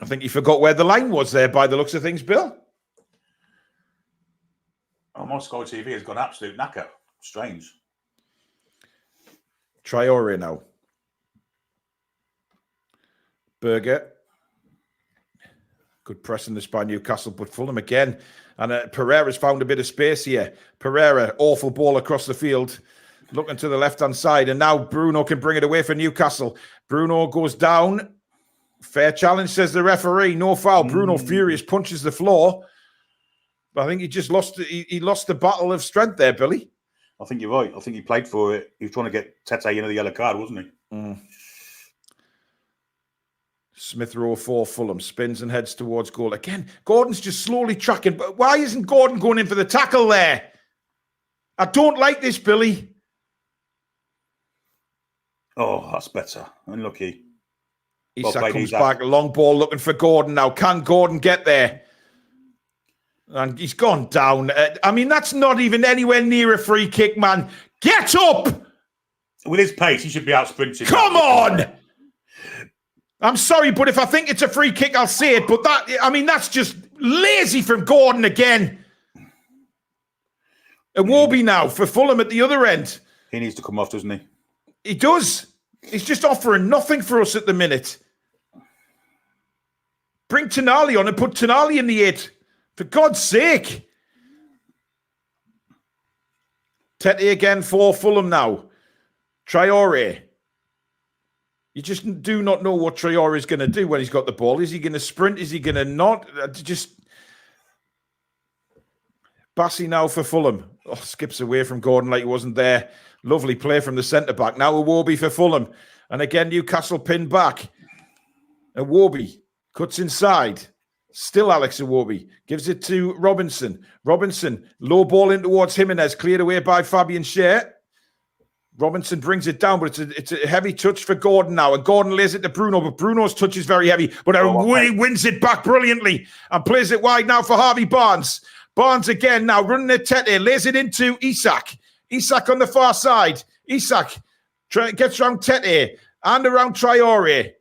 I think he forgot where the line was there by the looks of things, Bill. Oh, my Sky TV has gone absolute knacker. Strange. Traore now. Berger. Good pressing this by Newcastle, but Fulham again. And Pereira's found a bit of space here. Pereira, awful ball across the field. Looking to the left-hand side. And now Bruno can bring it away for Newcastle. Bruno goes down. Fair challenge, says the referee. No foul. Bruno furious punches the floor. But I think he just lost. He lost the battle of strength there, Billy. I think you're right. I think he played for it. He was trying to get Tete into the yellow card, wasn't he? Smith Rowe for Fulham spins and heads towards goal again. Gordon's just slowly tracking. But why isn't Gordon going in for the tackle there? I don't like this, Billy. Oh, that's better. Unlucky. Isak comes back. Long ball looking for Gordon now. Can Gordon get there? And he's gone down. I mean, that's not even anywhere near a free kick, man. Get up! With his pace, he should be out sprinting. Come on! I'm sorry, but if I think it's a free kick, I'll say it. But that's just lazy from Gordon again. Iwobi now for Fulham at the other end. He needs to come off, doesn't he? He does. He's just offering nothing for us at the minute. Bring Tonali on and put Tonali in the 8. For God's sake. Tete again for Fulham now. Traore. You just do not know what Traore is going to do when he's got the ball. Is he going to sprint? Is he going to not? Just Bassi now for Fulham. Oh, skips away from Gordon like he wasn't there. Lovely play from the centre-back. Now Iwobi for Fulham. And again, Newcastle pinned back. Iwobi cuts inside. Still Alex Iwobi. Gives it to Robinson. Robinson, low ball in towards Jimenez. Cleared away by Fabian Schär. Robinson brings it down, but it's a heavy touch for Gordon now. And Gordon lays it to Bruno, but Bruno's touch is very heavy. But he wins it back brilliantly and plays it wide now for Harvey Barnes. Barnes again now running at Tete. Lays it into Isak. Isak on the far side. Isak gets around Tete and around Traore.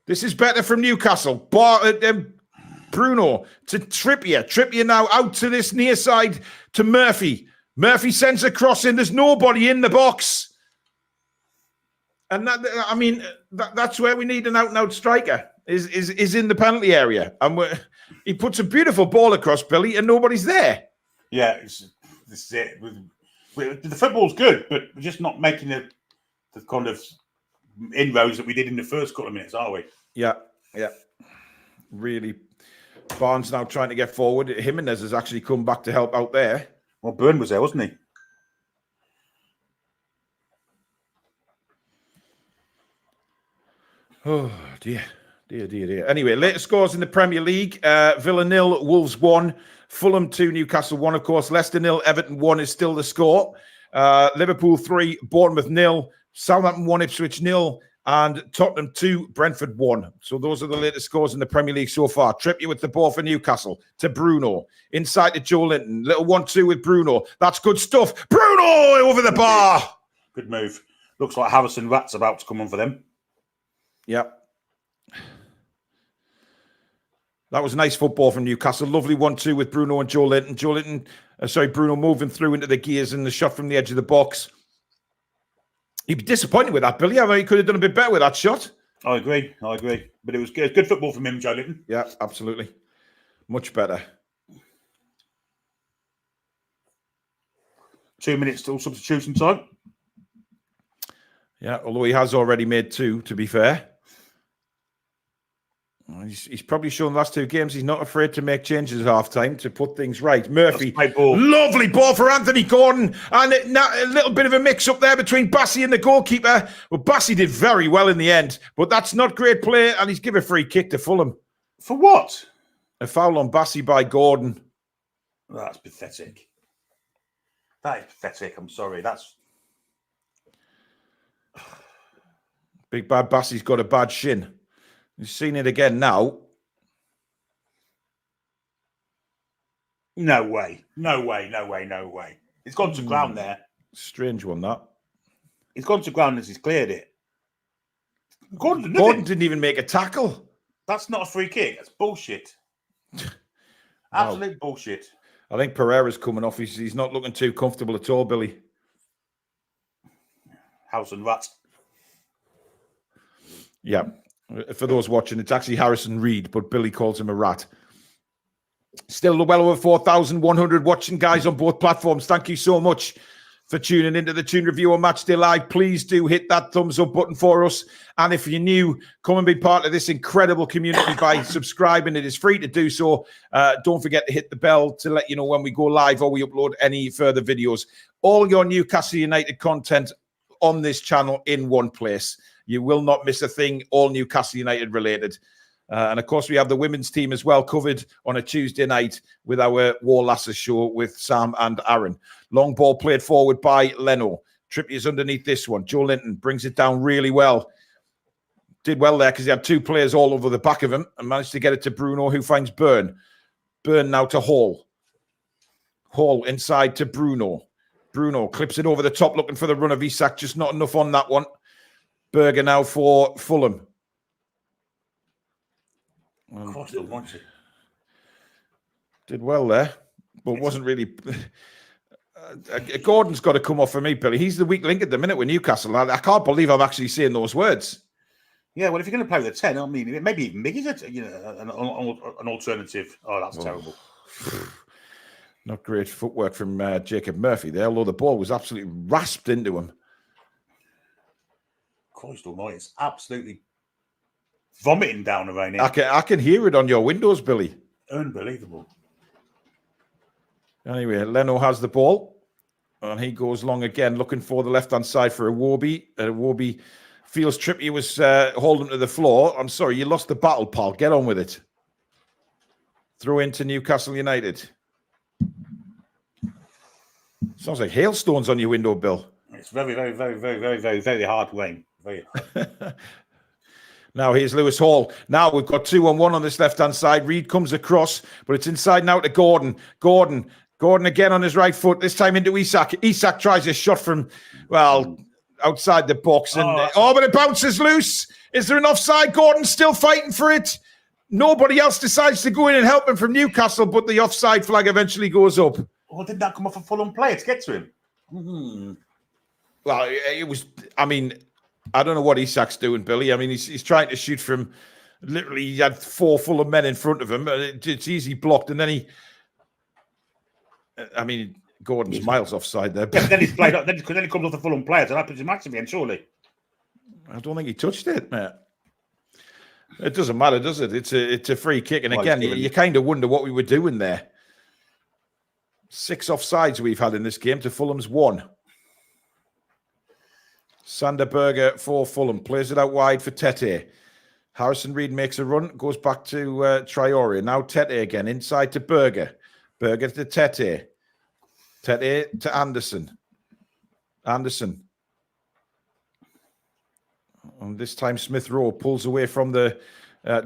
This is better from Newcastle. Bruno to Trippier. Trippier now out to this near side to Murphy. Murphy sends a cross in. There's nobody in the box. And that's where we need an out-and-out striker, is in the penalty area. And he puts a beautiful ball across, Billy, and nobody's there. Yeah, this is it. The football's good, but we're just not making the kind of inroads that we did in the first couple of minutes, are we? Yeah. Really. Barnes now trying to get forward. Jimenez has actually come back to help out there. Well, Byrne was there, wasn't he? Oh, dear. Anyway, latest scores in the Premier League. Villa 0, Wolves 1, Fulham 2, Newcastle 1, of course. Leicester 0, Everton 1 is still the score. Liverpool 3, Bournemouth 0, Southampton 1, Ipswich 0, and Tottenham 2, Brentford 1. So those are the latest scores in the Premier League so far. Trippier with the ball for Newcastle to Bruno. Inside to Joe Linton. Little 1-2 with Bruno. That's good stuff. Bruno over the bar. Good move. Looks like Harrison Rat's about to come on for them. Yep. That was nice football from Newcastle. Lovely 1-2 with Bruno and Joe Linton. Bruno moving through into the gears and the shot from the edge of the box. He'd be disappointed with that, Billy. I mean, he could have done a bit better with that shot. I agree. But it was good football from him, Joe Linton. Yeah, absolutely. Much better. 2 minutes till substitution time. Yeah, although he has already made 2, to be fair. He's probably shown the last 2 games he's not afraid to make changes at half-time to put things right. Murphy, lovely ball for Anthony Gordon. And a little bit of a mix-up there between Bassi and the goalkeeper. Well, Bassi did very well in the end, but that's not great play, and he's given a free kick to Fulham. For what? A foul on Bassi by Gordon. That's pathetic. That is pathetic. I'm sorry. That's... Big bad Bassi's got a bad shin. You've seen it again now. No way. It's gone to ground there. Strange one, that. It's gone to ground as he's cleared it. Gordon didn't even make a tackle. That's not a free kick. That's bullshit. Absolute bullshit. I think Pereira's coming off. He's not looking too comfortable at all, Billy. House and Rat. Yeah. For those watching, it's actually Harrison Reed, but Billy calls him a rat. Still well over 4,100 watching, guys, on both platforms. Thank you so much for tuning into the Toon Review on Matchday Live. Please do hit that thumbs up button for us. And if you're new, come and be part of this incredible community by subscribing. It is free to do so. Don't forget to hit the bell to let you know when we go live or we upload any further videos. All your Newcastle United content on this channel in one place. You will not miss a thing, all Newcastle United related. And of course, we have the women's team as well covered on a Tuesday night with our War Lasses show with Sam and Aaron. Long ball played forward by Leno. Trippier's underneath this one. Joe Linton brings it down really well. Did well there because he had two players all over the back of him and managed to get it to Bruno, who finds Byrne. Byrne now to Hall. Hall inside to Bruno. Bruno clips it over the top looking for the run of Isak. Just not enough on that one. Berger now for Fulham. Of course, they'll want it. Did well there, but wasn't really. Gordon's got to come off for me, Billy. He's the weak link at the minute with Newcastle. I can't believe I'm actually saying those words. Yeah, well, if you're going to play with a 10, I mean, maybe even Miggy's an alternative. Oh, that's terrible. Not great footwork from Jacob Murphy there, although the ball was absolutely rasped into him. Christ almighty, it's absolutely vomiting down around here. I can hear it on your windows, Billy. Unbelievable. Anyway, Leno has the ball, and he goes long again, looking for the left-hand side for Iwobi. Iwobi feels Trippier was holding to the floor. I'm sorry, you lost the battle, pal. Get on with it. Throw into Newcastle United. Sounds like hailstones on your window, Bill. It's very, very, very, very, very, very, very hard rain. Very hard. Now here's Lewis Hall. Now we've got 2-on-1 on this left-hand side. Reed comes across, but it's inside now to Gordon. Gordon again on his right foot, this time into Isak. Isak tries a shot from, well, outside the box. And but it bounces loose. Is there an offside? Gordon's still fighting for it. Nobody else decides to go in and help him from Newcastle, but the offside flag eventually goes up. Oh, did that come off a Fulham player to get to him? Mm-hmm. Well, it was, I mean, I don't know what Isak's doing, Billy. I mean, he's trying to shoot from, literally, he had 4 Fulham men in front of him. It's easy blocked, and then Gordon's miles offside there. Yeah, then he's played up, then he comes off the Fulham players, and happens to match again, surely. I don't think he touched it, mate. It doesn't matter, does it? It's a free kick, and again, you kind of wonder what we were doing there. 6 offsides we've had in this game to Fulham's 1. Sander Berger for Fulham. Plays it out wide for Tete. Harrison Reed makes a run. Goes back to Traore. Now Tete again. Inside to Berger. Berger to Tete. Tete to Anderson. Anderson. And this time Smith Rowe pulls away from the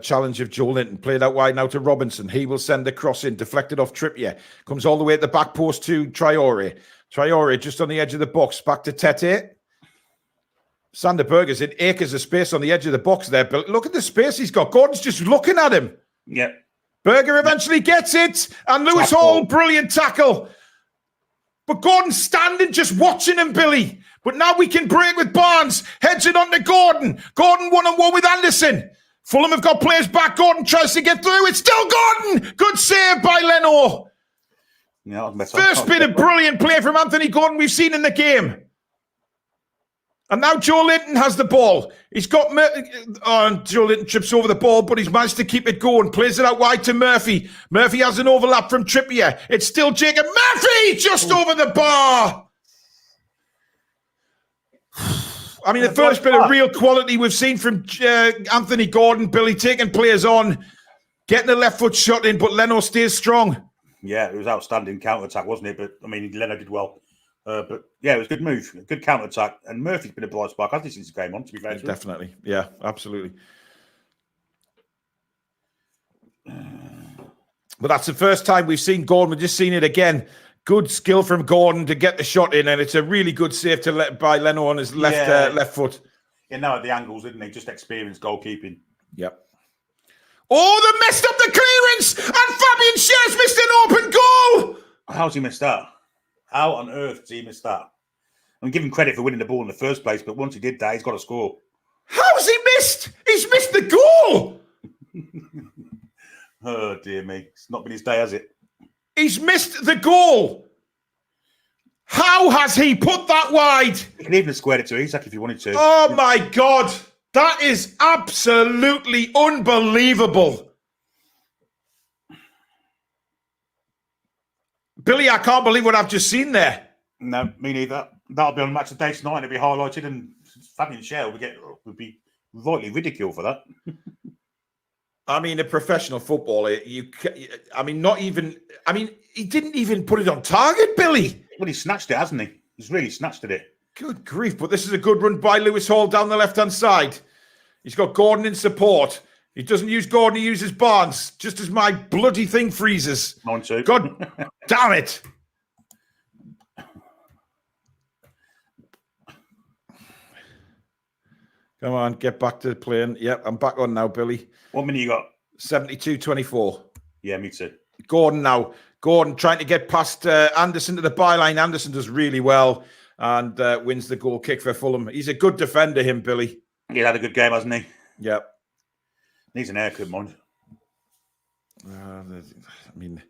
challenge of Joe Linton. Played out wide now to Robinson. He will send the cross in. Deflected off Trippier. Comes all the way at the back post to Traore. Traore just on the edge of the box. Back to Tete. Sander Berger's in acres of space on the edge of the box there. But look at the space he's got. Gordon's just looking at him. Yeah. Berger eventually gets it. And Lewis Hall, brilliant tackle. But Gordon's standing just watching him, Billy. But now we can break with Barnes. Heads it on to Gordon. Gordon 1-on-1 with Anderson. Fulham have got players back. Gordon tries to get through. It's still Gordon. Good save by Leno. Yeah, First bit of brilliant play from Anthony Gordon we've seen in the game. And now Joe Linton has the ball. He's got... Joe Linton trips over the ball, but he's managed to keep it going. Plays it out wide to Murphy. Murphy has an overlap from Trippier. It's still Jacob Murphy just over the bar. I mean, the first bit of real quality we've seen from Anthony Gordon, Billy, taking players on, getting a left foot shot in, but Leno stays strong. Yeah, it was outstanding counter-attack, wasn't it? But, I mean, Leno did well. But yeah, it was a good move, a good counter attack, and Murphy's been a bright spark, hasn't he, since he came on? To be fair, definitely, yeah, absolutely. But that's the first time we've seen Gordon. We've just seen it again. Good skill from Gordon to get the shot in, and it's a really good save by Leno on his left foot. Yeah, now at the angles, didn't he? Just experienced goalkeeping. Yep. Oh, they messed up the clearance, and Fabian Schär's missed an open goal. How's he missed that? How on earth did he miss that? I'm giving credit for winning the ball in the first place, but once he did that, he's got to score. How's he missed? He's missed the goal. Oh, dear me. It's not been his day, has it? He's missed the goal. How? How has he put that wide? You can even have squared it to Isak if you wanted to. Oh my God. That is absolutely unbelievable. Billy, I can't believe what I've just seen there. No, me neither. That'll be on Matchday tonight. It'll be highlighted, and Fabian Schär would be rightly ridiculed for that. I mean, a professional footballer, he didn't even put it on target, Billy. Well, he snatched it, hasn't he? He's really snatched at it. Good grief, but this is a good run by Lewis Hall down the left-hand side. He's got Gordon in support. He doesn't use Gordon, he uses Barnes, just as my bloody thing freezes. Mine too. God damn it. Come on, get back to the plane. Yep, I'm back on now, Billy. What minute you got? 72-24. Yeah, me too. Gordon now. Gordon trying to get past Anderson to the byline. Anderson does really well and wins the goal kick for Fulham. He's a good defender, him, Billy. He had a good game, hasn't he? Yep. Needs an haircut, mind. I mean,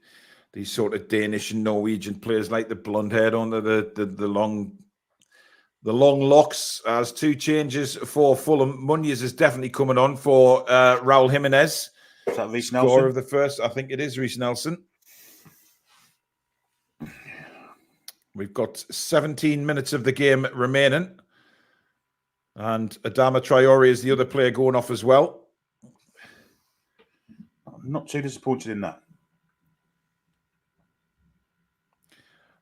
these sort of Danish and Norwegian players like the blonde hair on the long locks. As two changes for Fulham. Munoz is definitely coming on for Raul Jimenez. Is that Reece Nelson? Score of the first, I think it is Reece Nelson. We've got 17 minutes of the game remaining. And Adama Traore is the other player going off as well. I'm not too disappointed in that.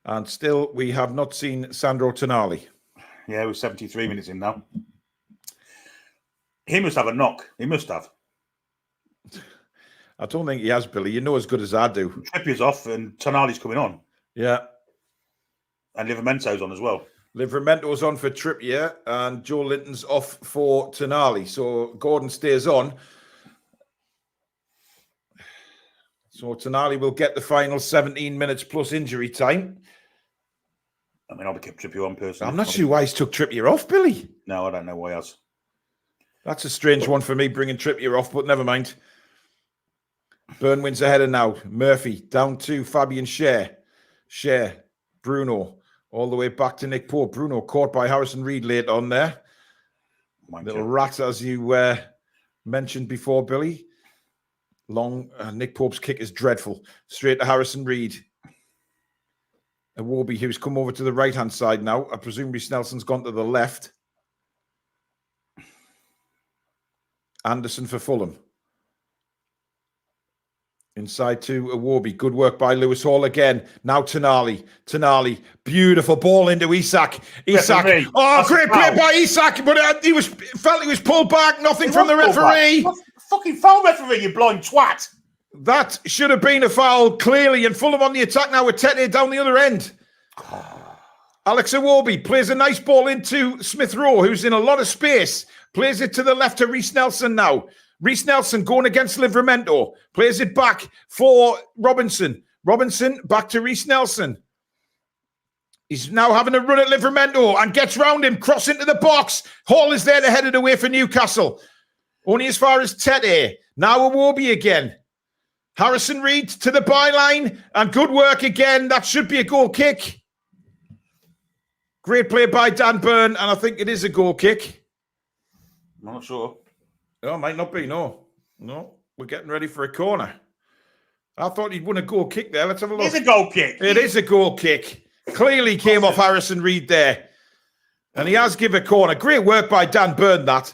And still, we have not seen Sandro Tonali. Yeah, we're 73 minutes in now. He must have a knock. He must have. I don't think he has, Billy. You know as good as I do. Trippier's off and Tonali's coming on. Yeah. And Livermento's on as well. Livermento's on for Trippier and Joe Linton's off for Tonali. So Gordon stays on. So Tonali will get the final 17 minutes plus injury time. I mean, I'll keep Trippier on personally. I'm not sure why he's took Trippier off, Billy. No, I don't know why he has. That's a strange one for me, bringing Trippier off, but never mind. Burn wins the header now. Murphy down to Fabian Schär. Schär, Bruno, all the way back to Nick Pope. Bruno caught by Harrison Reed late on there. Little rat, as you mentioned before, Billy. Long. Nick Pope's kick is dreadful. Straight to Harrison Reed. Iwobi, who's come over to the right-hand side now. I presume Reece Nelson's gone to the left. Anderson for Fulham. Inside to Iwobi. Good work by Lewis Hall again. Now Tonali. Tonali. Beautiful ball into Isak. Isak. Oh, great play by Isak. But felt he was pulled back. Nothing from the referee. Fucking foul referee, you blind twat. That should have been a foul, clearly. And Fulham on the attack now with Tete down the other end. Alex Iwobi plays a nice ball into Smith Rowe, who's in a lot of space. Plays it to the left to Reece Nelson now. Reece Nelson going against Livramento. Plays it back for Robinson. Robinson back to Reece Nelson. He's now having a run at Livramento and gets round him, cross into the box. Hall is there to head it away for Newcastle. Only as far as Tete. Now Iwobi again. Harrison Reed to the byline. And good work again. That should be a goal kick. Great play by Dan Burn. And I think it is a goal kick. I'm not sure. Oh, it might not be. No. We're getting ready for a corner. I thought he'd won a goal kick there. Let's have a look. It's a goal kick. It is a goal kick. Clearly came off Harrison Reed there. And he has given a corner. Great work by Dan Burn, that.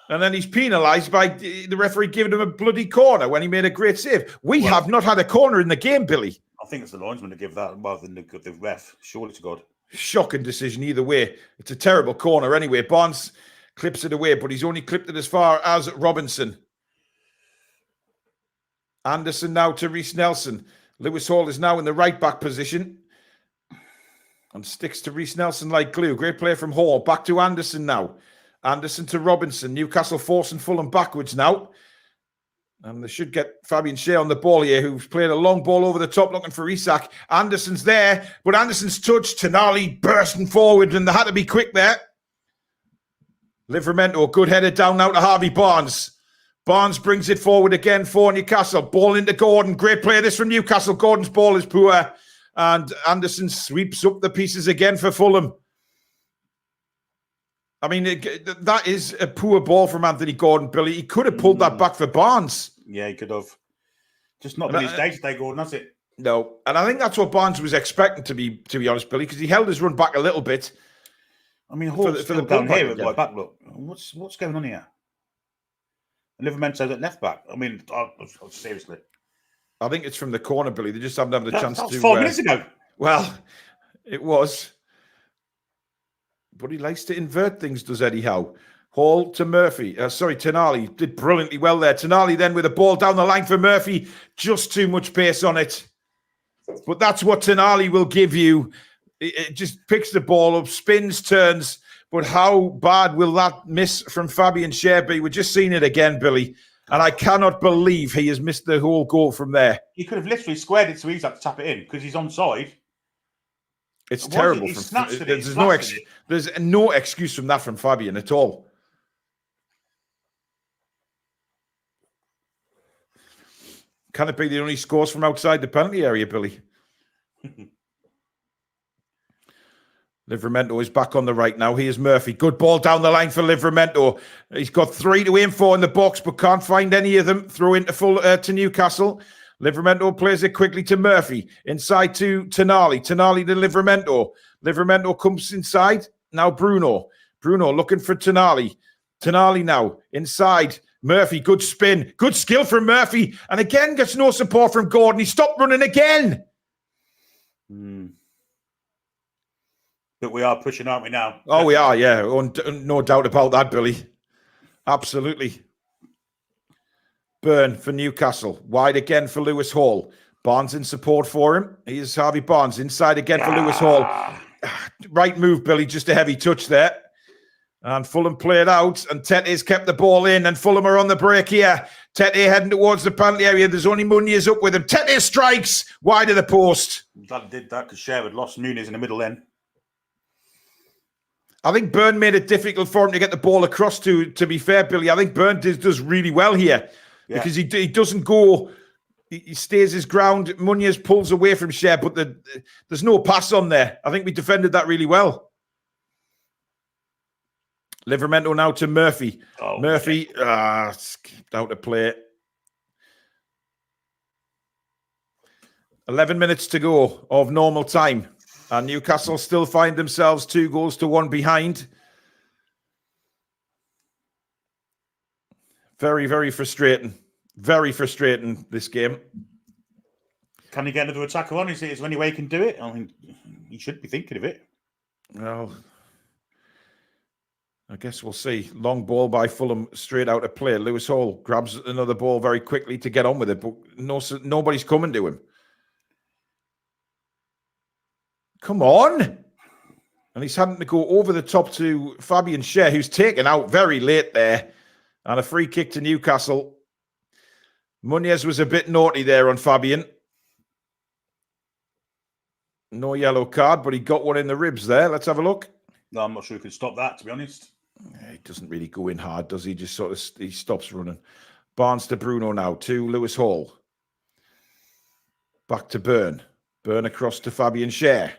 And then he's penalised by the referee giving him a bloody corner when he made a great save. We have not had a corner in the game, Billy. I think it's the linesman to give that rather than the ref. Surely to God. Shocking decision either way. It's a terrible corner anyway. Barnes clips it away, but he's only clipped it as far as Robinson. Anderson now to Reece Nelson. Lewis Hall is now in the right-back position and sticks to Reece Nelson like glue. Great play from Hall. Back to Anderson now. Anderson to Robinson. Newcastle forcing Fulham backwards now. And they should get Fabian Schär on the ball here, who's playing a long ball over the top looking for Isak. Anderson's there, but Anderson's touched. Tonali bursting forward, and they had to be quick there. Livramento, good header down now to Harvey Barnes. Barnes brings it forward again for Newcastle. Ball into Gordon. Great play this from Newcastle. Gordon's ball is poor. and Anderson sweeps up the pieces again for Fulham. I mean, that is a poor ball from Anthony Gordon, Billy. He could have pulled that back for Barnes. Yeah, he could have. Just not been his day today, Gordon, has it? No, and I think that's what Barnes was expecting, to be honest, Billy, because he held his run back a little bit. I mean, Hall's for the down here again. at right back. Look, what's going on here? And Livermento at left back. I mean, seriously. I think it's from the corner, Billy. They just haven't had the chance That was to. 5 minutes ago. Well, it was. But he likes to invert things, does Eddie Howe. Hall to Murphy. Tonali did brilliantly well there. Tonali then with a ball down the line for Murphy. Just too much pace on it. But that's what Tonali will give you. It just picks the ball up, spins, turns. But how bad will that miss from Fabian Schär be? We're just seeing it again, Billy. And I cannot believe he has missed the whole goal from there. He could have literally squared it so he's had to tap it in because he's onside. It's terrible. There's no excuse from that from Fabian at all. Can it be the only scores from outside the penalty area, Billy? Livramento is back on the right now. Here's Murphy. Good ball down the line for Livramento. He's got 3 to aim for in the box, but can't find any of them. Throw into to Newcastle. Livramento plays it quickly to Murphy. Inside to Tonali. Tonali to Livramento. Livramento comes inside. Now Bruno. Bruno looking for Tonali. Tonali now. Inside. Murphy, good spin. Good skill from Murphy. And again, gets no support from Gordon. He stopped running again. But we are pushing, aren't we, now? Oh, we are, yeah. No doubt about that, Billy. Absolutely. Burn for Newcastle. Wide again for Lewis Hall. Barnes in support for him. Here's Harvey Barnes. Inside again for Lewis Hall. Right move, Billy. Just a heavy touch there. And Fulham played out. And Tete's kept the ball in. And Fulham are on the break here. Tete heading towards the penalty area. There's only Muniz up with him. Tete strikes wide of the post. That did that because Schär had lost Muniz in the middle then. I think Burn made it difficult for him to get the ball across to be fair, Billy. I think Burn does really well here because he doesn't go, he stays his ground. Muniz pulls away from Schär, but there's no pass on there. I think we defended that really well. Livramento now to Murphy. Murphy, skipped out of play. 11 minutes to go of normal time. And Newcastle still find themselves 2-1 behind. Very, very frustrating. Very frustrating, this game. Can he get another attacker on? Is there any way he can do it? I mean, he should be thinking of it. Well, I guess we'll see. Long ball by Fulham, straight out of play. Lewis Hall grabs another ball very quickly to get on with it, but nobody's coming to him. Come on. And he's having to go over the top to Fabian Schär, who's taken out very late there. And a free kick to Newcastle. Muniz was a bit naughty there on Fabian. No yellow card, but he got one in the ribs there. Let's have a look. No, I'm not sure he could stop that, to be honest. He doesn't really go in hard, does he? Just sort of he stops running. Barnes to Bruno now, to Lewis Hall. Back to Burn. Burn across to Fabian Schär.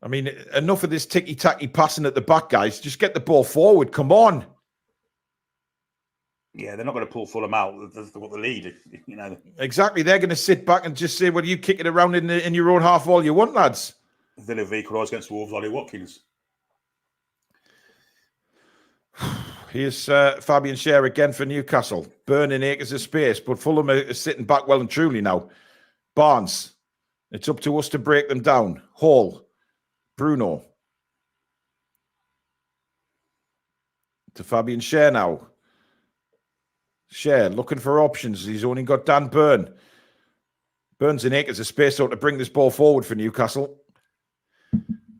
I mean, enough of this ticky-tacky passing at the back, guys. Just get the ball forward. Come on. Yeah, they're not going to pull Fulham out. They've got the lead, you know. Exactly. They're going to sit back and just say, well, you kick it around in your own half all you want, lads. Villa have equalised against Wolves, Ollie Watkins. Here's Fabian Schär again for Newcastle. Burning acres of space, but Fulham are sitting back well and truly now. Barnes. It's up to us to break them down. Hall. Bruno. To Fabian Schär now. Schär looking for options. He's only got Dan Burn. Burns in acres of space out to bring this ball forward for Newcastle.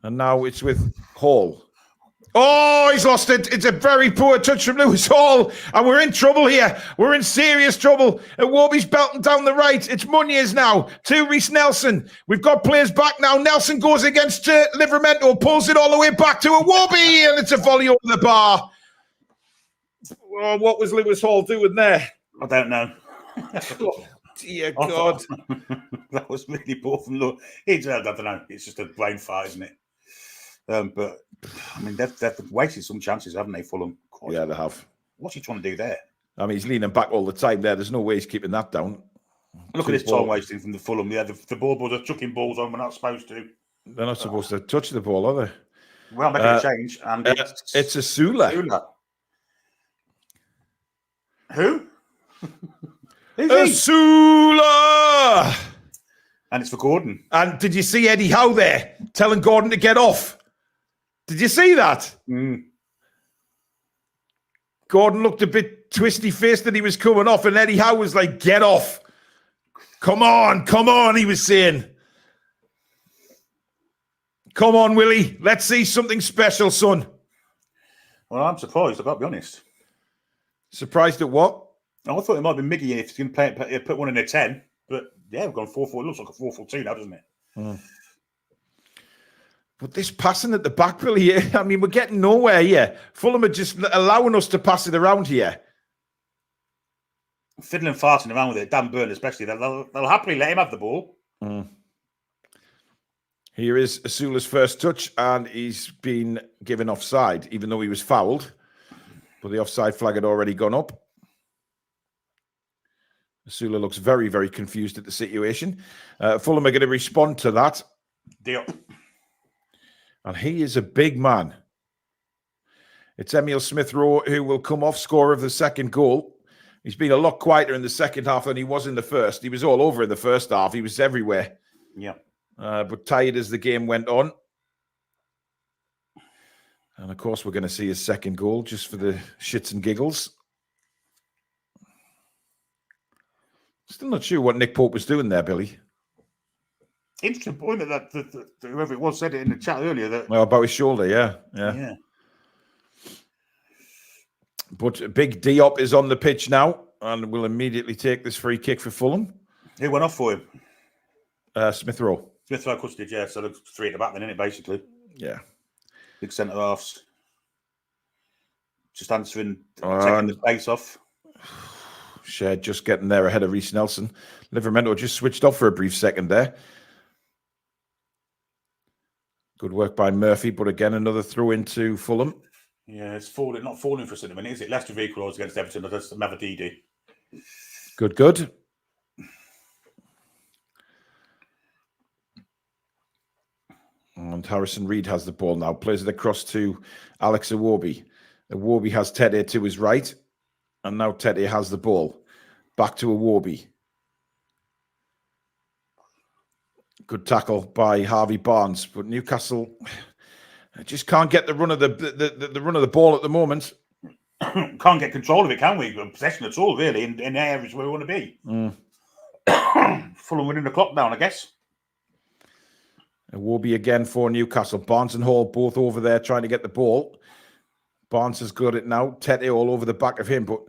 And now it's with Hall. Oh, he's lost it. It's a very poor touch from Lewis Hall. And we're in trouble here. We're in serious trouble. Warby's belting down the right. It's Muniz now to Reece Nelson. We've got players back now. Nelson goes against Livramento, pulls it all the way back to Warby, and it's a volley over the bar. Oh, what was Lewis Hall doing there? I don't know. dear I God. thought- that was really poor from Lord. I don't know. It's just a brain fart, isn't it? But I mean, they've wasted some chances, haven't they, Fulham? Christ, Yeah, they have. what's he trying to do there? I mean, he's leaning back all the time there. There's no way he's keeping that down. Look at this time wasting from the Fulham. Yeah, the ball boys are chucking balls on. We're not supposed to. They're not supposed to touch the ball, are they? Well, making a change, and It's a Sula. Who? Who's A he? Sula! And it's for Gordon. And did you see Eddie Howe there telling Gordon to get off? Did you see that? Gordon looked a bit twisty-faced that he was coming off, and Eddie Howe was like, get off. Come on, he was saying. Come on, Willie. Let's see something special, son. Well, I'm surprised, I've got to be honest. Surprised at what? I thought it might be Miggy if he's going to put one in a 10. But yeah, we've gone 4-4. It looks like a 4-4-2 now, doesn't it? But this passing at the back, Billy, I mean, we're getting nowhere here. Fulham are just allowing us to pass it around here. Fiddling, farting around with it, Dan Burn especially. They'll happily let him have the ball. Here is Asula's first touch, and he's been given offside, even though he was fouled. But the offside flag had already gone up. Asula looks very, very confused at the situation. Fulham are going to respond to that. Diop. And he is a big man. It's Emile Smith-Rowe who will come off, scorer of the second goal. He's been a lot quieter in the second half than he was in the first. He was all over in the first half. He was everywhere. Yeah. But tired as the game went on. And of course, we're going to see his second goal just for the shits and giggles. Still not sure what Nick Pope was doing there, Billy. Interesting point that whoever it was said it in the chat earlier. That Well, about his shoulder, yeah. But Big Diop is on the pitch now and will immediately take this free kick for Fulham. Who went off for him? Smith-Rowe. Smith-Rowe, of course, did, yeah. So there's three at the back then, isn't it, basically? Yeah. Big centre halves. Just answering, taking the face off. Shed just getting there ahead of Reece Nelson. Livramento just switched off for a brief second there. Good work by Murphy, but again, another throw into Fulham. Yeah, it's not falling for us at the minute, is it? Leicester have equalised against Everton. That's another DD. Good. And Harrison Reed has the ball now. Plays it across to Alex Iwobi. Iwobi has Tete to his right. And now Tete has the ball. Back to Iwobi. Good tackle by Harvey Barnes. But Newcastle just can't get the run of the run of the ball at the moment. Can't get control of it, can we? Possession at all, really, in the areas where we want to be. Fulham winning the clock down, I guess. Iwobi again for Newcastle. Barnes and Hall both over there trying to get the ball. Barnes has got it now. Tete all over the back of him, but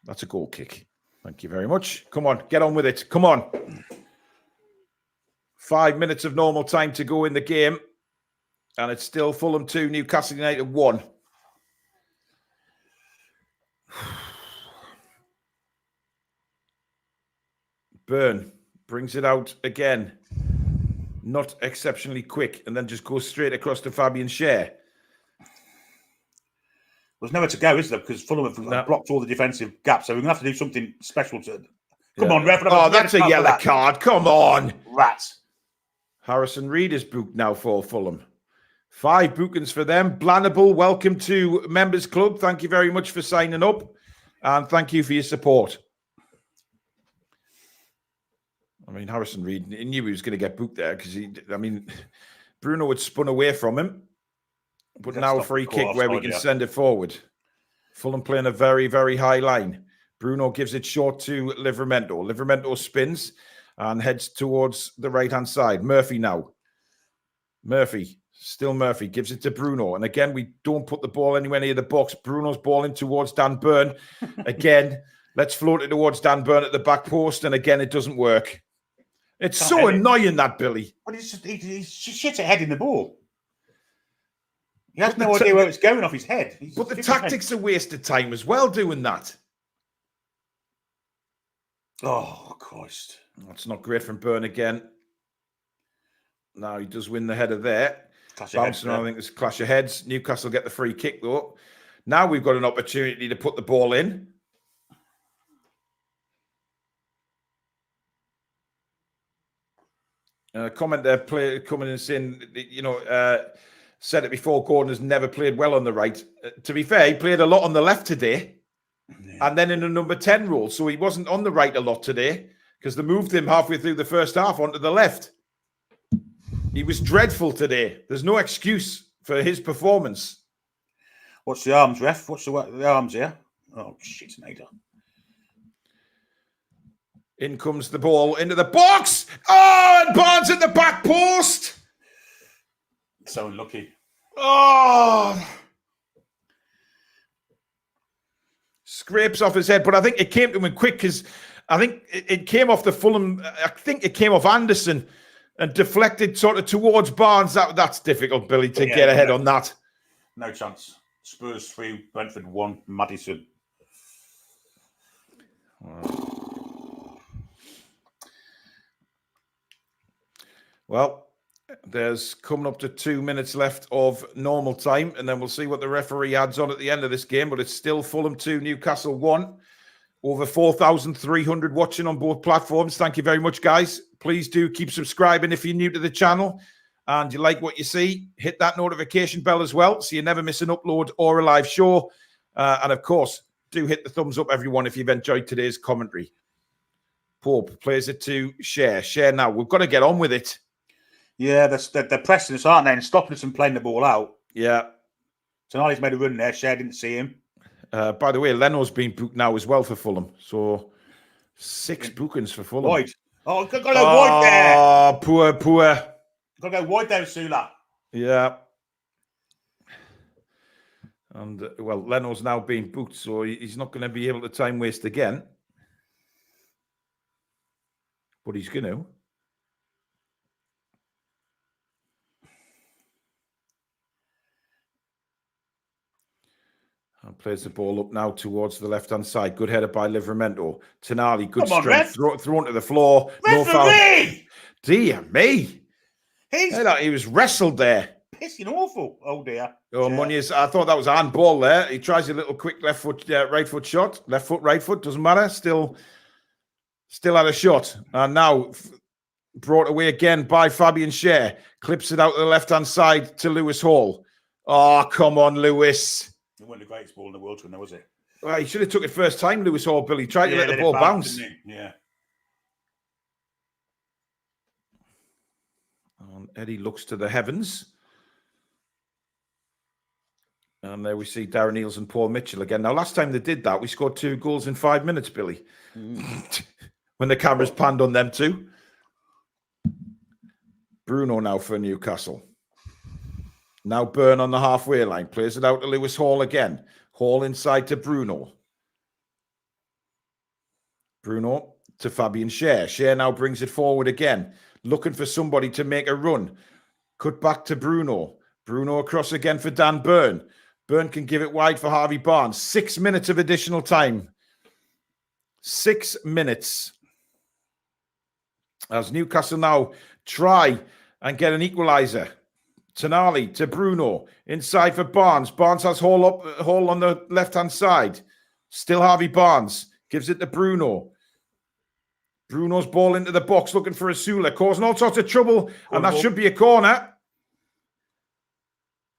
that's a goal kick. Thank you very much. Come on, get on with it. Come on. 5 minutes of normal time to go in the game. And it's still Fulham 2, Newcastle United 1. Byrne brings it out again. Not exceptionally quick, and then just goes straight across to Fabian Schär. There's nowhere to go, is there? Because Fulham have blocked all the defensive gaps, so we're going to have to do something special to... Come on, ref. Oh, that's a yellow card. Come on. Rats. Harrison Reed is booked now for Fulham. 5 bookings for them. Blanable, welcome to Members Club. Thank you very much for signing up. And thank you for your support. I mean, Harrison Reed, he knew he was going to get booked there because Bruno had spun away from him. But now a free kick where we can send it forward. Fulham playing a very, very high line. Bruno gives it short to Livramento. Livramento spins and heads towards the right-hand side. Murphy now. Murphy, still Murphy, gives it to Bruno. And again, we don't put the ball anywhere near the box. Bruno's balling towards Dan Burn. Again, let's float it towards Dan Burn at the back post. And again, it doesn't work. It's so annoying, that, Billy. But he's shit at heading the ball. He has no idea where it's going off his head. But the tactics are wasted time as well doing that. Oh, Christ. That's not great from Byrne again. Now he does win the header there. Clash of heads Bouncing around, I there. think there's a clash of heads. Newcastle get the free kick, though. Now we've got an opportunity to put the ball in. Comment there, coming in saying, said it before, Gordon has never played well on the right. To be fair, he played a lot on the left today, and then in a number 10 role. So he wasn't on the right a lot today because they moved him halfway through the first half onto the left. He was dreadful today. There's no excuse for his performance. What's the arms, ref? What's the arms here? Oh, shit, Nader. In comes the ball into the box. Oh, and Barnes at the back post. So unlucky. Oh, scrapes off his head, but I think it came to him quick because I think it came off the Fulham. I think it came off Anderson and deflected sort of towards Barnes. That's difficult, Billy, to get ahead on that. No chance. Spurs 3, Brentford 1, Maddison. Well, there's coming up to 2 minutes left of normal time, and then we'll see what the referee adds on at the end of this game. But it's still Fulham 2, Newcastle 1. Over 4,300 watching on both platforms. Thank you very much, guys. Please do keep subscribing if you're new to the channel and you like what you see. Hit that notification bell as well so you never miss an upload or a live show. And of course, do hit the thumbs up, everyone, if you've enjoyed today's commentary. Pope plays it to Share. Share now. We've got to get on with it. Yeah, they're pressing us, aren't they? And stopping us from playing the ball out. Yeah. Tonali's made a run there. Share didn't see him. By the way, Leno's been booked now as well for Fulham. So 6 bookings for Fulham. Wide. Oh, got to go wide there. Oh, poor. Got to go wide there, Sula. Yeah. And, well, Leno's now being booked, so he's not going to be able to time waste again. But he's going to. And plays the ball up now towards the left-hand side. Good header by Livramento. Tonali, good strength. Thrown to the floor. No foul. Dear me. He was wrestled there. Pissing awful. Oh, dear. Oh, Muniz, I thought that was a handball there. He tries a little quick left foot, right foot shot. Left foot, right foot, doesn't matter. Still had a shot. And now brought away again by Fabian Schär. Clips it out to the left-hand side to Lewis Hall. Oh, come on, Lewis. It wasn't the greatest ball in the world to him, was it? Well, he should have took it first time, Lewis Hall, Billy. Tried to let the ball bounce. Yeah. And Eddie looks to the heavens. And there we see Darren Eales and Paul Mitchell again. Now, last time they did that, we scored 2 goals in 5 minutes, Billy. When the cameras panned on them too. Bruno now for Newcastle. Now Byrne on the halfway line. Plays it out to Lewis Hall again. Hall inside to Bruno. Bruno to Fabian Schär. Schär now brings it forward again. Looking for somebody to make a run. Cut back to Bruno. Bruno across again for Dan Byrne. Byrne can give it wide for Harvey Barnes. 6 minutes of additional time. 6 minutes. As Newcastle now try and get an equaliser. Tonali to Bruno. Inside for Barnes. Barnes has Hall on the left-hand side. Still Harvey Barnes. Gives it to Bruno. Bruno's ball into the box looking for Asula. Causing all sorts of trouble. And that should be a corner.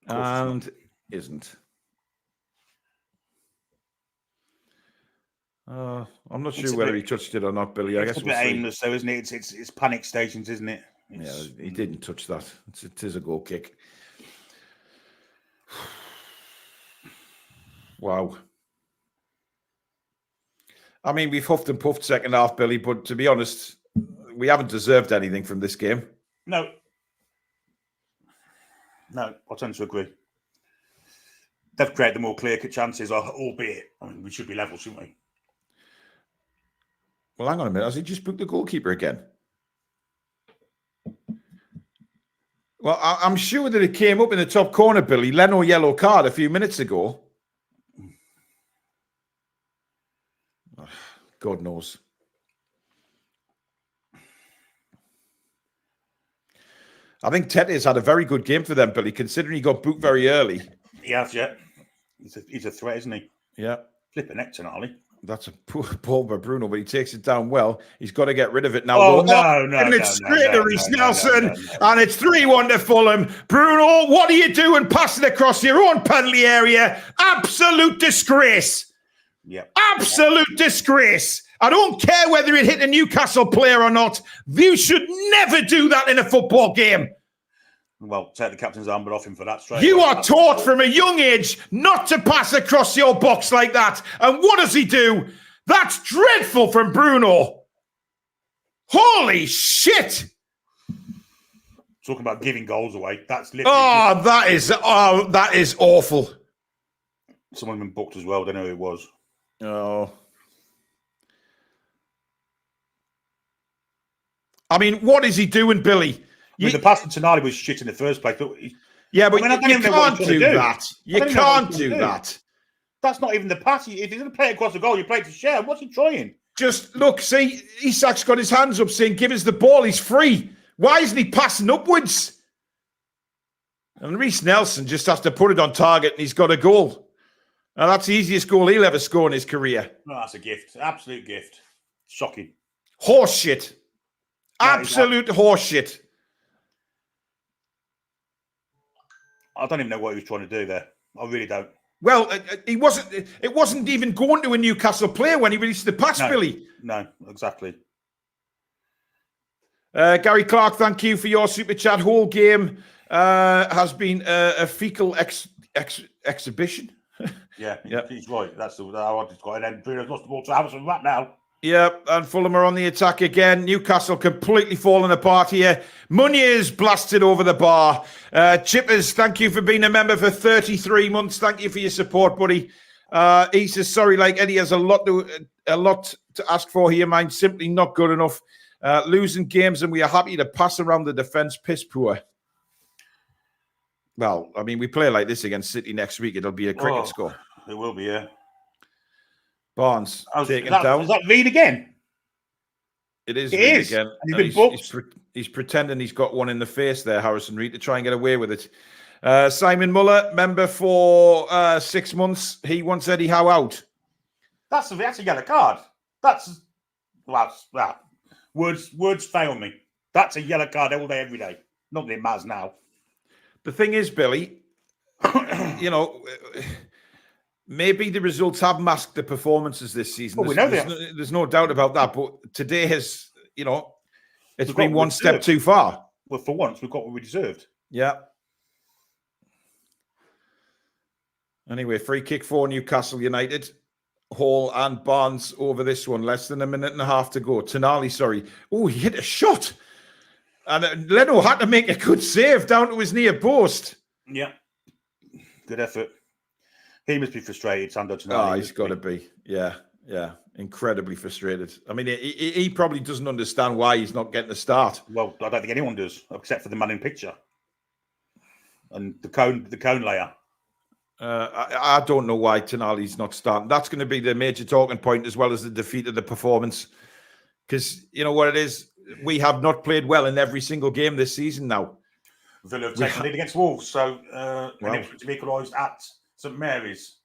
And isn't. I'm not sure whether he touched it or not, Billy. I guess it's a bit aimless, though, isn't it? It's panic stations, isn't it? Yeah, he didn't touch that. It is a goal kick. Wow. I mean, we've huffed and puffed second half, Billy, but to be honest, we haven't deserved anything from this game. No, I tend to agree. They've created the more clear-cut chances, albeit, I mean, we should be level, shouldn't we? Well, hang on a minute. Has he just booked the goalkeeper again? Well, I'm sure that it came up in the top corner, Billy. Leno yellow card a few minutes ago. God knows. I think Tete's had a very good game for them, Billy, considering he got booked very early. He has, yeah. He's a threat, isn't he? Yeah. Flipping neck tonight. That's a poor ball by Bruno, but he takes it down well. He's got to get rid of it now. Oh, though. no, And it's straight to Reece Nelson, and it's 3-1 to Fulham. Bruno, what are you doing passing across your own penalty area? Absolute disgrace. Yeah. Absolute disgrace. I don't care whether it hit a Newcastle player or not. You should never do that in a football game. Well, take the captain's armband off him for that straight. You are taught from a young age not to pass across your box like that. And what does he do? That's dreadful from Bruno. Holy shit. Talking about giving goals away. That's literally. That is awful. Someone been booked as well. Don't know who it was. Oh. I mean, what is he doing, Billy? I mean, the pass to Tonali was shit in the first place. But Yeah, but I mean, you can't do that. You can't do that. That's not even the pass. If he doesn't play it across the goal, you play it to share. What's he trying? Just look, see, Isak's got his hands up saying, give us the ball, he's free. Why isn't he passing upwards? And Reece Nelson just has to put it on target and he's got a goal. Now, that's the easiest goal he'll ever score in his career. No, that's a gift. Absolute gift. Shocking. Horse shit. Absolute horse shit. I don't even know what he was trying to do there. I really don't. Well, he wasn't. It wasn't even going to a Newcastle player when he released the pass, Billy. No, exactly. Gary Clark, thank you for your super chat. Whole game has been a fecal exhibition. Yeah, Yep. he's right. That's how I wanted to go. And then Bruno's lost the ball to Harrison right now. Yeah, and Fulham are on the attack again. Newcastle completely falling apart here. Munier's blasted over the bar. Chippers, thank you for being a member for 33 months. Thank you for your support, buddy. He says, sorry, like Eddie has a lot to ask for here. Mine's simply not good enough. Losing games, and we are happy to pass around the defence. Piss poor. Well, I mean, we play like this against City next week. It'll be a cricket score. It will be, yeah. Barnes taken down. Is that Reed again? It is. It Reed is. again. And he's been booked. He's pretending he's got one in the face there, Harrison Reed, to try and get away with it. Simon Muller, member for 6 months. He wants Eddie Howe out. That's a yellow card. Words fail me. That's a yellow card all day, every day. Not that it matters now. The thing is, Billy, you know, maybe the results have masked the performances this season. Well, we know that. There's no doubt about that. But today has, you know, it's We've been got one what we step deserved. too far. Well, for once, we've got what we deserved. Yeah. Anyway, free kick for Newcastle United. Hall and Barnes over this one. Less than a minute and a half to go. Tonali, sorry. Oh, he hit a shot. And Leno had to make a good save down to his near post. Yeah. Good effort. He must be frustrated, Sando Tonali. Oh, he's got to be. Yeah. Incredibly frustrated. I mean, he probably doesn't understand why he's not getting the start. Well, I don't think anyone does, except for the man in picture. And the cone layer. I don't know why Tonali's not starting. That's going to be the major talking point, as well as the defeat of the performance. Because you know what it is? We have not played well in every single game this season now. Villa have taken the lead against Wolves, so and it was to be equalised at St Mary's.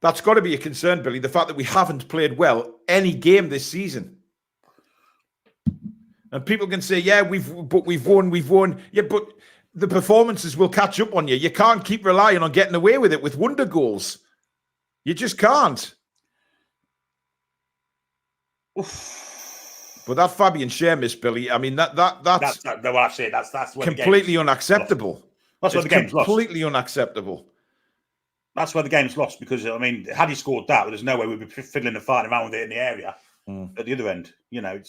That's got to be a concern, Billy. The fact that we haven't played well any game this season. And people can say, yeah, we've won. Yeah, but the performances will catch up on you. You can't keep relying on getting away with it with wonder goals. You just can't. Oof. But that Fabian Schär miss, Billy, I mean, that's well, actually, that's where completely unacceptable. That's where the game's lost. Completely unacceptable. That's where the game's lost because, I mean, had he scored that, there's no way we'd be fiddling and fighting around with it in the area at the other end. You know,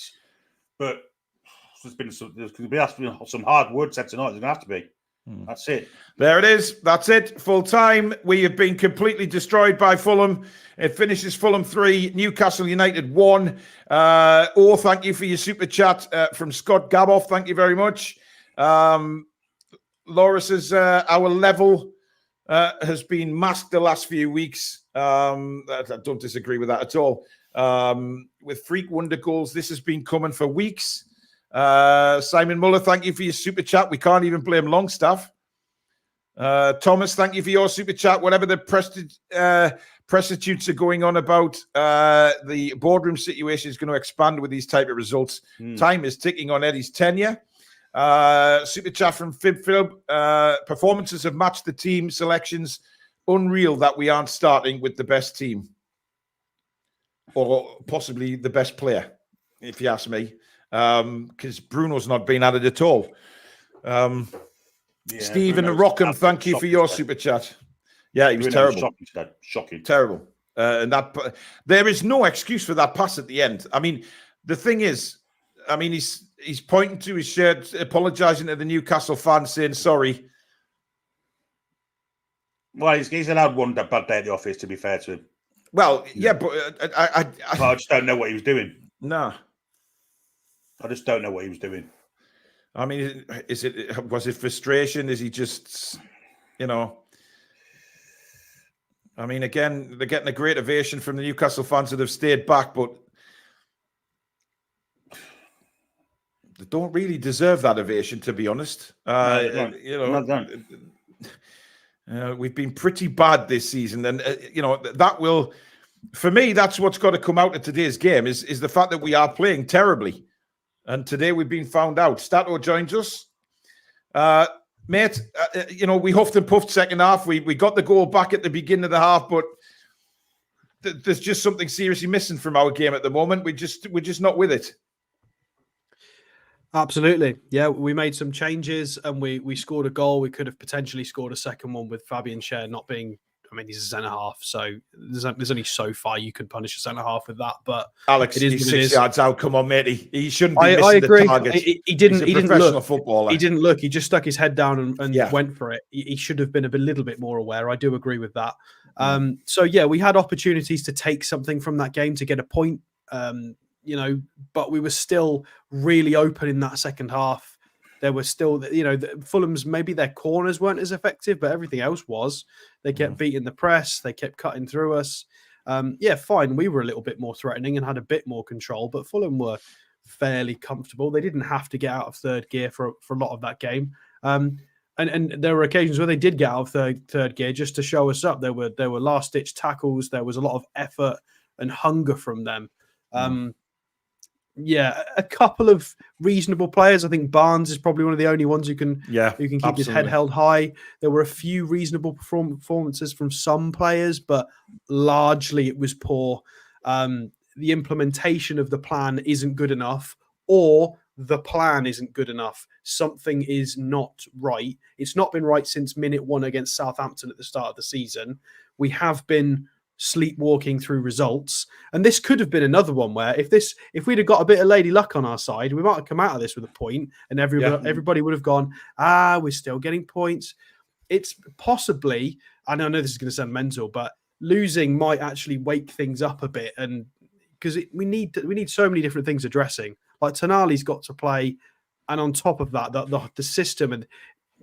but there's been some hard words said tonight. There's going to have to be. That's it. There it is. That's it. Full time. We have been completely destroyed by Fulham. It finishes Fulham 3, Newcastle United 1. Thank you for your super chat from Scott Gaboff. Thank you very much. Laura says our level has been masked the last few weeks. I don't disagree with that at all. With freak wonder goals, this has been coming for weeks. Simon Muller, thank you for your super chat. We can't even blame Longstaff. Thomas, thank you for your super chat. Whatever the prostitutes are going on about, the boardroom situation is going to expand with these type of results. Time is ticking on Eddie's tenure. Super chat from Fib. Performances have matched the team selections. Unreal that we aren't starting with the best team, or possibly the best player, if you ask me, because Bruno's not been at it at all. Stephen Rockham, thank you for your super chat. Yeah, he was terrible. Shocking. Terrible. And that there is no excuse for that pass at the end. I mean, the thing is, I mean, he's pointing to his shirt, apologising to the Newcastle fans, saying sorry. Well, he's allowed one bad day at the office, to be fair to him. Well, yeah, but I just don't know what he was doing. No. I just don't know what he was doing. I mean, was it frustration? Is he just, I mean, again, they're getting a great ovation from the Newcastle fans that have stayed back, but they don't really deserve that ovation, to be honest. We've been pretty bad this season, and that will, for me, that's what's got to come out of today's game is the fact that we are playing terribly, and today we've been found out. Stato joins us, mate. We huffed and puffed second half. We got the goal back at the beginning of the half, but there's just something seriously missing from our game at the moment. We're just not with it. Absolutely. Yeah, we made some changes and we scored a goal. We could have potentially scored a second one with Fabian Schär not being, I mean, he's a centre-half, so there's only so far you can punish a centre-half with that. But Alex, he's 6 yards out. Come on, mate. He shouldn't be missing I agree. The target. He didn't look. Footballer. He didn't look. He just stuck his head down and went for it. He should have been a little bit more aware. I do agree with that. So, yeah, we had opportunities to take something from that game to get a point. But we were still really open in that second half. There were still, Fulham's, maybe their corners weren't as effective, but everything else was. They kept beating the press. They kept cutting through us. Fine. We were a little bit more threatening and had a bit more control, but Fulham were fairly comfortable. They didn't have to get out of third gear for a lot of that game. And there were occasions where they did get out of third gear just to show us up. There were last-ditch tackles. There was a lot of effort and hunger from them. A couple of reasonable players. I think Barnes is probably one of the only ones who can keep his head held high. There were a few reasonable performances from some players, but largely it was poor. The implementation of the plan isn't good enough, or the plan isn't good enough. Something is not right. It's not been right since minute 1 against Southampton at the start of the season. We have been sleepwalking through results, and this could have been another one where if we'd have got a bit of lady luck on our side, we might have come out of this with a point, and everybody would have gone, we're still getting points. It's possibly, and I know this is going to sound mental, but losing might actually wake things up a bit, and because we need so many different things addressing. Like Tonali's got to play, and on top of that, the system, and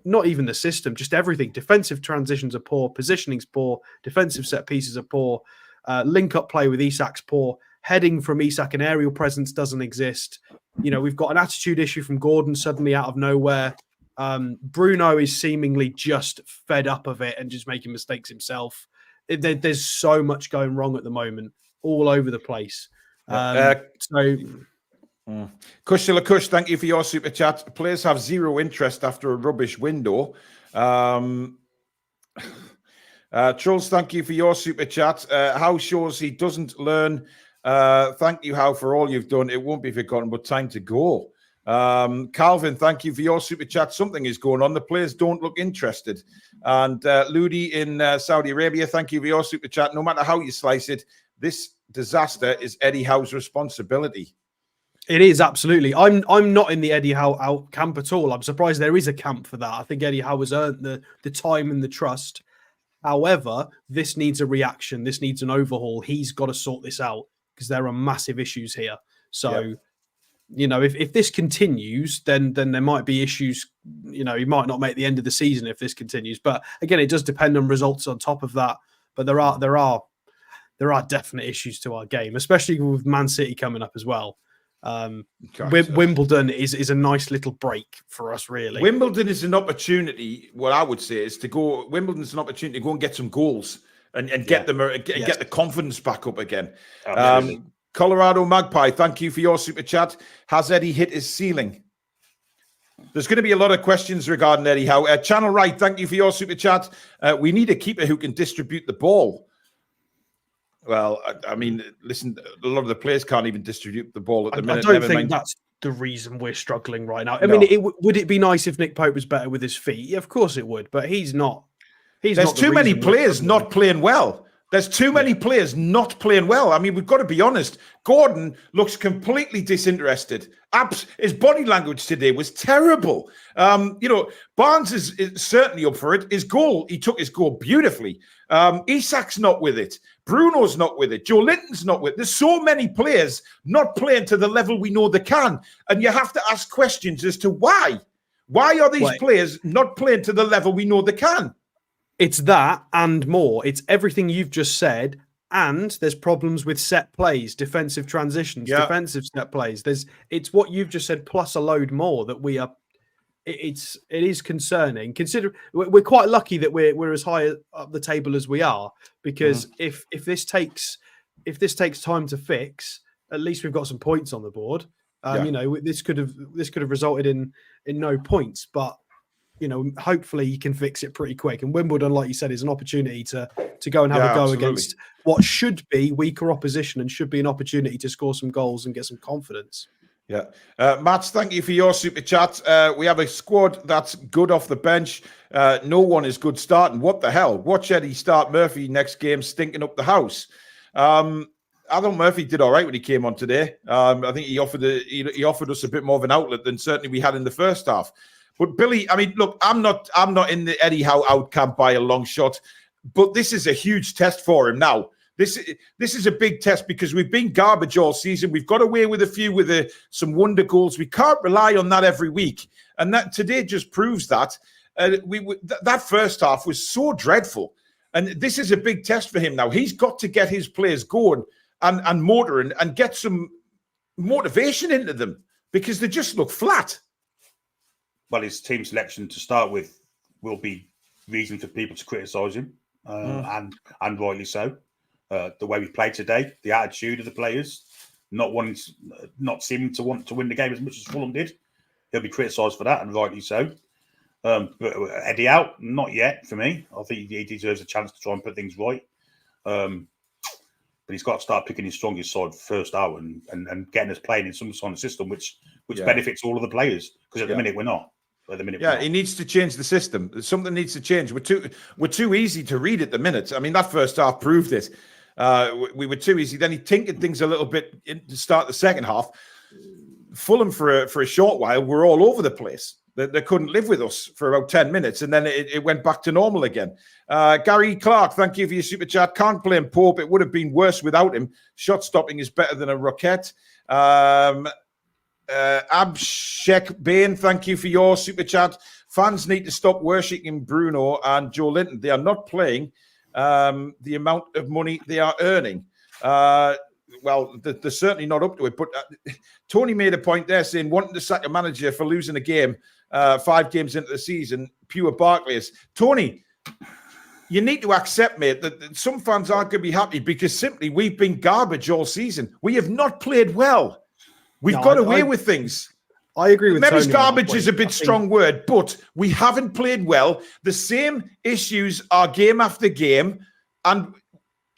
not even the system, just everything. Defensive transitions are poor, positioning's poor, defensive set pieces are poor, link-up play with Isak's poor, heading from Isak and aerial presence doesn't exist. We've got an attitude issue from Gordon suddenly out of nowhere. Bruno is seemingly just fed up of it and just making mistakes himself. There's so much going wrong at the moment, all over the place. Kushila Kush, thank you for your super chat. Players have zero interest after a rubbish window. Trolls, thank you for your super chat. Howe shows he doesn't learn. Thank you, Howe, for all you've done. It won't be forgotten, but time to go. Calvin, thank you for your super chat. Something is going on. The players don't look interested. And Ludi in Saudi Arabia, thank you for your super chat. No matter how you slice it, this disaster is Eddie Howe's responsibility. It is, absolutely. I'm not in the Eddie Howe camp at all. I'm surprised there is a camp for that. I think Eddie Howe has earned the time and the trust. However, this needs a reaction. This needs an overhaul. He's got to sort this out because there are massive issues here. So, if this continues, then there might be issues. He might not make the end of the season if this continues. But again, it does depend on results on top of that. But there are definite issues to our game, especially with Man City coming up as well. Wimbledon is a nice little break for us, really. Wimbledon is an opportunity. What I would say is to go. Wimbledon's an opportunity to go and get some goals and get them get the confidence back up again. Colorado Magpie, thank you for your super chat. Has Eddie hit his ceiling? There's going to be a lot of questions regarding Eddie Howe. Channel Right, thank you for your super chat. We need a keeper who can distribute the ball. Well, I mean, listen, a lot of the players can't even distribute the ball at the minute. I don't think that's the reason we're struggling right now. I mean, would it be nice if Nick Pope was better with his feet? Yeah, of course it would, but he's not. There's too many players not playing well. There's too many players not playing well. I mean, we've got to be honest. Gordon looks completely disinterested. His body language today was terrible. Barnes is certainly up for it. His goal, he took his goal beautifully. Isak's not with it. Bruno's not with it. Joe Linton's not with it. There's so many players not playing to the level we know they can. And you have to ask questions as to why. Why are these players not playing to the level we know they can? It's that and more. It's everything you've just said. And there's problems with set plays, defensive transitions, defensive set plays. It's what you've just said plus a load more that we are. It is concerning. Consider we're quite lucky that we're as high up the table as we are, because if this takes time to fix, at least we've got some points on the board. This could have resulted in no points, but hopefully he can fix it pretty quick. And Wimbledon, like you said, is an opportunity to go and have a go against what should be weaker opposition and should be an opportunity to score some goals and get some confidence. Yeah. Matt, thank you for your super chat. We have a squad that's good off the bench. No one is good starting. What the hell? Watch Eddie start Murphy next game stinking up the house. I thought Murphy did all right when he came on today. I think he offered us a bit more of an outlet than certainly we had in the first half. But Billy, I mean, look, I'm not in the Eddie Howe out camp by a long shot, but this is a huge test for him now. This is a big test because we've been garbage all season. We've got away with a few with some wonder goals. We can't rely on that every week, and that today just proves that. That first half was so dreadful, and this is a big test for him now. He's got to get his players going and motoring and get some motivation into them because they just look flat. Well, his team selection to start with will be reason for people to criticise him, and rightly so. The way we played today, the attitude of the players, not seeming to want to win the game as much as Fulham did, he'll be criticised for that, and rightly so. But Eddie Howe, not yet for me. I think he deserves a chance to try and put things right. But he's got to start picking his strongest side first out and getting us playing in some sort of system which benefits all of the players. Because at the minute we're not. He needs to change the system. Something needs to change. We're too easy to read at the minute. I mean, that first half proved it. We were too easy. Then he tinkered things a little bit to start the second half. Fulham for a short while were all over the place. They couldn't live with us for about 10 minutes, and then it went back to normal again. Gary Clark, thank you for your super chat. Can't blame Pope. It would have been worse without him. Shot stopping is better than a rocket. Abshek Bain, thank you for your super chat. Fans need to stop worshipping Bruno and Joe Linton. They are not playing the amount of money they are earning. Well, they're certainly not up to it. But Tony made a point there saying wanting to sack a manager for losing a game 5 games into the season, pure Barclays. Tony, you need to accept, mate, that some fans aren't going to be happy because simply we've been garbage all season. We have not played well. We've got away with things. I agree with Maybe Tony garbage is a bit strong word, but we haven't played well. The same issues are game after game, and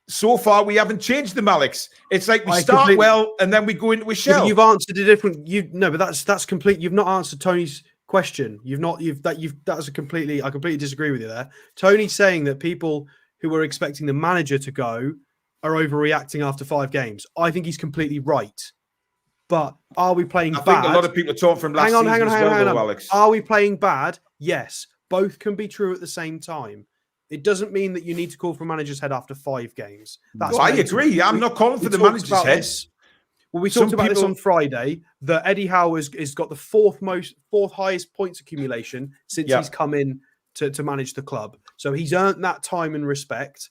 so far we haven't changed them, Alex. It's like we start well and then we go into a shell. You've answered a different. But that's complete. You've not answered Tony's question. I completely disagree with you there. Tony's saying that people who are expecting the manager to go are overreacting after 5 games. I think he's completely right. But are we playing bad? I think a lot of people talk from last season as well, Alex. Are we playing bad? Yes. Both can be true at the same time. It doesn't mean that you need to call for a manager's head after 5 games. I agree. I'm not calling for the manager's head. Well, we talked about this on Friday, that Eddie Howe has got the fourth highest points accumulation since he's come in to manage the club. So he's earned that time and respect.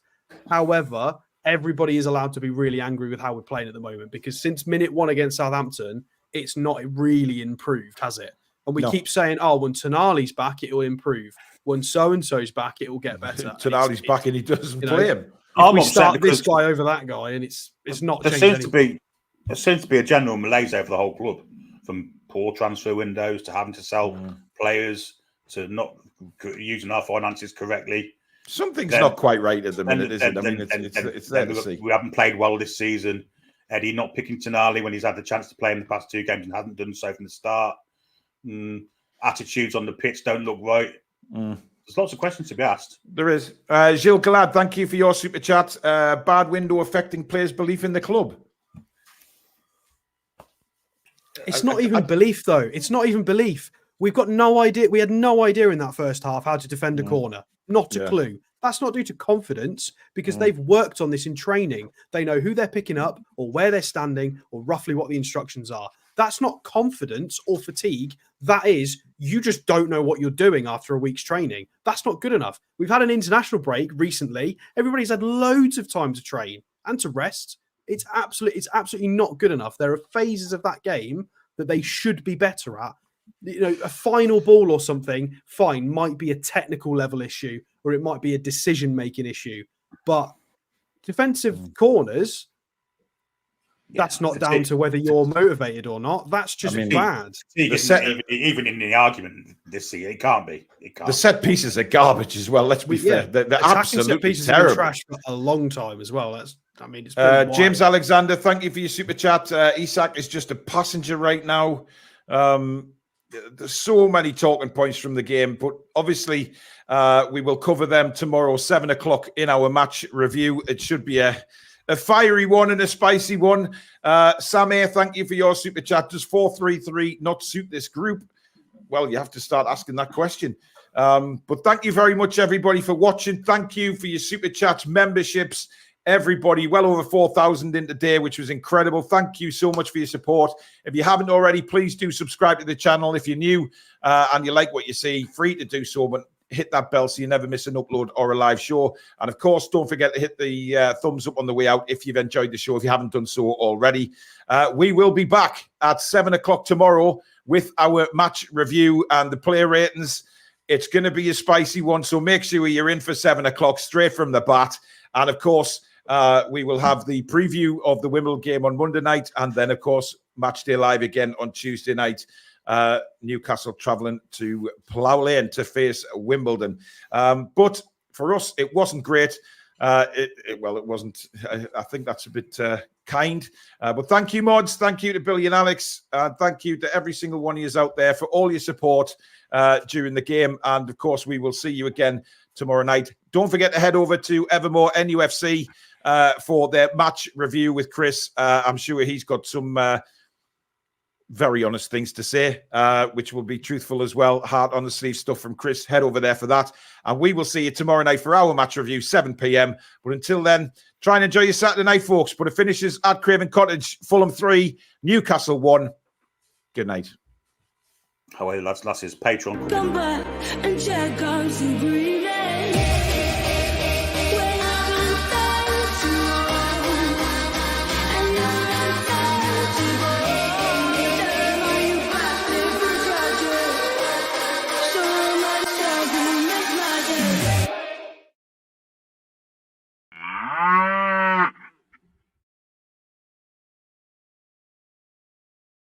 However, everybody is allowed to be really angry with how we're playing at the moment because since minute 1 against Southampton, it's not really improved, has it? And we No. keep saying, oh, when Tonali's back, it will improve. When so-and-so's back, it will get better. Tonali's back and he doesn't you know, play him. If we upset start this because guy over that guy, and it's not there changed seems to be a general malaise over the whole club, from poor transfer windows to having to sell players to not using our finances correctly. Something's not quite right at the minute, is it? I mean, it's there to see. We haven't played well this season. Eddie not picking Tonali when he's had the chance to play in the past 2 games and hasn't done so from the start. Attitudes on the pitch don't look right. There's lots of questions to be asked. There is. Gilles Galad, thank you for your super chat. Bad window affecting players' belief in the club. It's not even belief, though. It's not even belief. We've got no idea. We had no idea in that first half how to defend a corner. Not a clue. That's not due to confidence, because they've worked on this in training. They know who they're picking up or where they're standing or roughly what the instructions are. That's not confidence or fatigue. That is, you just don't know what you're doing after a week's training. That's not good enough. We've had an international break recently. Everybody's had loads of time to train and to rest. It's absolutely not good enough. There are phases of that game that they should be better at. You know, a final ball or something, fine, might be a technical level issue, or it might be a decision-making issue. But defensive corners, that's not down to whether you're motivated or not. That's just bad. Even in the argument this season, it can't be. The set pieces are garbage as well. Let's be fair. They're absolutely set pieces terrible. Trash for a long time as well. It's James Alexander, thank you for your super chat. Isak is just a passenger right now. There's so many talking points from the game, but obviously we will cover them tomorrow, 7 o'clock in our match review. It should be a fiery one and a spicy one. Sam A, thank you for your super chat. Does 4-3-3 not suit this group? Well, you have to start asking that question. But thank you very much, everybody, for watching. Thank you for your super chats, memberships, everybody. Well over 4,000 in today, which was incredible. Thank you so much for your support. If you haven't already, please do subscribe to the channel. If you're new and you like what you see, free to do so, but hit that bell so you never miss an upload or a live show. And of course, don't forget to hit the thumbs up on the way out if you've enjoyed the show, if you haven't done so already. We will be back at 7 o'clock tomorrow with our match review and the player ratings. It's going to be a spicy one, so make sure you're in for 7 o'clock straight from the bat. And of course, we will have the preview of the Wimbledon game on Monday night, and then, of course, Matchday Live again on Tuesday night. Newcastle travelling to Plough Lane to face Wimbledon. But for us, it wasn't great. It wasn't. I think that's a bit kind. But thank you, mods. Thank you to Billy and Alex. Thank you to every single one of you out there for all your support during the game. And, of course, we will see you again tomorrow night. Don't forget to head over to Evermore NUFC for their match review with Chris. I'm sure he's got some very honest things to say, which will be truthful as well. Heart on the sleeve stuff from Chris. Head over there for that. And we will see you tomorrow night for our match review, 7 p.m. But until then, try and enjoy your Saturday night, folks. But it finishes at Craven Cottage, Fulham 3, Newcastle 1. Good night. Howay, that's his Patreon. Come back and check out you breathing.